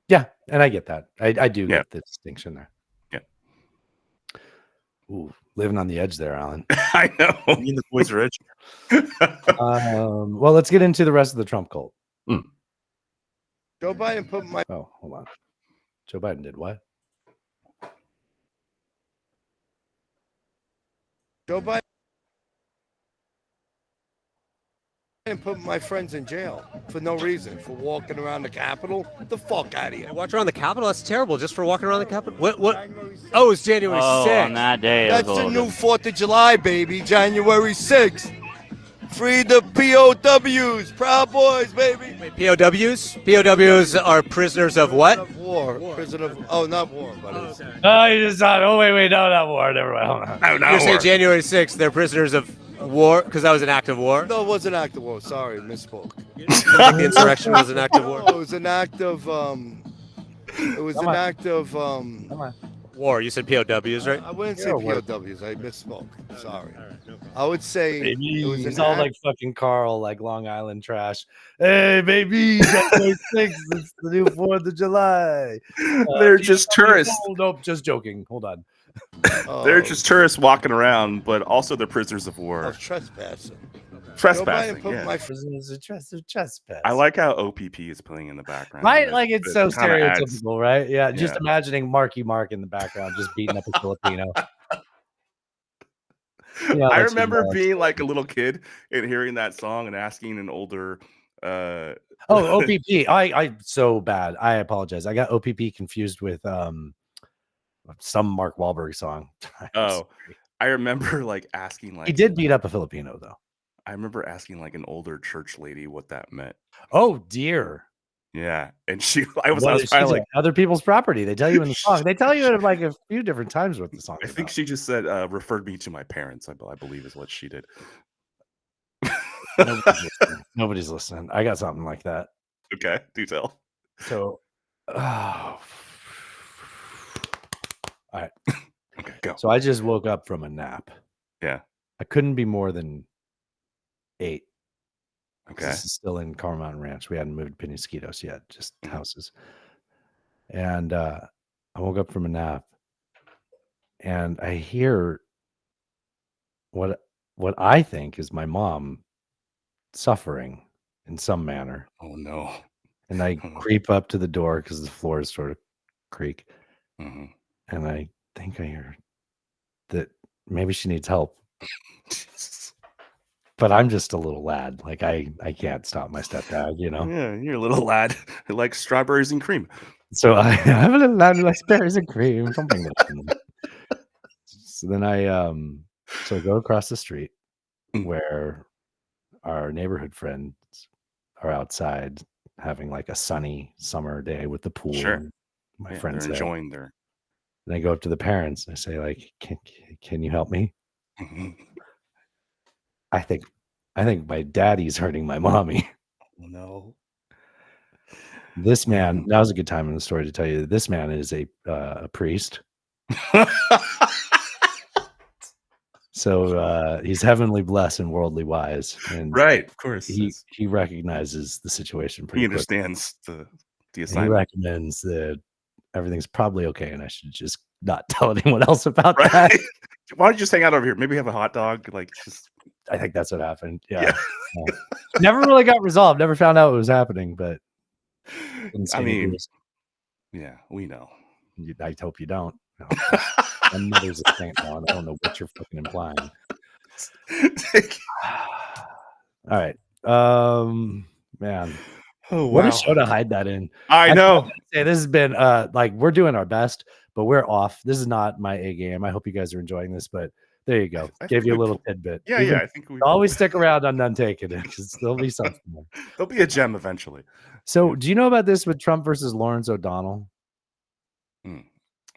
Speaker 2: Yeah. And I get that. I do get the distinction there.
Speaker 1: Yeah.
Speaker 2: Ooh, living on the edge there, Alan.
Speaker 1: I know. Me and the boys are edgy.
Speaker 2: Well, let's get into the rest of the Trump cult.
Speaker 9: Joe Biden put my.
Speaker 2: Oh, hold on. Joe Biden did what?
Speaker 9: Joe Biden put my friends in jail for no reason, for walking around the Capitol. Get the fuck out of here.
Speaker 6: Walk around the Capitol? That's terrible. Just for walking around the Capitol? What? Oh, it's January 6th.
Speaker 21: On that day.
Speaker 9: That's the new 4th of July, baby. January 6th. Free the POWs. Proud Boys, baby.
Speaker 6: Wait, POWs? POWs are prisoners of what?
Speaker 9: Of war. Prisoner of. Oh, not war, but it's.
Speaker 2: Oh, you just thought, oh, wait, no, not war. Never mind. Hold on.
Speaker 1: No, not
Speaker 6: You're saying
Speaker 1: war.
Speaker 6: January 6th, they're prisoners of war because that was an act of war?
Speaker 9: No, it was an act of war. Sorry, misspoke.
Speaker 6: You think the insurrection was an act of war?
Speaker 9: No, it was an act of. It was an act of.
Speaker 6: War. You said POWs, right?
Speaker 9: I wouldn't say POWs. I misspoke. Sorry. I would say
Speaker 2: Baby,
Speaker 9: it was
Speaker 2: it's
Speaker 9: an
Speaker 2: all
Speaker 9: act.
Speaker 2: like fucking Carl, like Long Island trash. Hey, baby, January 6th, it's the new 4th of July.
Speaker 1: They're just tourists.
Speaker 2: Oh, nope, just joking. Hold on.
Speaker 1: They're just tourists walking around, but also they're prisoners of war.
Speaker 9: Of trespassing.
Speaker 1: Trespassing.
Speaker 9: Joe Biden put
Speaker 1: Yeah.
Speaker 9: my
Speaker 2: Prisoners of trespass.
Speaker 1: I like how OPP is playing in the background.
Speaker 2: Right?
Speaker 1: That-
Speaker 2: Like, it's
Speaker 1: that
Speaker 2: so
Speaker 1: kinda adds-
Speaker 2: stereotypical, right? Yeah, just
Speaker 1: Yeah.
Speaker 2: imagining Marky Mark in the background just beating up a Filipino. Yeah,
Speaker 1: I
Speaker 2: that's
Speaker 1: remember
Speaker 2: what it
Speaker 1: being like a little kid and hearing that song and asking an older.
Speaker 2: Oh, OPP. I so bad. I apologize. I got OPP confused with some Mark Wahlberg song.
Speaker 1: Oh, I remember like asking like
Speaker 2: He did beat up a Filipino though.
Speaker 1: I remember asking like an older church lady what that meant.
Speaker 2: Oh dear.
Speaker 1: Yeah, and I was
Speaker 2: What is
Speaker 1: probably
Speaker 2: she
Speaker 1: like,
Speaker 2: doing? Other people's property. They tell you in the song. They tell you it like a few different times what the song.
Speaker 1: I think she just said referred me to my parents. I believe is what she did.
Speaker 2: Nobody's listening. I got something like that.
Speaker 1: Okay, do tell.
Speaker 2: So, all right.
Speaker 1: Okay, go.
Speaker 2: So I just woke up from a nap.
Speaker 1: Yeah.
Speaker 2: I couldn't be more than 8. 'Cause
Speaker 1: Okay.
Speaker 2: This is still in Carl Mountain Ranch. We hadn't moved to Penasquitos yet, just houses. And I woke up from a nap and I hear what I think is my mom suffering in some manner.
Speaker 1: Oh no.
Speaker 2: And I creep up to the door because the floors sort of creak.
Speaker 1: Mm-hmm.
Speaker 2: And I think I hear that maybe she needs help. But I'm just a little lad. Like I can't stop my stepdad, you know.
Speaker 1: Yeah, you're a little lad who likes strawberries and cream.
Speaker 2: So I have a little lad who likes berries and cream. Something like that. So then I go across the street where our neighborhood friends are outside having like a sunny summer day with the pool.
Speaker 1: Sure.
Speaker 2: And my
Speaker 1: Yeah,
Speaker 2: friends
Speaker 1: they're
Speaker 2: there.
Speaker 1: enjoying their.
Speaker 2: And I go up to the parents and I say, like, can you help me? I think my daddy's hurting my mommy.
Speaker 1: Oh, no.
Speaker 2: This man, now's a good time in the story to tell you that this man is a priest. So he's heavenly blessed and worldly wise, and
Speaker 1: Right, of course.
Speaker 2: he recognizes the situation pretty
Speaker 1: He
Speaker 2: quickly.
Speaker 1: understands the
Speaker 2: He
Speaker 1: assignment.
Speaker 2: recommends that everything's probably okay, and I should just not tell anyone else about
Speaker 1: Right?
Speaker 2: that.
Speaker 1: Why don't you just hang out over here? Maybe have a hot dog. Like, just
Speaker 2: I think that's what happened.
Speaker 1: yeah.
Speaker 2: Yeah. Never really got resolved. Never found out what was happening, but
Speaker 1: I mean, yeah, we know.
Speaker 2: I hope you don't. No, my mother's a saint now, and I don't know what you're fucking implying. All right. Man.
Speaker 1: Oh,
Speaker 2: What a
Speaker 1: wow.
Speaker 2: show to hide that in.
Speaker 1: I know.
Speaker 2: Say this has been like we're doing our best, but we're off. This is not my A game. I hope you guys are enjoying this, but there you go.
Speaker 1: I
Speaker 2: Gave
Speaker 1: think
Speaker 2: you a
Speaker 1: we-
Speaker 2: little tidbit.
Speaker 1: Yeah,
Speaker 2: Even-
Speaker 1: yeah. I think we
Speaker 2: always stick around on Untaken because there'll be something there.
Speaker 1: there'll be a gem eventually.
Speaker 2: So, do you know about this with Trump versus Lawrence O'Donnell?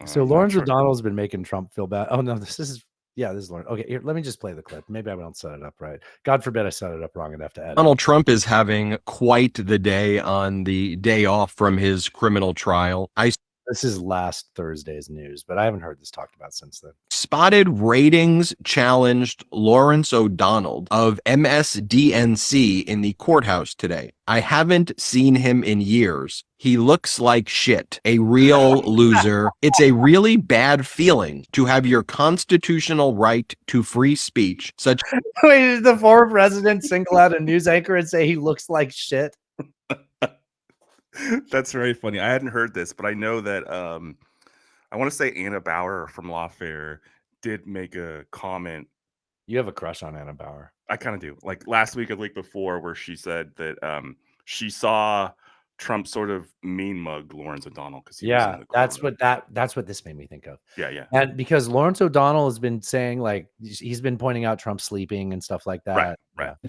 Speaker 2: So
Speaker 1: not
Speaker 2: Lawrence
Speaker 1: sure.
Speaker 2: O'Donnell's been making Trump feel bad. Oh no, this is Lawrence. Okay, here, let me just play the clip. Maybe I don't set it up right. God forbid I set it up wrong and have to edit.
Speaker 7: Donald Trump is having quite the day on the day off from his criminal trial.
Speaker 2: This is last Thursday's news, but I haven't heard this talked about since then.
Speaker 7: Spotted ratings challenged Lawrence O'Donnell of MSDNC in the courthouse today. I haven't seen him in years. He looks like shit, a real loser. It's a really bad feeling to have your constitutional right to free speech such.
Speaker 2: Wait, did the former president single out a news anchor and say he looks like shit?
Speaker 1: That's very funny. I hadn't heard this, but I know that I want to say Anna Bauer from Lawfare did make a comment.
Speaker 2: You have a crush on Anna Bauer.
Speaker 1: I kind of do. Like last week or the week before, where she said that she saw Trump sort of mean mugged Lawrence O'Donnell because
Speaker 2: Yeah, that's what this made me think of.
Speaker 1: Yeah.
Speaker 2: And because Lawrence O'Donnell has been saying, like, he's been pointing out Trump sleeping and stuff like that.
Speaker 1: Right.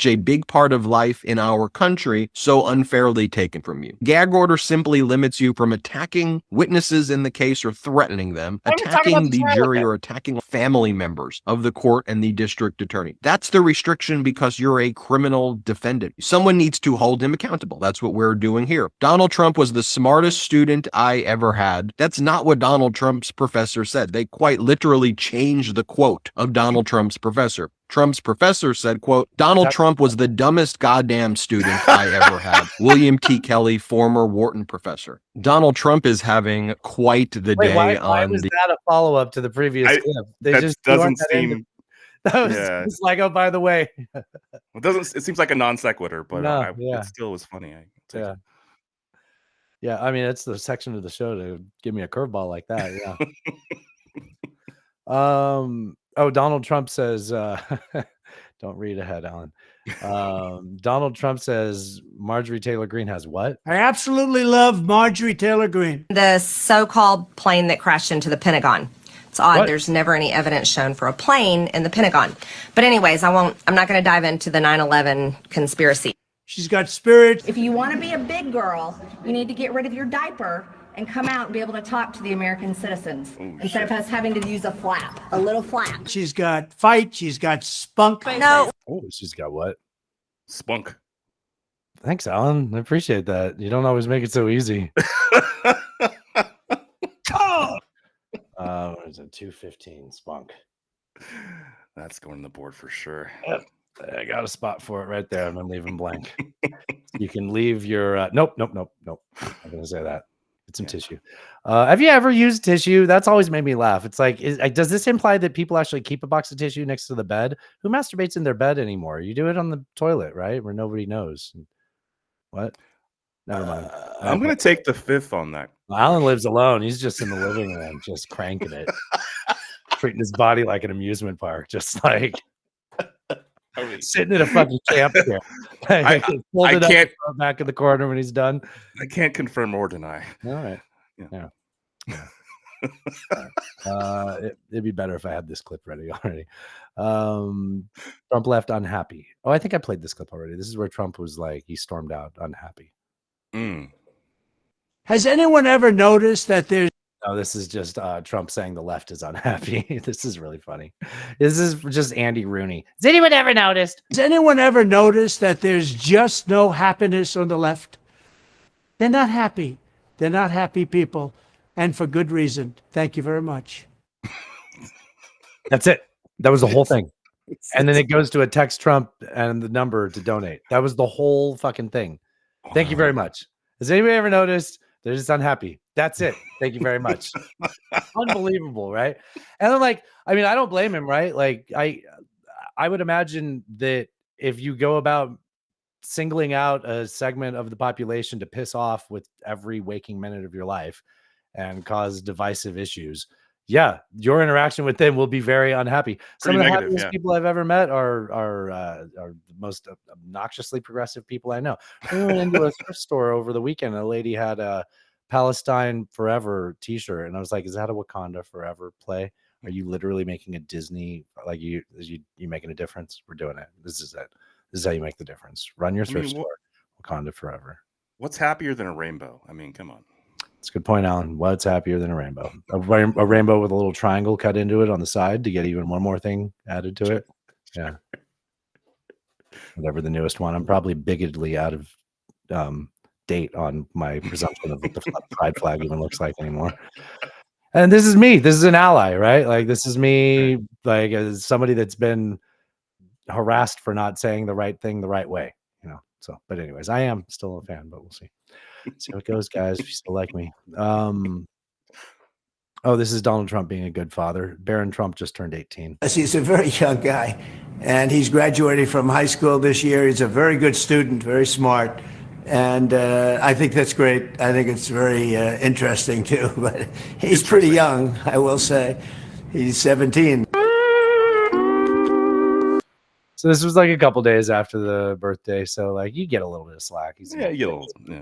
Speaker 7: A big part of life in our country so unfairly taken from you. Gag order simply limits you from attacking witnesses in the case or threatening them, attacking the jury or attacking family members of the court and the district attorney. That's the restriction because you're a criminal defendant. Someone needs to hold him accountable. That's what we're doing here. Donald Trump was the smartest student I ever had. That's not what Donald Trump's professor said. They quite literally changed the quote of Donald Trump's professor. Trump's professor said, quote, Donald Trump was the dumbest goddamn student I ever had. William T. Kelly, former Wharton professor. Donald Trump is having quite the day
Speaker 2: why
Speaker 7: on
Speaker 2: was
Speaker 7: the.
Speaker 2: that a follow-up to the previous clip? They
Speaker 1: that
Speaker 2: just
Speaker 1: doesn't
Speaker 2: that into-
Speaker 1: seem.
Speaker 2: That was
Speaker 1: Yeah.
Speaker 2: just like, oh, by the way.
Speaker 1: It doesn't. It seems like a non sequitur, but
Speaker 2: No, yeah.
Speaker 1: it still was funny.
Speaker 2: Yeah, I mean, it's the section of the show to give me a curveball like that. Yeah. Oh, Donald Trump says, don't read ahead, Alan. Donald Trump says Marjorie Taylor Greene has what?
Speaker 21: I absolutely love Marjorie Taylor Greene.
Speaker 22: The so-called plane that crashed into the Pentagon. It's odd.
Speaker 2: What?
Speaker 22: There's never any evidence shown for a plane in the Pentagon. But anyways, I'm not going to dive into the 9/11 conspiracy.
Speaker 21: She's got spirit.
Speaker 23: If you want to be a big girl, you need to get rid of your diaper and come out and be able to talk to the American citizens instead of us having to use a flap, a little flap.
Speaker 21: She's got fight. She's got spunk.
Speaker 22: No.
Speaker 2: Oh, she's got what?
Speaker 1: Spunk.
Speaker 2: Thanks, Alan. I appreciate that. You don't always make it so easy. What is it? 215 spunk.
Speaker 1: That's going on the board for sure.
Speaker 2: Yep. I got a spot for it right there. I'm gonna leave him blank. You can leave your nope. I'm gonna say that. It's some tissue. Have you ever used tissue? That's always made me laugh. It's like, does this imply that people actually keep a box of tissue next to the bed? Who masturbates in their bed anymore? You do it on the toilet, right? Where nobody knows. What? Never mind.
Speaker 1: I'm going to take the fifth on that.
Speaker 2: Alan lives alone. He's just in the living room, just cranking it, treating his body like an amusement park, just like sitting in a fucking camp chair.
Speaker 1: I can't
Speaker 2: back in the corner when he's done.
Speaker 1: I can't confirm or deny.
Speaker 2: All right. Yeah. It'd be better if I had this clip ready already. Trump left unhappy. Oh, I think I played this clip already. This is where Trump was like, he stormed out unhappy.
Speaker 21: Has anyone ever noticed that there's
Speaker 2: No, this is just Trump saying the left is unhappy. This is really funny. This is just Andy Rooney. Has anyone ever noticed?
Speaker 21: Has anyone ever noticed that there's just no happiness on the left? They're not happy. They're not happy people, and for good reason. Thank you very much.
Speaker 2: That's it. That was the whole thing. And then it goes to a text Trump and the number to donate. That was the whole fucking thing. Thank you very much. Has anybody ever noticed? They're just unhappy. That's it. Thank you very much. Unbelievable, right? And I'm like, I mean, I don't blame him, right? Like, I would imagine that if you go about singling out a segment of the population to piss off with every waking minute of your life and cause divisive issues, yeah, your interaction with them will be very unhappy. Some
Speaker 1: Pretty
Speaker 2: of the
Speaker 1: negative,
Speaker 2: happiest
Speaker 1: yeah.
Speaker 2: people I've ever met are the most obnoxiously progressive people I know. We went into a thrift store over the weekend. A lady had a Palestine Forever T-shirt, and I was like, "Is that a Wakanda Forever play? Are you literally making a Disney like you making a difference? We're doing it. This is it. This is how you make the difference. Run your thrift store, Wakanda Forever."
Speaker 1: What's happier than a rainbow? I mean, come on.
Speaker 2: It's a good point, Alan. What's happier than a rainbow? A rainbow with a little triangle cut into it on the side to get even one more thing added to it. Yeah. Whatever the newest one. I'm probably bigotedly out of date on my presumption of what the pride flag even looks like anymore. And this is me. This is an ally, right? Like, this is me, like, as somebody that's been harassed for not saying the right thing the right way, you know. So, but anyways, I am still a fan, but we'll see. See how it goes, guys. If you still like me. Oh, this is Donald Trump being a good father. Barron Trump just turned 18.
Speaker 3: He's a very young guy, and he's graduating from high school this year. He's a very good student, very smart, and I think that's great. I think it's very interesting too. But he's pretty young, I will say. He's 17.
Speaker 2: So this was like a couple days after the birthday. So like you get a little bit of slack. He's
Speaker 1: Yeah, you get a little, yeah.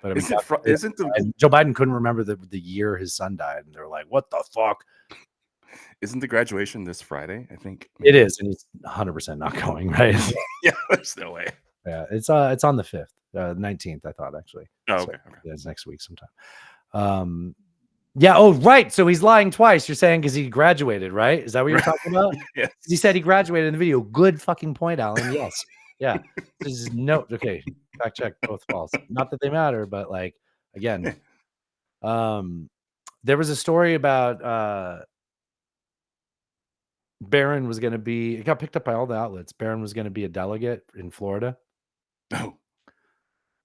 Speaker 2: But I mean,
Speaker 1: Isn't
Speaker 2: Joe Biden couldn't remember the year his son died, and they're like, "What the fuck?"
Speaker 1: Isn't the graduation this Friday? I think
Speaker 2: It is, and he's 100% not going, right?
Speaker 1: Yeah, there's no way.
Speaker 2: Yeah, it's on the 5th, 19th, I thought, actually.
Speaker 1: Oh,
Speaker 2: So,
Speaker 1: okay.
Speaker 2: yeah, it's next week sometime. Yeah. Oh, right. So he's lying twice. You're saying because he graduated, right? Is that what you're talking about?
Speaker 1: Yes.
Speaker 2: He said he graduated in the video. Good fucking point, Alan. Yes. Yeah. This is no. Okay. Fact check, both false. Not that they matter, but like again, there was a story about Barron was going to be. It got picked up by all the outlets. Barron was going to be a delegate in Florida.
Speaker 1: Oh.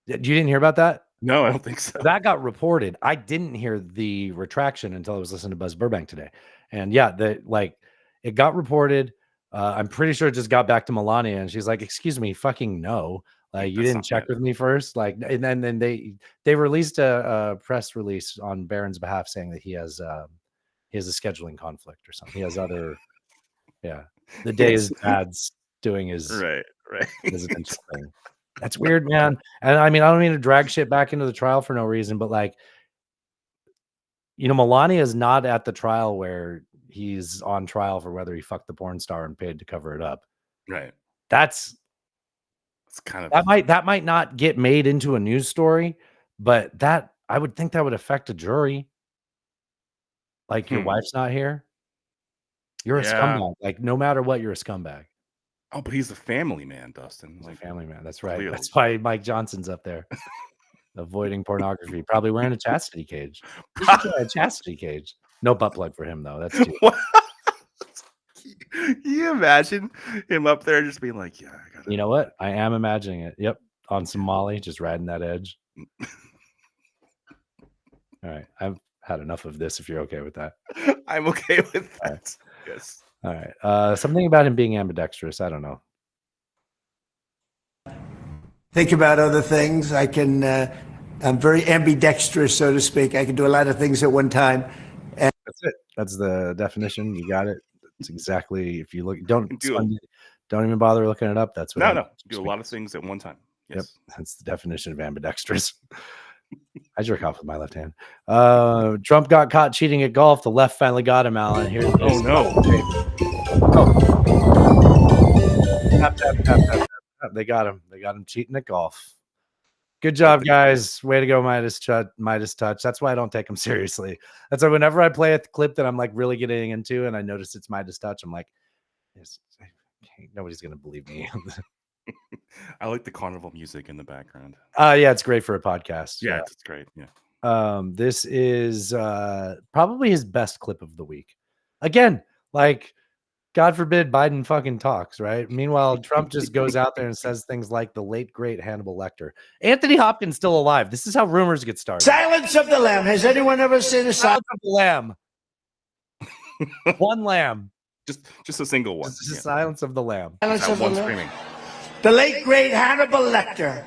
Speaker 2: You didn't hear about that?
Speaker 1: No, I don't think so.
Speaker 2: That got reported. I didn't hear the retraction until I was listening to Buzz Burbank today. And yeah, it got reported. I'm pretty sure it just got back to Melania, and she's like, "Excuse me, fucking no. Like, you didn't check with me first." Like, and then they released a press release on Barron's behalf saying that he has a scheduling conflict or something. He has other, yeah. The day his dad's doing his
Speaker 1: right.
Speaker 2: residential thing. That's weird, man. And I mean, I don't mean to drag shit back into the trial for no reason, but like, you know, Melania is not at the trial where he's on trial for whether he fucked the porn star and paid to cover it up.
Speaker 1: Right.
Speaker 2: It's
Speaker 1: kind of
Speaker 2: that might not get made into a news story, but that I would think that would affect a jury. Like, your wife's not here. You're a scumbag. Like, no matter what, you're a scumbag.
Speaker 1: Oh, but he's a family man, Dustin.
Speaker 2: He's a family man. That's right.
Speaker 1: Clearly.
Speaker 2: That's why Mike Johnson's up there. Avoiding pornography, probably wearing a chastity cage. He should try a chastity cage. No butt plug for him though. That's too.
Speaker 1: Can you imagine him up there just being like, "Yeah, I got it."
Speaker 2: You know what? I am imagining it. Yep, on some Molly, just riding that edge. All right, I've had enough of this. If you're okay with that,
Speaker 1: I'm okay with that.
Speaker 2: Right.
Speaker 1: Yes.
Speaker 2: All right. Something about him being ambidextrous. I don't know.
Speaker 3: Think about other things. I'm very ambidextrous, so to speak. I can do a lot of things at one time. And
Speaker 2: that's it. That's the definition. You got it. It's exactly. If you look, don't even bother looking it up. That's what.
Speaker 1: No. Do a lot of things at one time. Yes.
Speaker 2: Yep. That's the definition of ambidextrous. I jerk off with my left hand. Trump got caught cheating at golf. The left finally got him, Alan. Here.
Speaker 1: Oh no.
Speaker 2: Tap, tap, tap, tap, tap. They got him. They got him cheating at golf. Good job, guys. Way to go, Midas Touch. That's why I don't take them seriously. That's why whenever I play a clip that I'm like really getting into and I notice it's Midas Touch, I'm like, nobody's going to believe me.
Speaker 1: I like the carnival music in the background.
Speaker 2: Yeah, it's great for a podcast.
Speaker 1: Yeah, it's great. Yeah.
Speaker 2: This is probably his best clip of the week. Again, like, God forbid Biden fucking talks, right? Meanwhile, Trump just goes out there and says things like the late, great Hannibal Lecter. Anthony Hopkins still alive. This is how rumors get started.
Speaker 3: Silence of the Lamb. Has anyone ever seen a
Speaker 2: Silence of the Lamb? One lamb.
Speaker 1: Just a single one.
Speaker 2: Just Silence of the Lamb.
Speaker 3: Silence of the
Speaker 1: One
Speaker 3: Lamb.
Speaker 1: screaming.
Speaker 3: The late, great Hannibal Lecter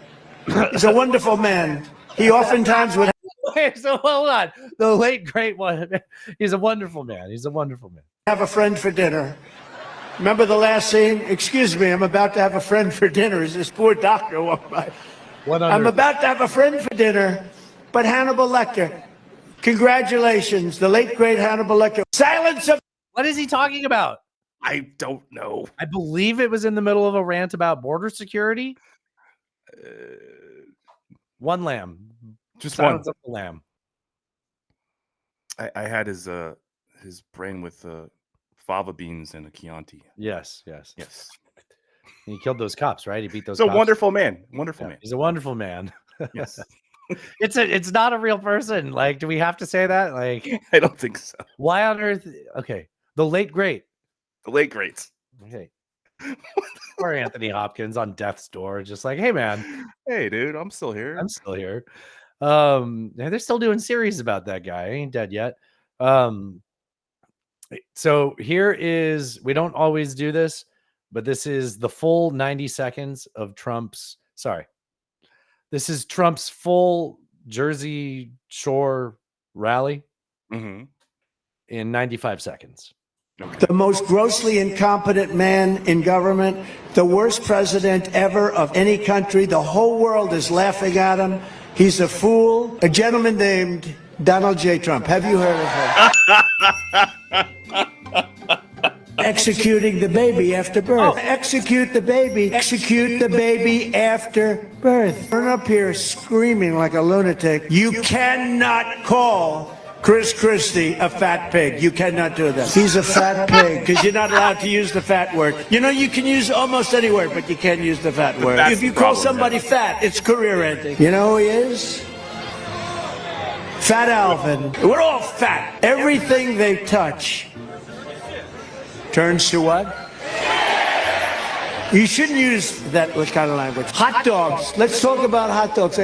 Speaker 3: is a wonderful man. He oftentimes would
Speaker 2: Wait, so hold on. The late, great one. He's a wonderful man. He's a wonderful man.
Speaker 3: have a friend for dinner. Remember the last scene? Excuse me, I'm about to have a friend for dinner. As this poor doctor walked by. I'm about to have a friend for dinner, but Hannibal Lecter. Congratulations, the late, great Hannibal Lecter. Silence of...
Speaker 2: What is he talking about?
Speaker 1: I don't know.
Speaker 2: I believe it was in the middle of a rant about border security. One lamb.
Speaker 1: Just
Speaker 2: Silence
Speaker 1: one.
Speaker 2: of the Lamb.
Speaker 1: I had his brain with fava beans and a Chianti.
Speaker 2: Yes.
Speaker 1: Yes.
Speaker 2: He killed those cops, right? He beat those
Speaker 1: He's a
Speaker 2: cops.
Speaker 1: wonderful man. Wonderful man.
Speaker 2: He's a wonderful man.
Speaker 1: Yes.
Speaker 2: It's not a real person. Like, do we have to say that? Like,
Speaker 1: I don't think so.
Speaker 2: why on earth? Okay. The late, great.
Speaker 1: The late greats.
Speaker 2: Okay. Poor Anthony Hopkins on death's door, just like, hey man,
Speaker 1: Hey dude, I'm still here.
Speaker 2: I'm still here. They're still doing series about that guy. He ain't dead yet. So here is, we don't always do this, but this is the full 90 seconds of Trump's, this is Trump's full Jersey Shore rally in 95 seconds.
Speaker 3: The most grossly incompetent man in government, the worst president ever of any country. The whole world is laughing at him. He's a fool. A gentleman named Donald J. Trump. Have you heard of him? Executing the baby after birth. Execute the baby. Execute the baby after birth. Turn up here screaming like a lunatic. You cannot call Chris Christie a fat pig. You cannot do that. He's a fat pig because you're not allowed to use the fat word. You know, you can use almost any word, but you can't use the fat word. If you call somebody fat, it's career ending. You know who he is? Fat Alvin. We're all fat. Everything they touch turns to what? You shouldn't use that kind of language. Hot dogs. Let's talk about hot dogs.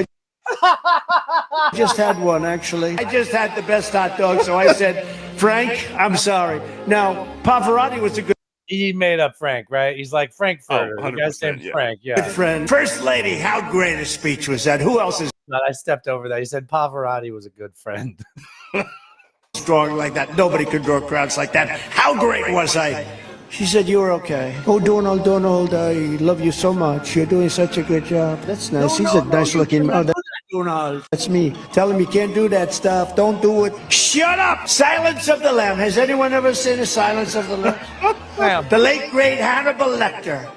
Speaker 3: I just had one, actually. I just had the best hot dog, so I said, Frank, I'm sorry. Now, Pavarotti was a good...
Speaker 2: He made up Frank, right? He's like Frankfurter. The guy's named Frank,
Speaker 3: Good friend. First lady, how great a speech was that? Who else is...
Speaker 2: I stepped over that. He said Pavarotti was a good friend.
Speaker 3: strong like that? Nobody could draw crowds like that. How great was I? She said, you were okay. Oh, Donald, I love you so much. You're doing such a good job. That's nice. He's a nice-looking man. Donald. That's me. Tell him you can't do that stuff. Don't do it. Shut up! Silence of the Lamb. Has anyone ever seen a Silence of the Lamb? The late, great Hannibal Lecter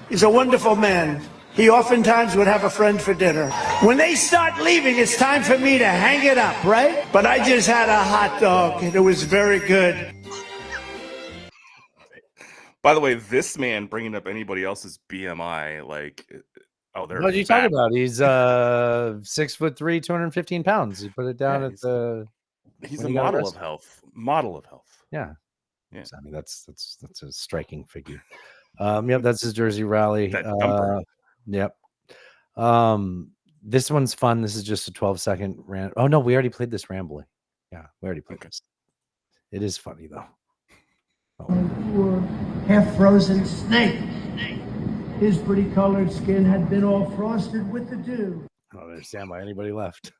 Speaker 3: is a wonderful man. He oftentimes would have a friend for dinner. When they start leaving, it's time for me to hang it up, right? But I just had a hot dog, and it was very good.
Speaker 1: By the way, this man bringing up anybody else's BMI, like, they're
Speaker 2: what are you talking about? He's 6'3", 215 pounds. You put it down at the.
Speaker 1: He's a model of health. Model of health.
Speaker 2: Yeah.
Speaker 1: So,
Speaker 2: I mean, that's a striking figure. Yep, that's his Jersey rally. Yep. This one's fun. This is just a 12-second rant. Oh no, we already played this rambling. Yeah, we already played this. It is funny though.
Speaker 4: Poor half-frozen snake. His pretty colored skin had been all frosted with the dew.
Speaker 2: I don't understand why anybody left.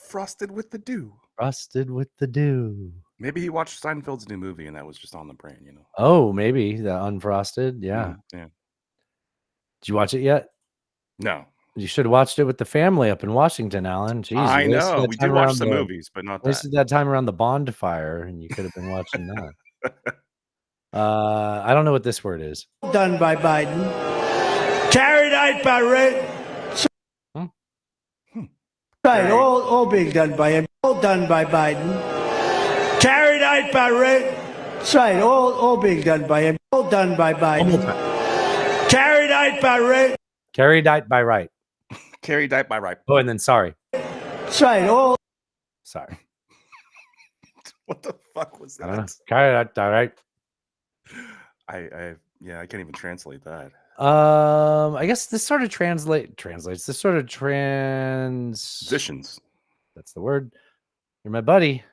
Speaker 1: Frosted with the dew.
Speaker 2: Frosted with the dew.
Speaker 1: Maybe he watched Seinfeld's new movie and that was just on the brain,
Speaker 2: Oh, maybe the unfrosted. Yeah.
Speaker 1: Yeah.
Speaker 2: Did you watch it yet?
Speaker 1: No.
Speaker 2: You should have watched it with the family up in Washington, Alan. Jeez,
Speaker 1: I know. We do watch the movies, but not that.
Speaker 2: Wasted that time around the bonfire, and you could have been watching that. I don't know what this word is.
Speaker 3: Done by Biden. Carried out by Ray. Right, all being done by him. All done by Biden. Carried out by Ray. That's right, all being done by him. All done by Biden. Carried out by Ray.
Speaker 2: Carried out by right.
Speaker 1: Carried out by right.
Speaker 2: Oh, and then sorry.
Speaker 3: That's right, all.
Speaker 2: Sorry.
Speaker 1: What the fuck was that?
Speaker 2: I don't know. Carried out by right.
Speaker 1: I can't even translate that.
Speaker 2: I guess this sort of translates. This sort of
Speaker 1: Transitions.
Speaker 2: That's the word. You're my buddy.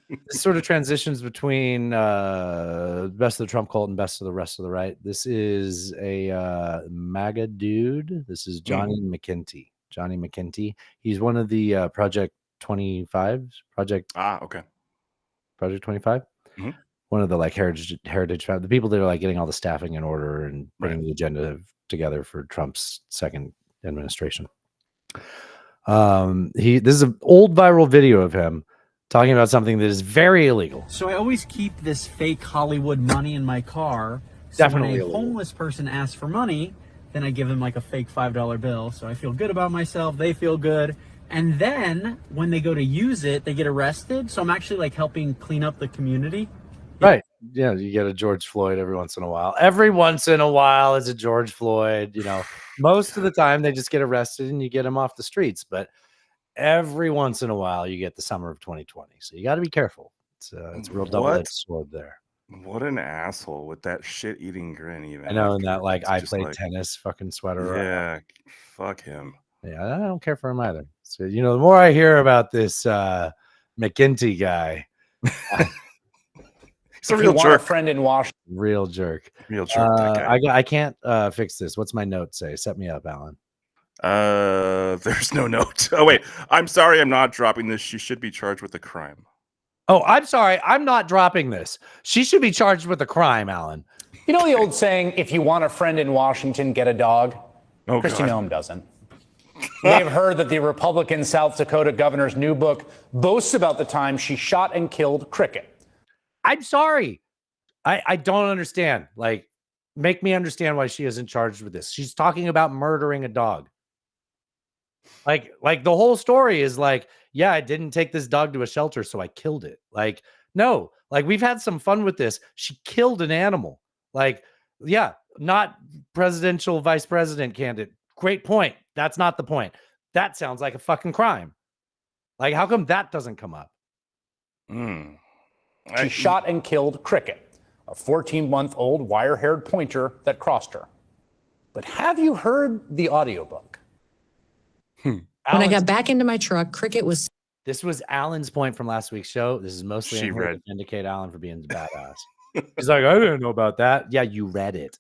Speaker 2: This sort of transitions between best of the Trump cult and best of the rest of the right. This is a MAGA dude. This is Johnny McKenty. Johnny McKenty. He's one of the Project 25s. Project 25. One of the like heritage, the people that are like getting all the staffing in order and putting the agenda together for Trump's second administration. This is an old viral video of him talking about something that is very illegal.
Speaker 12: So I always keep this fake Hollywood money in my car. So
Speaker 2: Definitely
Speaker 12: when a homeless person asks for money, then I give them like a fake $5 bill. So I feel good about myself. They feel good. And then when they go to use it, they get arrested. So I'm actually like helping clean up the community.
Speaker 2: Right. Yeah. You get a George Floyd every once in a while. Every once in a while is a George Floyd. You know, most of the time they just get arrested and you get them off the streets. But every once in a while you get the summer of 2020. So you got to be careful. It's a real double-edged sword there.
Speaker 1: What an asshole with that shit-eating grin. Even
Speaker 2: I know, and that like I play tennis fucking sweater.
Speaker 1: Yeah, fuck him.
Speaker 2: Yeah, I don't care for him either. So you know, the more I hear about this McKenty guy,
Speaker 1: he's a real jerk.
Speaker 12: Friend in Washington.
Speaker 2: Real jerk.
Speaker 1: Real jerk.
Speaker 2: I can't fix this. What's my note say? Set me up, Alan.
Speaker 1: There's no note. Oh wait, I'm sorry, I'm not dropping this. She should be charged with a crime.
Speaker 2: Oh, I'm sorry, I'm not dropping this. She should be charged with a crime, Alan.
Speaker 12: You know the old saying, if you want a friend in Washington, get a dog?
Speaker 1: Oh,
Speaker 12: Kristi
Speaker 1: God.
Speaker 12: Noem doesn't. You may have heard that the Republican South Dakota governor's new book boasts about the time she shot and killed Cricket.
Speaker 2: I'm sorry. I don't understand. Like, make me understand why she isn't charged with this. She's talking about murdering a dog. Like the whole story is like, yeah, I didn't take this dog to a shelter, so I killed it. Like, no, like we've had some fun with this. She killed an animal. Like, yeah, not presidential vice president candidate. Great point. That's not the point. That sounds like a fucking crime. Like, how come that doesn't come up?
Speaker 12: She shot and killed Cricket, a 14-month-old wire-haired pointer that crossed her. But have you heard the audiobook?
Speaker 13: When I got back into my truck, Cricket was...
Speaker 2: This was Alan's point from last week's show. This is mostly
Speaker 1: She
Speaker 2: in her
Speaker 1: read.
Speaker 2: to vindicate Alan for being a badass. He's like, I didn't know about that. Yeah, you read it.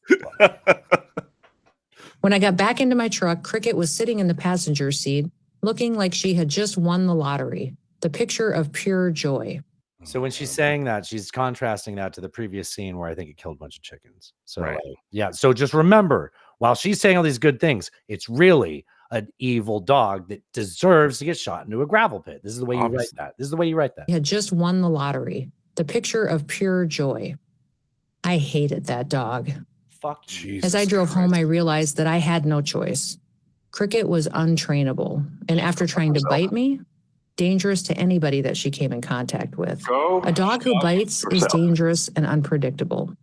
Speaker 13: When I got back into my truck, Cricket was sitting in the passenger seat, looking like she had just won the lottery. The picture of pure joy.
Speaker 2: So when she's saying that, she's contrasting that to the previous scene where I think it killed a bunch of chickens. So
Speaker 1: Right.
Speaker 2: like, yeah. So just remember, while she's saying all these good things, it's really an evil dog that deserves to get shot into a gravel pit. This is the way you write
Speaker 1: Obviously.
Speaker 2: that. This is the way you write that.
Speaker 13: He had just won the lottery. The picture of pure joy. I hated that dog.
Speaker 2: Fuck
Speaker 1: Jesus
Speaker 13: As I drove
Speaker 1: Christ.
Speaker 13: home, I realized that I had no choice. Cricket was untrainable, and after trying to bite me, dangerous to anybody that she came in contact with. A dog who bites is dangerous and unpredictable.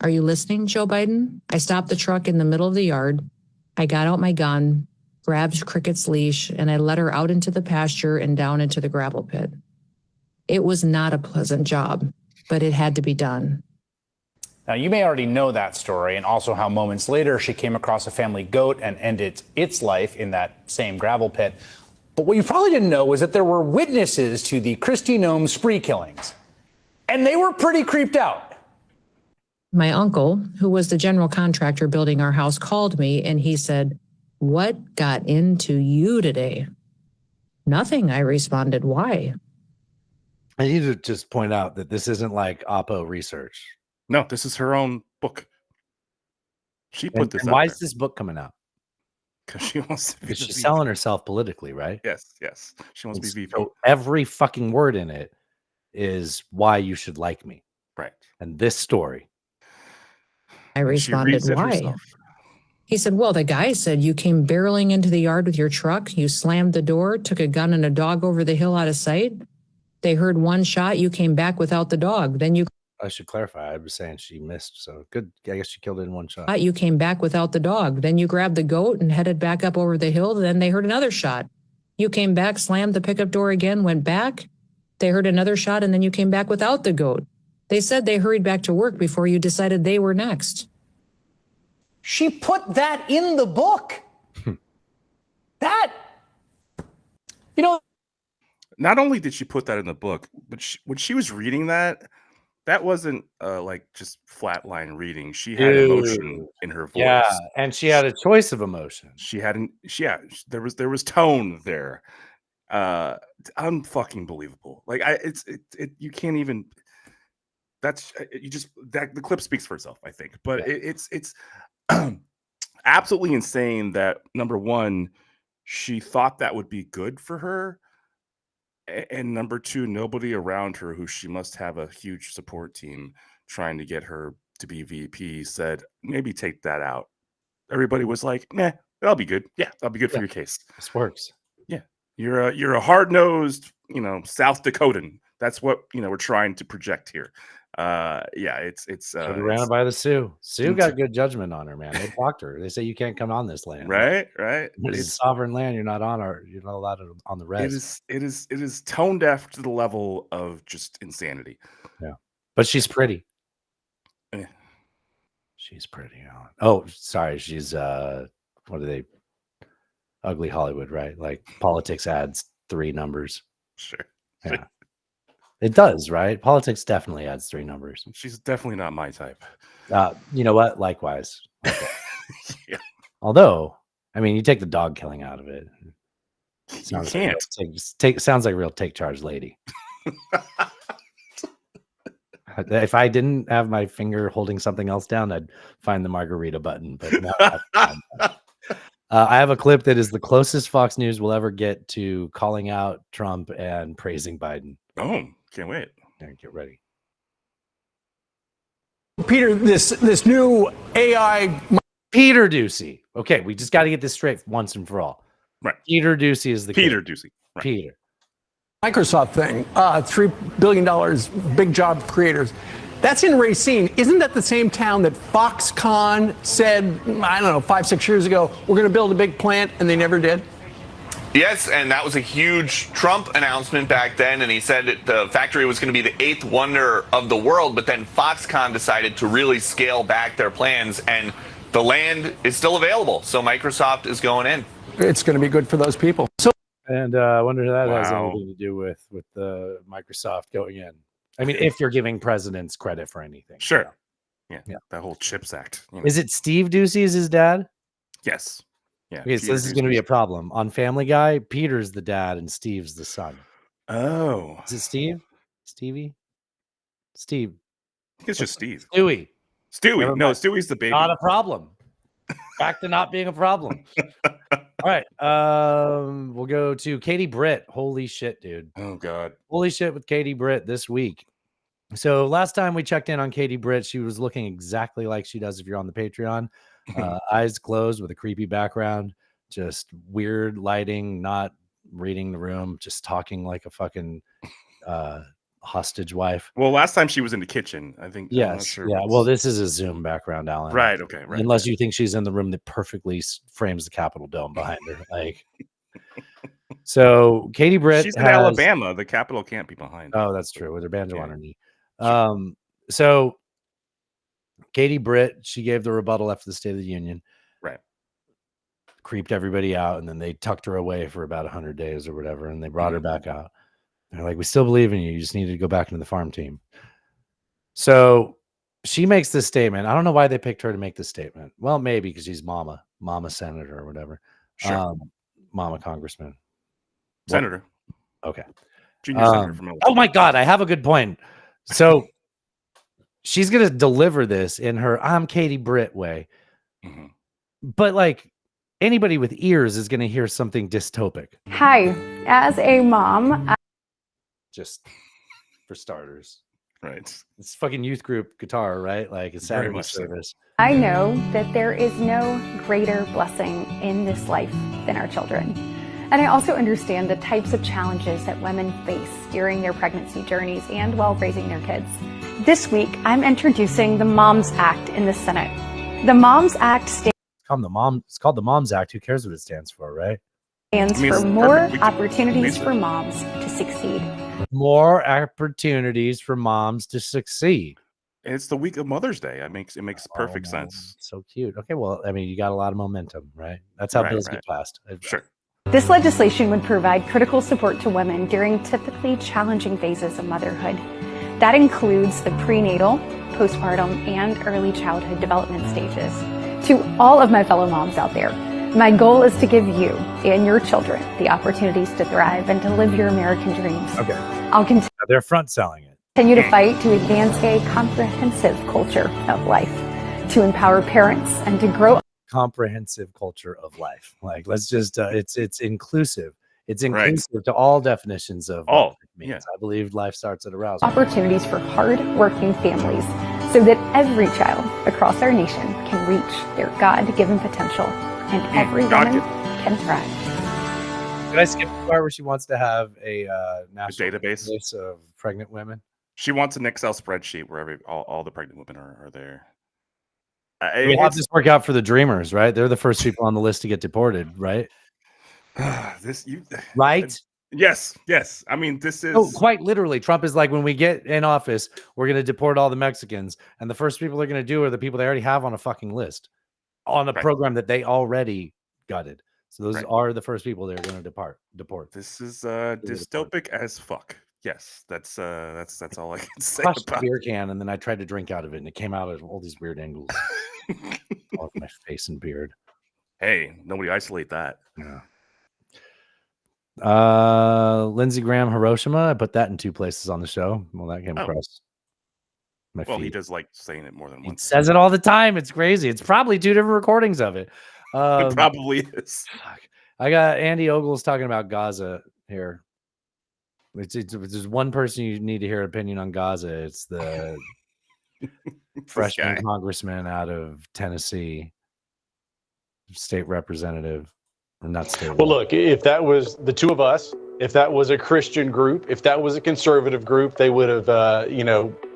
Speaker 13: Are you listening, Joe Biden? I stopped the truck in the middle of the yard. I got out my gun, grabbed Cricket's leash, and I let her out into the pasture and down into the gravel pit. It was not a pleasant job, but it had to be done.
Speaker 12: Now, you may already know that story and also how moments later she came across a family goat and ended its life in that same gravel pit. But what you probably didn't know was that there were witnesses to the Kristi Noem spree killings, and they were pretty creeped out.
Speaker 13: My uncle, who was the general contractor building our house, called me and he said, "What got into you today?" "Nothing," I responded. "Why?"
Speaker 2: I need to just point out that this isn't like Oppo research.
Speaker 1: No, this is her own book. She put this
Speaker 2: And
Speaker 1: out
Speaker 2: why
Speaker 1: there.
Speaker 2: is this book coming out?
Speaker 1: Because she wants to be
Speaker 2: Because
Speaker 1: the
Speaker 2: she's
Speaker 1: VP.
Speaker 2: selling herself politically, right?
Speaker 1: Yes. She wants to be VP.
Speaker 2: So every fucking word in it is why you should like me.
Speaker 1: Right.
Speaker 2: And this story.
Speaker 13: I
Speaker 1: And she
Speaker 13: responded,
Speaker 1: reads it
Speaker 13: "Why?"
Speaker 1: herself.
Speaker 13: He said, "Well, the guy said you came barreling into the yard with your truck, you slammed the door, took a gun and a dog over the hill out of sight. They heard one shot, you came back without the dog. Then you
Speaker 2: I should clarify. I was saying she missed. So good. I guess she killed it in one shot.
Speaker 13: You came back without the dog. Then you grabbed the goat and headed back up over the hill. Then they heard another shot. You came back, slammed the pickup door again, went back. They heard another shot, and then you came back without the goat. They said they hurried back to work before you decided they were next.
Speaker 8: She put that in the book. That, you know.
Speaker 1: Not only did she put that in the book, but when she was reading that wasn't like just flatline reading. She had emotion in her voice.
Speaker 2: Yeah, and she had a choice of emotion.
Speaker 1: There was tone there. Unfucking believable. Like you can't even. The clip speaks for itself, I think. But it's absolutely insane that, number one, she thought that would be good for her, and number two, nobody around her, who she must have a huge support team trying to get her to be VP, said maybe take that out. Everybody was like, "Nah, that'll be good. Yeah, that'll be good for your case.
Speaker 2: This works."
Speaker 1: Yeah, you're a hard-nosed, South Dakotan. That's what we're trying to project here. It's
Speaker 2: She ran it by the Sioux. Sioux got good judgment on her, man. They blocked her. They say you can't come on this land.
Speaker 1: Right.
Speaker 2: This is sovereign land. You're not allowed to on the res.
Speaker 1: It is tone deaf to the level of just insanity.
Speaker 2: Yeah, but she's pretty.
Speaker 1: Yeah.
Speaker 2: She's pretty. Oh, sorry. She's what are they? Ugly Hollywood, right? Like politics adds 3 numbers.
Speaker 1: Sure.
Speaker 2: Yeah. It does, right? Politics definitely adds 3 numbers.
Speaker 1: She's definitely not my type.
Speaker 2: You know what? Likewise. Okay.
Speaker 1: Yeah.
Speaker 2: Although, I mean, you take the dog killing out of it.
Speaker 1: You can't.
Speaker 2: Sounds like a real take charge lady. If I didn't have my finger holding something else down, I'd find the margarita button. But now I have a clip that is the closest Fox News will ever get to calling out Trump and praising Biden.
Speaker 1: Oh, can't wait.
Speaker 2: Yeah, get ready.
Speaker 8: Peter, this new AI.
Speaker 2: Peter Ducey. Okay, we just got to get this straight once and for all.
Speaker 1: Right.
Speaker 2: Peter Ducey is the
Speaker 1: Peter
Speaker 2: kid.
Speaker 1: Ducey. Right.
Speaker 2: Peter.
Speaker 8: Microsoft thing, $3 billion, big job creators. That's in Racine. Isn't that the same town that Foxconn said, I don't know, 5-6 years ago, we're going to build a big plant, and they never did?
Speaker 14: Yes, and that was a huge Trump announcement back then, and he said that the factory was going to be the 8th wonder of the world, but then Foxconn decided to really scale back their plans, and the land is still available, so Microsoft is going in.
Speaker 8: It's going to be good for those people. So,
Speaker 2: and I wonder if that has anything to do with the Microsoft going in. I mean, if you're giving presidents credit for anything.
Speaker 1: Sure. Yeah. That whole CHIPS Act.
Speaker 2: Is it Steve Ducey is his dad?
Speaker 1: Yes. Yeah.
Speaker 2: Okay, so this is going to be a problem. On Family Guy, Peter's the dad and Steve's the son.
Speaker 1: Oh.
Speaker 2: Is it Steve? Stevie? Steve.
Speaker 1: I think it's just Steve.
Speaker 2: Stewie.
Speaker 1: No, Stewie's the baby.
Speaker 2: Not a problem. Back to not being a problem. All right. We'll go to Katie Britt. Holy shit, dude.
Speaker 1: Oh, God.
Speaker 2: Holy shit with Katie Britt this week. So last time we checked in on Katie Britt, she was looking exactly like she does if you're on the Patreon. Eyes closed with a creepy background, just weird lighting, not reading the room, just talking like a fucking hostage wife.
Speaker 1: Well, last time she was in the kitchen, I think.
Speaker 2: Yes.
Speaker 1: Sure
Speaker 2: yeah. Well, this is a Zoom background, Alan.
Speaker 1: Right. Okay. Right.
Speaker 2: Unless you think she's in the room that perfectly frames the Capitol dome behind her. Like, so Katie Britt.
Speaker 1: She's in Alabama. The Capitol can't be behind her.
Speaker 2: Oh, that's true. With her banjo on her knee. So Katie Britt, she gave the rebuttal after the State of the Union.
Speaker 1: Right.
Speaker 2: Creeped everybody out, and then they tucked her away for about 100 days or whatever, and they brought her back out. They're like, we still believe in you. You just need to go back into the farm team. So she makes this statement. I don't know why they picked her to make this statement. Well, maybe because she's mama senator or whatever.
Speaker 1: Sure.
Speaker 2: Mama congressman.
Speaker 1: Senator.
Speaker 2: Okay.
Speaker 1: Junior senator from Illinois.
Speaker 2: Oh my God, I have a good point. So she's going to deliver this in her I'm Katie Britt way.
Speaker 1: Mm-hmm.
Speaker 2: But like anybody with ears is going to hear something dystopic.
Speaker 15: Hi, as a mom.
Speaker 2: Just for starters.
Speaker 1: Right.
Speaker 2: It's fucking youth group guitar, right? Like it's
Speaker 1: Very
Speaker 2: Saturday
Speaker 1: much so.
Speaker 2: service.
Speaker 15: I know that there is no greater blessing in this life than our children. And I also understand the types of challenges that women face during their pregnancy journeys and while raising their kids. This week, I'm introducing the Moms Act in the Senate. The Moms Act stands
Speaker 2: called the Moms Act. Who cares what it stands for, right?
Speaker 15: for more opportunities for moms to succeed.
Speaker 2: more opportunities for moms to succeed.
Speaker 1: And it's the week of Mother's Day. It makes perfect sense.
Speaker 2: So cute. Okay, well, I mean, you got a lot of momentum, right? That's how bills get passed.
Speaker 1: Sure.
Speaker 15: This legislation would provide critical support to women during typically challenging phases of motherhood. That includes the prenatal, postpartum, and early childhood development stages. To all of my fellow moms out there, my goal is to give you and your children the opportunities to thrive and to live your American dreams.
Speaker 2: Okay.
Speaker 15: I'll continue.
Speaker 2: They're front selling it.
Speaker 15: Continue to fight to advance a comprehensive culture of life, to empower parents and to grow
Speaker 2: Comprehensive culture of life. Like, let's just it's inclusive. It's inclusive to all definitions of what it means. I believe life starts at arousal.
Speaker 15: opportunities for hard-working families so that every child across our nation can reach their God-given potential and every woman can thrive.
Speaker 2: Did I skip the part where she wants to have a national
Speaker 1: database
Speaker 2: of pregnant women?
Speaker 1: She wants an Excel spreadsheet where all the pregnant women are there.
Speaker 2: We have this work out for the Dreamers, right? They're the first people on the list to get deported, right? Right?
Speaker 1: Yes. I mean, this is
Speaker 2: quite literally. Trump is like, when we get in office, we're going to deport all the Mexicans, and the first people they're going to do are the people they already have on a fucking list, on a program that they already gutted. So those are the first people they're going to deport.
Speaker 1: This is dystopic as fuck. Yes, that's all I can say.
Speaker 2: Crushed
Speaker 1: About
Speaker 2: beer can, and then I tried to drink out of it, and it came out of all these weird angles. All of my face and beard.
Speaker 1: Hey, nobody isolate that.
Speaker 2: Yeah. Lindsey Graham Hiroshima. I put that in 2 places on the show. Well, that came across my feed.
Speaker 1: He does like saying it more than once.
Speaker 2: Says it all the time. It's crazy. It's probably 2 different recordings of it.
Speaker 1: It probably is.
Speaker 2: I got Andy Ogles talking about Gaza here. There's one person you need to hear opinion on Gaza. It's the freshman congressman out of Tennessee, state representative, or not state.
Speaker 11: Well, look, if that was the two of us, if that was a Christian group, if that was a conservative group, they would have,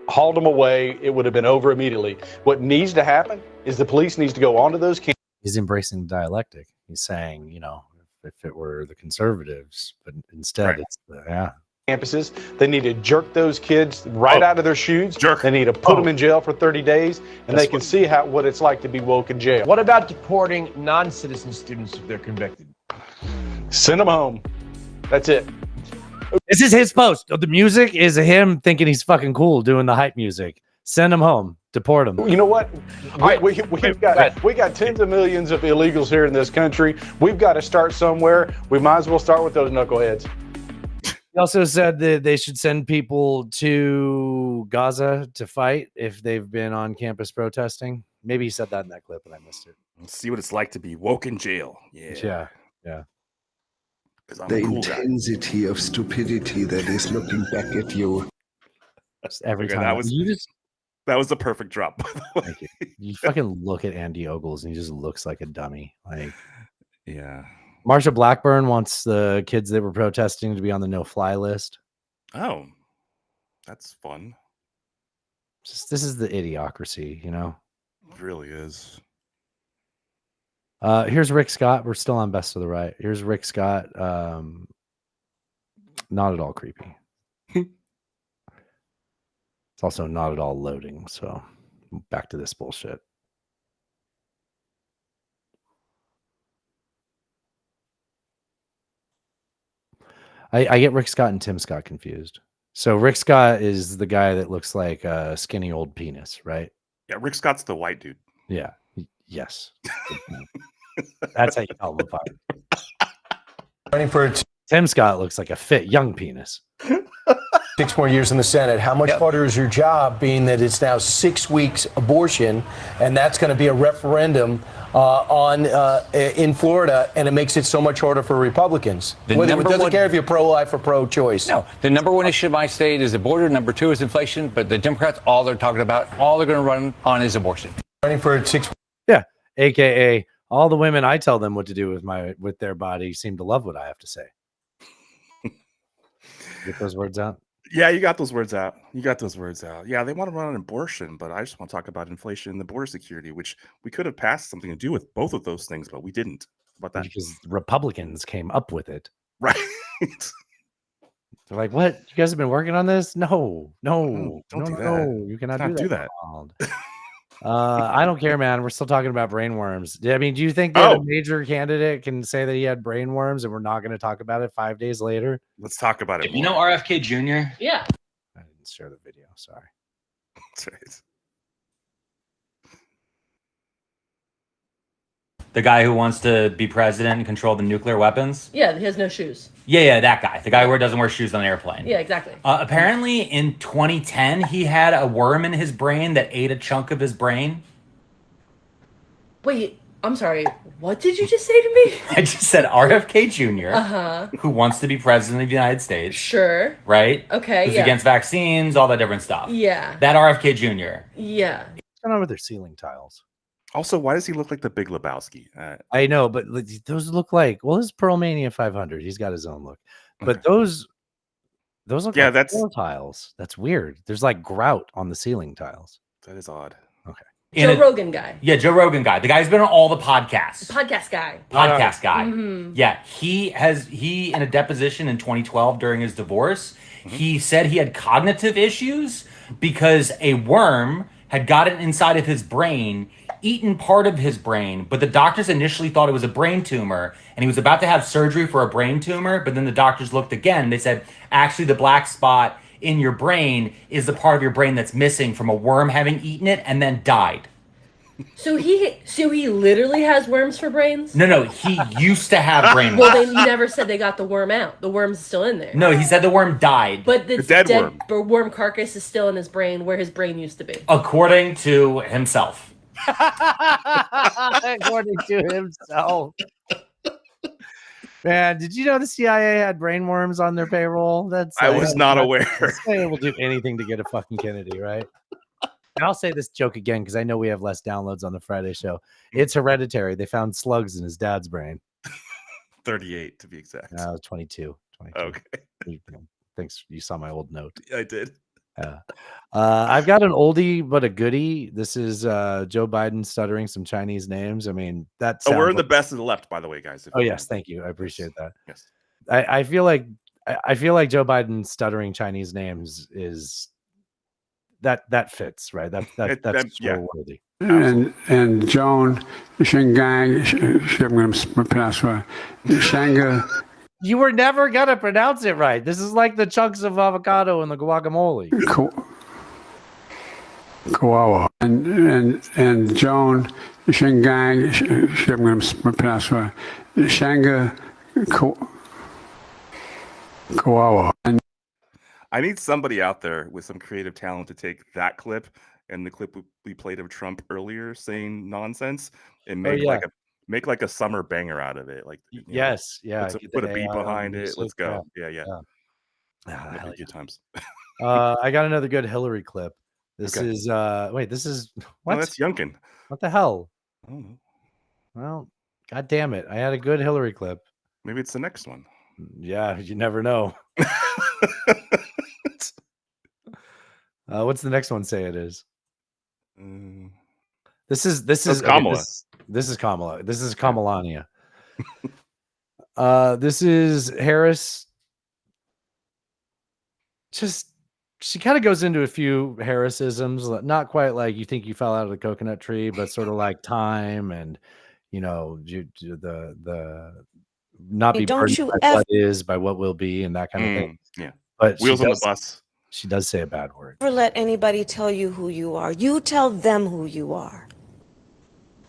Speaker 11: hauled them away. It would have been over immediately. What needs to happen is the police needs to go onto those campuses.
Speaker 2: He's embracing the dialectic. He's saying, if it were the conservatives, but instead it's
Speaker 11: campuses. They need to jerk those kids right out of their shoes. They need to put them in jail for 30 days, and they can see what it's like to be woke in jail.
Speaker 16: What about deporting non-citizen students if they're convicted?
Speaker 11: Send them home. That's it.
Speaker 2: This is his post. The music is him thinking he's fucking cool doing the hype music. Send him home. Deport him.
Speaker 11: You know what? We got tens of millions of illegals here in this country. We've got to start somewhere. We might as well start with those knuckleheads.
Speaker 2: He also said that they should send people to Gaza to fight if they've been on campus protesting. Maybe he said that in that clip, and I missed it.
Speaker 1: Let's see what it's like to be woke in jail.
Speaker 2: Yeah.
Speaker 17: The intensity of stupidity that is looking back at you.
Speaker 2: Every time.
Speaker 1: That was the perfect drop.
Speaker 2: Thank you. You fucking look at Andy Ogles, and he just looks like a dummy.
Speaker 1: Yeah.
Speaker 2: Marsha Blackburn wants the kids that were protesting to be on the no-fly list.
Speaker 1: Oh, that's fun.
Speaker 2: This is the idiocracy,
Speaker 1: It really is.
Speaker 2: Here's Rick Scott. We're still on Best of the Right. Here's Rick Scott. Not at all creepy. It's also not at all loading. So back to this bullshit. I get Rick Scott and Tim Scott confused. So Rick Scott is the guy that looks like a skinny old penis, right?
Speaker 1: Yeah, Rick Scott's the white dude.
Speaker 2: Yeah. Yes. That's how you tell him apart. Tim Scott looks like a fit young penis.
Speaker 16: 6 more years in the Senate. How much harder is your job, being that it's now 6 weeks abortion, and that's going to be a referendum in Florida, and it makes it so much harder for Republicans? It doesn't care if you're pro-life or pro-choice.
Speaker 24: No, the number one issue in my state is the border. Number 2 is inflation. But the Democrats, all they're talking about, all they're going to run on is abortion.
Speaker 16: Running for 6.
Speaker 2: Yeah, AKA all the women I tell them what to do with their body seem to love what I have to say. Get those words out.
Speaker 1: Yeah, you got those words out. Yeah, they want to run on abortion, but I just want to talk about inflation and the border security, which we could have passed something to do with both of those things, but we didn't. How about that?
Speaker 2: Because Republicans came up with it.
Speaker 1: Right.
Speaker 2: They're like, what? You guys have been working on this? No.
Speaker 1: Don't do that.
Speaker 2: You cannot
Speaker 1: Cannot
Speaker 2: do
Speaker 1: do
Speaker 2: that.
Speaker 1: that.
Speaker 2: I don't care, man. We're still talking about brainworms. I mean, do you think that a
Speaker 1: Oh,
Speaker 2: major candidate can say that he had brainworms and we're not going to talk about it 5 days later?
Speaker 1: let's talk about it
Speaker 10: You
Speaker 1: more.
Speaker 10: know RFK Jr.?
Speaker 23: Yeah.
Speaker 2: I didn't share the video. Sorry.
Speaker 1: That's right.
Speaker 10: The guy who wants to be president and control the nuclear weapons?
Speaker 23: Yeah, he has no shoes.
Speaker 10: Yeah, that guy. The guy who doesn't wear shoes on an airplane.
Speaker 23: Yeah, exactly.
Speaker 10: Apparently, in 2010, he had a worm in his brain that ate a chunk of his brain.
Speaker 23: Wait, I'm sorry. What did you just say to me?
Speaker 10: I just said RFK Jr.,
Speaker 23: Uh-huh.
Speaker 10: who wants to be president of the United States.
Speaker 23: Sure.
Speaker 10: Right?
Speaker 23: Okay,
Speaker 10: Who's
Speaker 23: yeah.
Speaker 10: against vaccines, all that different stuff.
Speaker 23: Yeah.
Speaker 10: That RFK Jr.
Speaker 23: Yeah.
Speaker 2: What's going on with their ceiling tiles?
Speaker 1: Also, why does he look like the Big Lebowski?
Speaker 2: I know, but those look like, well, this is Pearl Mania 500. He's got his own look. But those look
Speaker 1: Yeah,
Speaker 2: like
Speaker 1: that's-
Speaker 2: floor tiles. That's weird. There's like grout on the ceiling tiles.
Speaker 1: That is odd.
Speaker 2: Okay.
Speaker 23: Joe Rogan guy.
Speaker 10: Yeah, Joe Rogan guy. The guy's been on all the podcasts.
Speaker 23: Podcast guy.
Speaker 10: Podcast guy.
Speaker 23: Mhm.
Speaker 10: Yeah, he in a deposition in 2012 during his divorce, he said he had cognitive issues because a worm had gotten inside of his brain, eaten part of his brain, but the doctors initially thought it was a brain tumor, and he was about to have surgery for a brain tumor, but then the doctors looked again, and they said, actually the black spot in your brain is the part of your brain that's missing from a worm having eaten it and then died.
Speaker 23: So he literally has worms for brains?
Speaker 10: No, he used to have brain
Speaker 23: Well,
Speaker 10: worms.
Speaker 23: they never said they got the worm out. The worm's still in there.
Speaker 10: No, he said the worm died.
Speaker 23: But the
Speaker 10: dead worm.
Speaker 23: worm carcass is still in his brain where his brain used to be.
Speaker 10: According to himself.
Speaker 2: According to himself. Man, did you know the CIA had brain worms on their payroll?
Speaker 1: I was not aware.
Speaker 2: The CIA will do anything to get a fucking Kennedy, right? And I'll say this joke again because I know we have less downloads on the Friday show. It's Hereditary. They found slugs in his dad's brain.
Speaker 1: 38 to be exact.
Speaker 2: 22.
Speaker 1: Okay.
Speaker 2: Thanks. You saw my old note.
Speaker 1: I did.
Speaker 2: I've got an oldie but a goodie. This is Joe Biden stuttering some Chinese names. I mean, that.
Speaker 1: Oh, we're in
Speaker 2: sounds
Speaker 1: the best of the left, by the way, guys.
Speaker 2: Oh yes, thank you. I appreciate that.
Speaker 1: Yes.
Speaker 2: I feel like Joe Biden stuttering Chinese names is that fits, right? That's
Speaker 1: yeah.
Speaker 2: worthy.
Speaker 18: And Joan Shingang, I'm going to pronounce right. Shanga.
Speaker 2: You were never gonna pronounce it right. This is like the chunks of avocado in the guacamole.
Speaker 18: Kawawa. And Joan Shingang, I'm going to pronounce right. Shanga Kawawa. And
Speaker 1: I need somebody out there with some creative talent to take that clip and the clip we played of Trump earlier saying nonsense and make make like a summer banger out of it. Like
Speaker 2: yes, yeah.
Speaker 1: Put a beat behind it. Let's go. Yeah. Good times.
Speaker 2: I got another good Hillary clip. This is wait, this is what?
Speaker 1: No, that's Youngkin.
Speaker 2: What the hell?
Speaker 1: I don't know.
Speaker 2: Well, god damn it. I had a good Hillary clip.
Speaker 1: Maybe it's the next one.
Speaker 2: Yeah, you never know. What's the next one say it is? This is
Speaker 1: Kamala.
Speaker 2: This is Kamala. This is Kamelania. This is Harris. Just she kind of goes into a few Harrisisms, not quite like you think you fell out of the coconut tree, but sort of like time and the not be burdened by what is, by what will be, and that kind of thing.
Speaker 1: Yeah.
Speaker 2: But
Speaker 1: wheels on the bus.
Speaker 2: She does say a bad word.
Speaker 19: Never let anybody tell you who you are. You tell them who you are.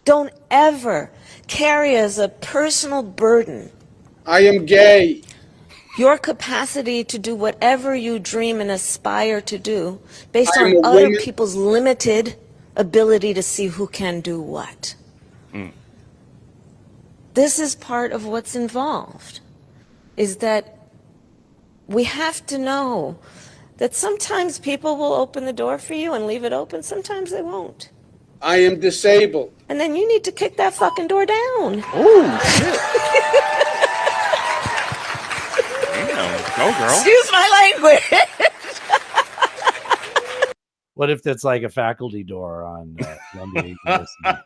Speaker 19: Don't ever carry as a personal burden.
Speaker 20: I am gay.
Speaker 19: Your capacity to do whatever you dream and aspire to do based
Speaker 20: I am
Speaker 19: on
Speaker 20: a
Speaker 19: other
Speaker 20: woman.
Speaker 19: people's limited ability to see who can do what. This is part of what's involved, is that we have to know that sometimes people will open the door for you and leave it open. Sometimes they won't.
Speaker 20: I am disabled.
Speaker 19: And then you need to kick that fucking door down.
Speaker 1: Oh, shit. Damn. Go, girl.
Speaker 19: Excuse my language.
Speaker 2: What if that's like a faculty door on Monday University?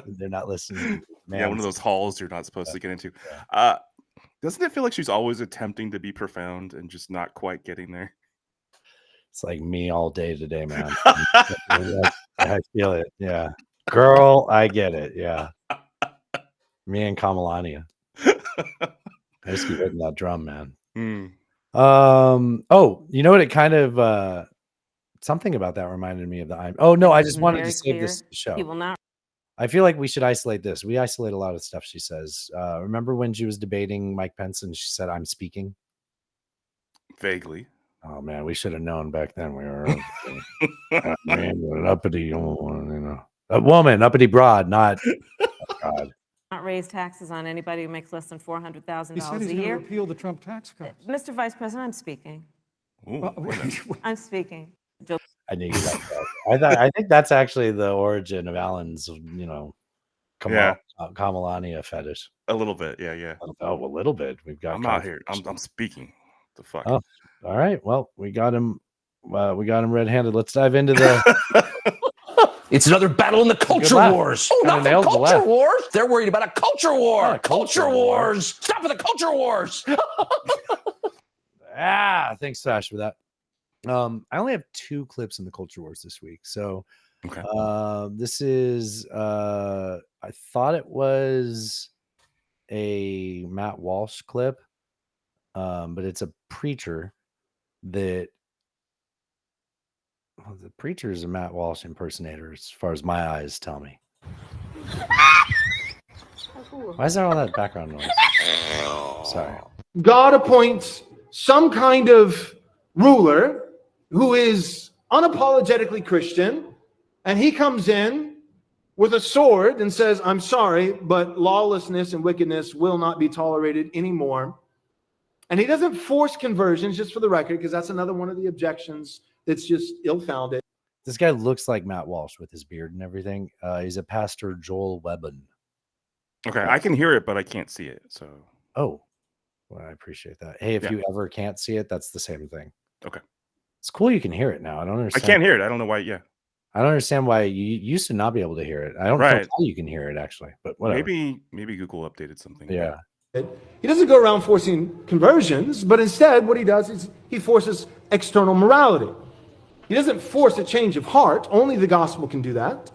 Speaker 2: They're not listening.
Speaker 1: Yeah, one of those halls you're not supposed to get into. Doesn't it feel like she's always attempting to be profound and just not quite getting there?
Speaker 2: It's like me all day today, man. I feel it. Yeah. Girl, I get it. Yeah. Me and Kamelania. I just keep hitting that drum, man. Oh, you know what? It kind of something about that reminded me of the oh no, I just wanted to save this show.
Speaker 5: He will not.
Speaker 2: I feel like we should isolate this. We isolate a lot of stuff she says. Remember when she was debating Mike Pence and she said, "I'm speaking"?
Speaker 1: Vaguely.
Speaker 2: Oh man, we should have known back then. We were man, an uppity, a woman, uppity broad, not God.
Speaker 5: Not raise taxes on anybody who makes less than $400,000
Speaker 6: He said he's
Speaker 5: a
Speaker 6: going to
Speaker 5: year.
Speaker 6: repeal the Trump tax cuts.
Speaker 5: Mr. Vice President, I'm speaking. I'm speaking.
Speaker 2: I knew you liked that. I think that's actually the origin of Alan's, Kamelania fetish.
Speaker 1: A little bit, yeah.
Speaker 2: Oh, a little bit. We've got.
Speaker 1: I'm out here. I'm speaking. The fuck.
Speaker 2: Oh, all right. Well, we got him. We got him red-handed. Let's dive into the.
Speaker 7: It's another battle in the culture wars. Oh, not the culture wars. They're worried about a culture war. Culture wars. Stop with the culture wars.
Speaker 2: Thanks, Sash, for that. I only have 2 clips in the culture wars this week. So this is I thought it was a Matt Walsh clip, but it's a preacher that the preacher is a Matt Walsh impersonator, as far as my eyes tell me. Why is there all that background noise? Sorry.
Speaker 20: God appoints some kind of ruler who is unapologetically Christian, and he comes in with a sword and says, "I'm sorry, but lawlessness and wickedness will not be tolerated anymore." And he doesn't force conversions, just for the record, because that's another one of the objections that's just ill-founded.
Speaker 2: This guy looks like Matt Walsh with his beard and everything. He's a Pastor Joel Webben.
Speaker 1: Okay, I can hear it, but I can't see it. So.
Speaker 2: Oh, well, I appreciate that. Hey, if you ever can't see it, that's the same thing.
Speaker 1: Okay.
Speaker 2: It's cool you can hear it now. I don't understand.
Speaker 1: I can't hear it. I don't know why. Yeah.
Speaker 2: I don't understand why you used to not be able to hear it. I don't know how you can hear it actually, but whatever.
Speaker 1: Maybe Google updated something.
Speaker 2: Yeah.
Speaker 20: He doesn't go around forcing conversions, but instead what he does is he forces external morality. He doesn't force a change of heart. Only the gospel can do that.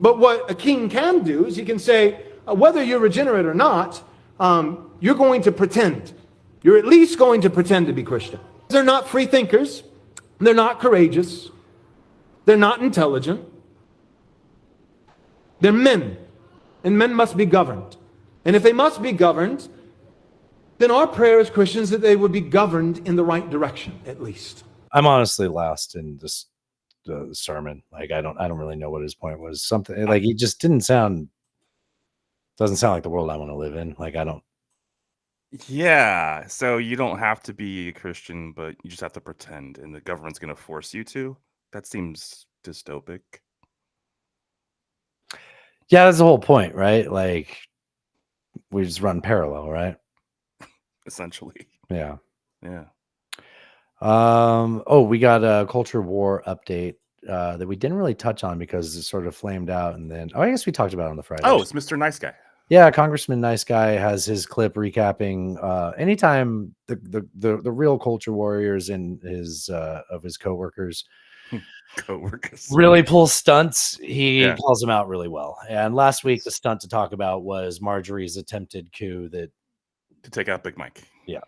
Speaker 20: But what a king can do is he can say, whether you're regenerate or not, you're going to pretend. You're at least going to pretend to be Christian. They're not free thinkers. They're not courageous. They're not intelligent. They're men. And men must be governed. And if they must be governed, then our prayer as Christians that they would be governed in the right direction, at least.
Speaker 2: I'm honestly lost in this sermon. Like I don't really know what his point was. Something like he just doesn't sound like the world I want to live in. Like I don't.
Speaker 1: Yeah. So you don't have to be a Christian, but you just have to pretend, and the government's going to force you to. That seems dystopic.
Speaker 2: Yeah, that's the whole point, right? Like we just run parallel, right?
Speaker 1: Essentially.
Speaker 2: Yeah.
Speaker 1: Yeah.
Speaker 2: We got a culture war update that we didn't really touch on because it sort of flamed out, and then I guess we talked about it on the Friday.
Speaker 1: Oh, it's Mr. Nice Guy.
Speaker 2: Yeah, Congressman Nice Guy has his clip recapping anytime the real culture warriors and his of his coworkers really pull stunts. He calls them out really well. And last week the stunt to talk about was Marjorie's attempted coup
Speaker 1: to take out Big Mike.
Speaker 2: Yeah.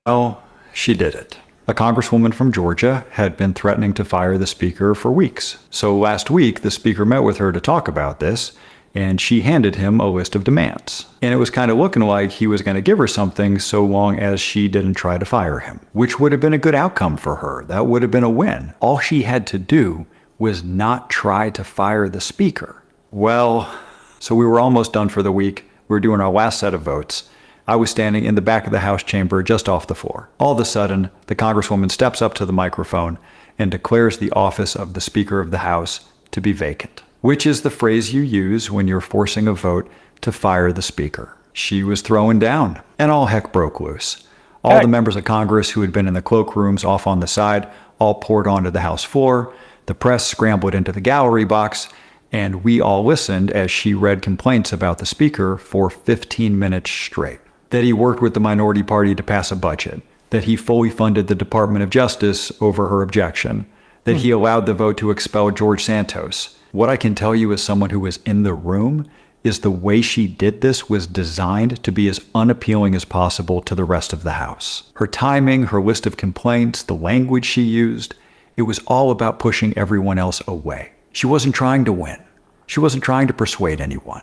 Speaker 9: Well, she did it. A congresswoman from Georgia had been threatening to fire the speaker for weeks. So last week, the speaker met with her to talk about this, and she handed him a list of demands. And it was kind of looking like he was going to give her something so long as she didn't try to fire him, which would have been a good outcome for her. That would have been a win. All she had to do was not try to fire the speaker. Well, so we were almost done for the week. We were doing our last set of votes. I was standing in the back of the House chamber just off the floor. All of a sudden, the Congresswoman steps up to the microphone and declares the office of the Speaker of the House to be vacant, which is the phrase you use when you're forcing a vote to fire the Speaker. She was throwing down, and all heck broke loose. All the members of Congress who had been in the cloakrooms off on the side all poured onto the House floor. The press scrambled into the gallery box, and we all listened as she read complaints about the Speaker for 15 minutes straight. that he worked with the minority party to pass a budget, that he fully funded the Department of Justice over her objection, that he allowed the vote to expel George Santos. What I can tell you as someone who was in the room is the way she did this was designed to be as unappealing as possible to the rest of the House. Her timing, her list of complaints, the language she used, it was all about pushing everyone else away. She wasn't trying to win. She wasn't trying to persuade anyone.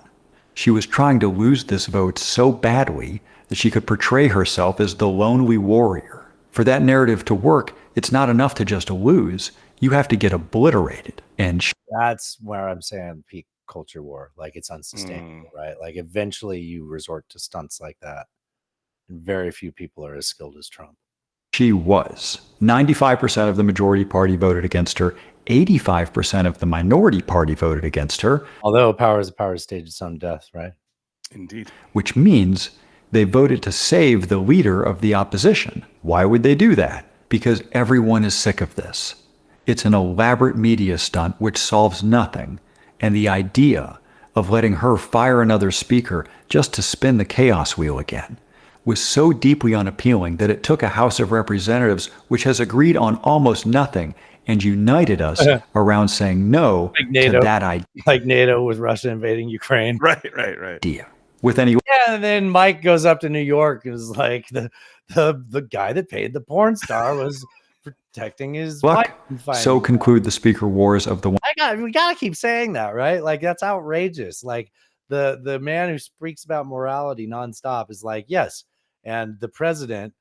Speaker 9: She was trying to lose this vote so badly that she could portray herself as the lonely warrior. For that narrative to work, it's not enough to just lose. You have to get obliterated. And
Speaker 2: that's where I'm saying peak culture war. Like, it's unsustainable, right? Like, eventually you resort to stunts like that. And very few people are as skilled as Trump.
Speaker 9: She was. 95% of the majority party voted against her. 85% of the minority party voted against her.
Speaker 2: Although power is a power stage its own death, right?
Speaker 1: Indeed.
Speaker 9: Which means they voted to save the leader of the opposition. Why would they do that? Because everyone is sick of this. It's an elaborate media stunt which solves nothing. And the idea of letting her fire another speaker just to spin the chaos wheel again was so deeply unappealing that it took a House of Representatives which has agreed on almost nothing and united us around saying no
Speaker 2: like NATO,
Speaker 9: to that idea.
Speaker 2: Like NATO with Russia invading Ukraine.
Speaker 1: Right.
Speaker 9: Idea. With any
Speaker 2: Yeah, and then Mike goes up to New York and is like, the guy that paid the porn star was protecting his wife.
Speaker 9: So conclude the speaker wars of the
Speaker 2: we gotta keep saying that, right? Like, that's outrageous. Like, the man who speaks about morality nonstop is like, yes, and the president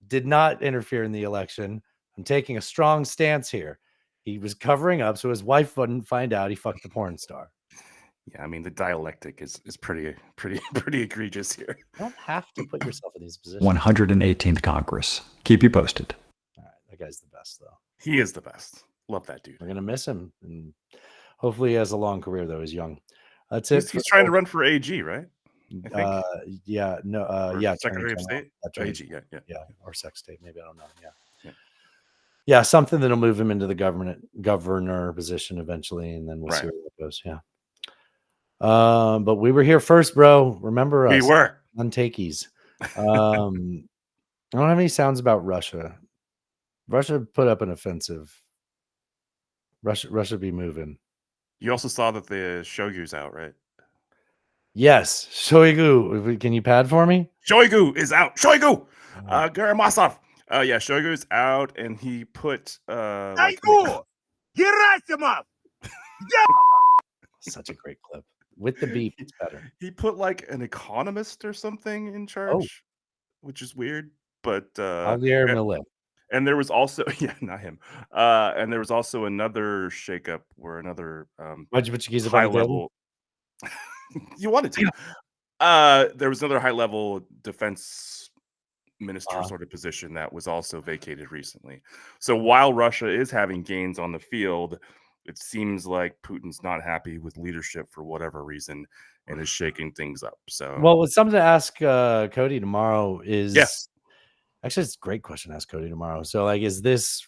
Speaker 2: did not interfere in the election. I'm taking a strong stance here. He was covering up so his wife wouldn't find out he fucked the porn star.
Speaker 1: Yeah, I mean, the dialectic is pretty egregious here.
Speaker 2: You don't have to put yourself in these positions.
Speaker 9: 118th Congress. Keep you posted.
Speaker 2: All right, that guy's the best, though.
Speaker 1: He is the best. Love that dude.
Speaker 2: We're gonna miss him, and hopefully he has a long career, though. He's young. That's it.
Speaker 1: He's trying to run for AG, right? I think.
Speaker 2: Yeah, no, yeah,
Speaker 1: Secretary of State.
Speaker 2: That's right.
Speaker 1: AG, yeah,
Speaker 2: or Sec State, maybe, I don't know. Yeah, something that'll move him into the governor position eventually, and then we'll see where it goes. Yeah. But we were here first, bro. Remember us?
Speaker 1: We were
Speaker 2: on takies. I don't have any sounds about Russia. Russia put up an offensive. Russia be moving.
Speaker 1: You also saw that the Shoigu's out, right?
Speaker 2: Yes, Shoigu. Can you pad for me?
Speaker 1: Shoigu is out. Shoigu, Garamasov. Yeah, Shoigu's out, and he put
Speaker 4: Shoigu, Gerasimov.
Speaker 2: Such a great clip. With the beep, it's better.
Speaker 1: He put like an economist or something in charge, which is weird. But
Speaker 2: Javier Milei.
Speaker 1: And there was also not him. And there was also another shakeup where another high level. You wanted to. There was another high level defense minister sort of position that was also vacated recently. So while Russia is having gains on the field, it seems like Putin's not happy with leadership for whatever reason and is shaking things up. So,
Speaker 2: well, it's something to ask Cody tomorrow is actually, it's a great question to ask Cody tomorrow. So, like, is this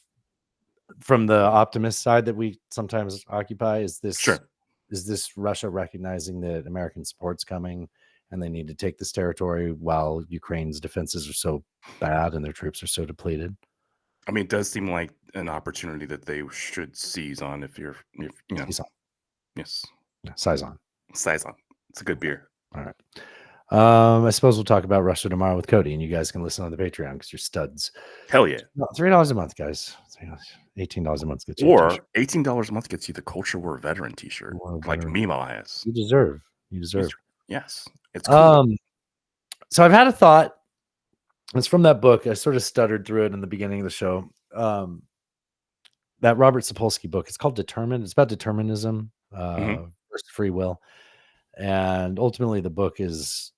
Speaker 2: from the optimist side that we sometimes occupy? Is this Russia recognizing that American support's coming and they need to take this territory while Ukraine's defenses are so bad and their troops are so depleted?
Speaker 1: I mean, it does seem like an opportunity that they should seize on if you know.
Speaker 2: Seize on.
Speaker 1: Yes.
Speaker 2: Saison.
Speaker 1: Saison. It's a good beer.
Speaker 2: All right. I suppose we'll talk about Russia tomorrow with Cody, and you guys can listen on the Patreon because you're studs.
Speaker 1: Hell yeah.
Speaker 2: $3 a month, guys. $18 a month gets you.
Speaker 1: Or $18 a month gets you the Culture War veteran t-shirt, like Mimo has.
Speaker 2: You deserve.
Speaker 1: Yes. It's cool.
Speaker 2: So I've had a thought. It's from that book. I sort of stuttered through it in the beginning of the show. That Robert Sapolsky book. It's called Determined. It's about determinism versus free will. And ultimately the book is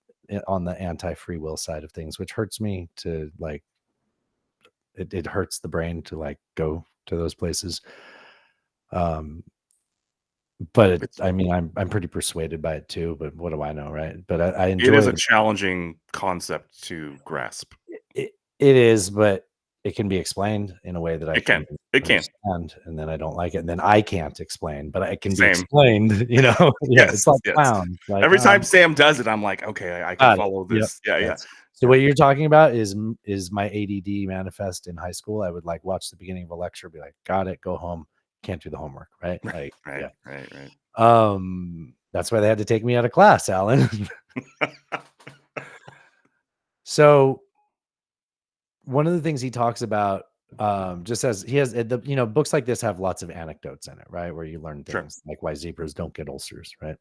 Speaker 2: on the anti-free will side of things, which hurts me to like, it hurts the brain to like go to those places. But I mean, I'm pretty persuaded by it too, but what do I know? Right. But I enjoy
Speaker 1: it. It is a challenging concept to grasp.
Speaker 2: It is, but it can be explained in a way that I
Speaker 1: It can. It can.
Speaker 2: understand, and then I don't like it, and then I can't explain, but it can be
Speaker 1: Same.
Speaker 2: explained. You know, yeah,
Speaker 1: Yes,
Speaker 2: it's like
Speaker 1: yes.
Speaker 2: clowns. Like
Speaker 1: Every time Sam does it, I'm like, okay, I can
Speaker 2: got it.
Speaker 1: follow
Speaker 2: Yep.
Speaker 1: this. Yeah, yeah.
Speaker 2: Yes. So what you're talking about is my ADD manifest in high school. I would like watch the beginning of a lecture, be like, got it, go home, can't do the homework, right? Like,
Speaker 1: Right,
Speaker 2: yeah.
Speaker 1: right.
Speaker 2: That's why they had to take me out of class, Alan. So one of the things he talks about, just as he has, books like this have lots of anecdotes in it, right? Where you learn things like why zebras don't get ulcers, right?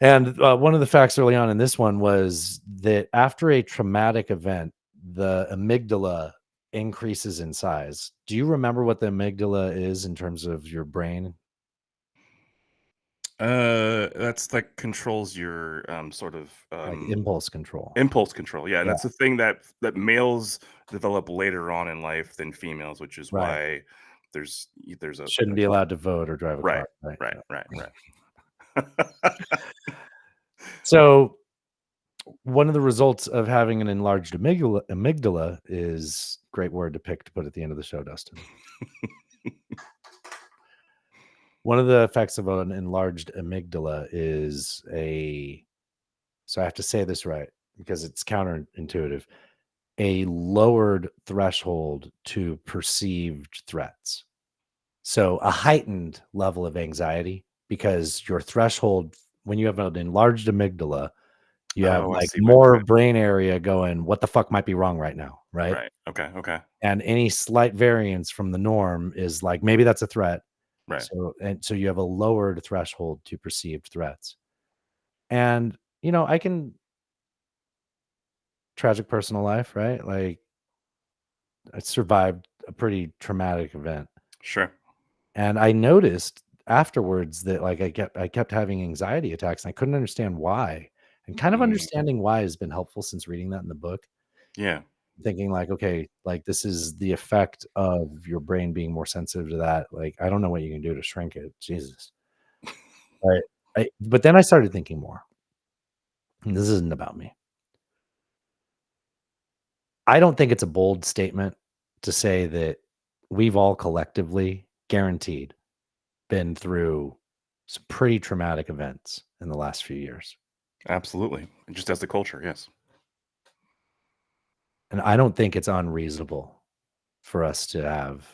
Speaker 2: And one of the facts early on in this one was that after a traumatic event, the amygdala increases in size. Do you remember what the amygdala is in terms of your brain?
Speaker 1: That's like controls your sort of
Speaker 2: Like impulse control.
Speaker 1: Impulse control, yeah, and
Speaker 2: Yeah.
Speaker 1: that's the thing that males develop later on in life than females, which is
Speaker 2: Right.
Speaker 1: why there's a
Speaker 2: Shouldn't be allowed to vote or drive a
Speaker 1: right,
Speaker 2: car.
Speaker 1: right.
Speaker 2: So one of the results of having an enlarged amygdala is great word to pick to put at the end of the show, Dustin. One of the effects of an enlarged amygdala is so I have to say this right because it's counterintuitive, a lowered threshold to perceived threats. So a heightened level of anxiety because your threshold, when you have an enlarged amygdala, you have like more brain area going, what the fuck might be wrong right now, right?
Speaker 1: Right. Okay.
Speaker 2: And any slight variance from the norm is like, maybe that's a threat.
Speaker 1: Right.
Speaker 2: So you have a lowered threshold to perceived threats. And, I can tragic personal life, right? Like I survived a pretty traumatic event.
Speaker 1: Sure.
Speaker 2: And I noticed afterwards that like I kept having anxiety attacks and I couldn't understand why. And kind of understanding why has been helpful since reading that in the book.
Speaker 1: Yeah.
Speaker 2: Thinking like, okay, like this is the effect of your brain being more sensitive to that. Like, I don't know what you can do to shrink it. Jesus. But then I started thinking more. And this isn't about me. I don't think it's a bold statement to say that we've all collectively, guaranteed, been through some pretty traumatic events in the last few years.
Speaker 1: Absolutely. Just as the culture, yes.
Speaker 2: And I don't think it's unreasonable for us to have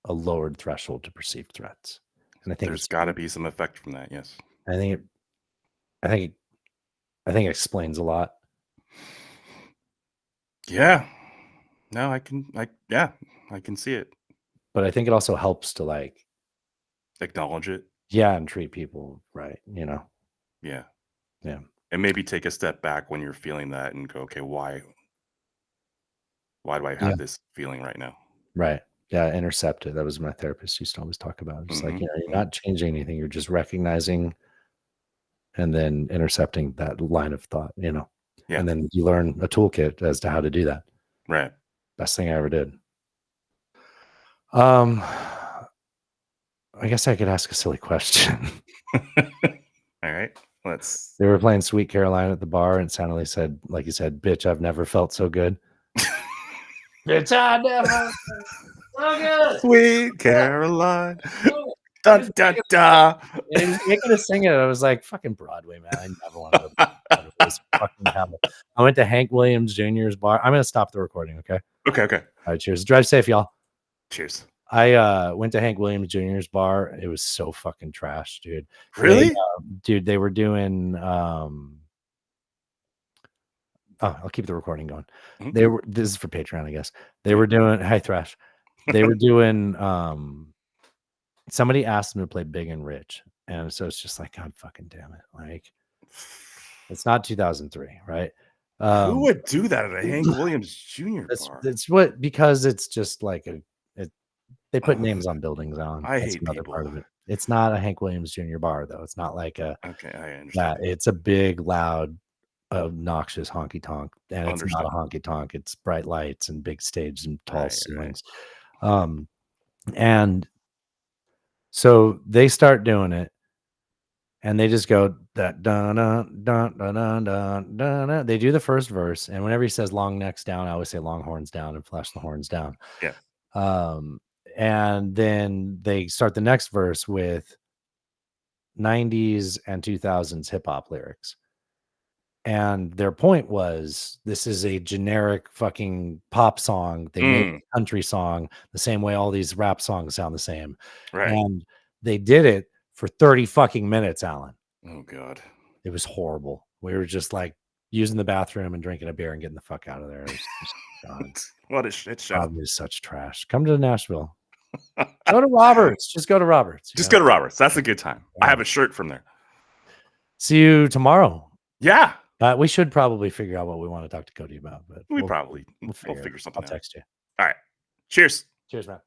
Speaker 2: a lowered threshold to perceived threats. And I think
Speaker 1: there's got to be some effect from that, yes.
Speaker 2: I think it explains a lot.
Speaker 1: Yeah. No, I can see it.
Speaker 2: But I think it also helps to like
Speaker 1: acknowledge it.
Speaker 2: Yeah, and treat people right,
Speaker 1: Yeah.
Speaker 2: Yeah.
Speaker 1: And maybe take a step back when you're feeling that and go, okay, why do I have this feeling right now?
Speaker 2: Right. Yeah, intercept it. That was my therapist used to always talk about. Just like, you're not changing anything. You're just recognizing and then intercepting that line of thought,
Speaker 1: Yeah.
Speaker 2: And then you learn a toolkit as to how to do that.
Speaker 1: Right.
Speaker 2: Best thing I ever did. I guess I could ask a silly question.
Speaker 1: All right.
Speaker 2: They were playing Sweet Caroline at the bar, and Sanally said, like you said, bitch, I've never felt so good.
Speaker 10: Bitch, I never felt so good.
Speaker 1: Sweet Caroline. Dun, dun, dun.
Speaker 2: He was making us sing it. I was like, fucking Broadway, man. I never want to go to this fucking hell. I went to Hank Williams Jr.'s bar. I'm going to stop the recording, okay?
Speaker 1: Okay.
Speaker 2: All right, cheers. Drive safe, y'all.
Speaker 1: Cheers.
Speaker 2: I went to Hank Williams Jr.'s bar. It was so fucking trash, dude.
Speaker 1: Really?
Speaker 2: They were doing I'll keep the recording going. This is for Patreon, I guess. They were doing Hi Thrash. They were doing somebody asked them to play Big and Rich. And so it's just like, God fucking damn it. Like, it's not 2003, right?
Speaker 1: Who would do that at a Hank Williams Jr. bar?
Speaker 2: Because it's just like they put names on buildings on.
Speaker 1: I
Speaker 2: That's
Speaker 1: hate
Speaker 2: another
Speaker 1: people.
Speaker 2: part of it. It's not a Hank Williams Jr. bar, though. It's not like a
Speaker 1: okay. I understand.
Speaker 2: It's a big, loud, obnoxious honky tonk, and it's not a honky tonk. It's bright lights and big stage and tall ceilings. And so they start doing it, and they just go that dun dun dun dun dun dun dun. They do the first verse, and whenever he says long necks down, I always say long horns down and flash the horns down.
Speaker 1: Yeah.
Speaker 2: And then they start the next verse with 90s and 2000s hip hop lyrics. And their point was, this is a generic fucking pop song. They made a country song the same way all these rap songs sound the same.
Speaker 1: Right.
Speaker 2: And they did it for 30 fucking minutes, Alan.
Speaker 1: Oh, God.
Speaker 2: It was horrible. We were just like using the bathroom and drinking a beer and getting the fuck out of there. It was just, God.
Speaker 1: What a shit show.
Speaker 2: Is such trash. Come to Nashville. Go to Roberts. Just go to Roberts.
Speaker 1: Just go to Roberts. That's a good time. I have a shirt from there.
Speaker 2: See you tomorrow.
Speaker 1: Yeah.
Speaker 2: We should probably figure out what we want to talk to Cody about. But
Speaker 1: we'll figure something out.
Speaker 2: I'll text you.
Speaker 1: All right. Cheers.
Speaker 2: Cheers, man.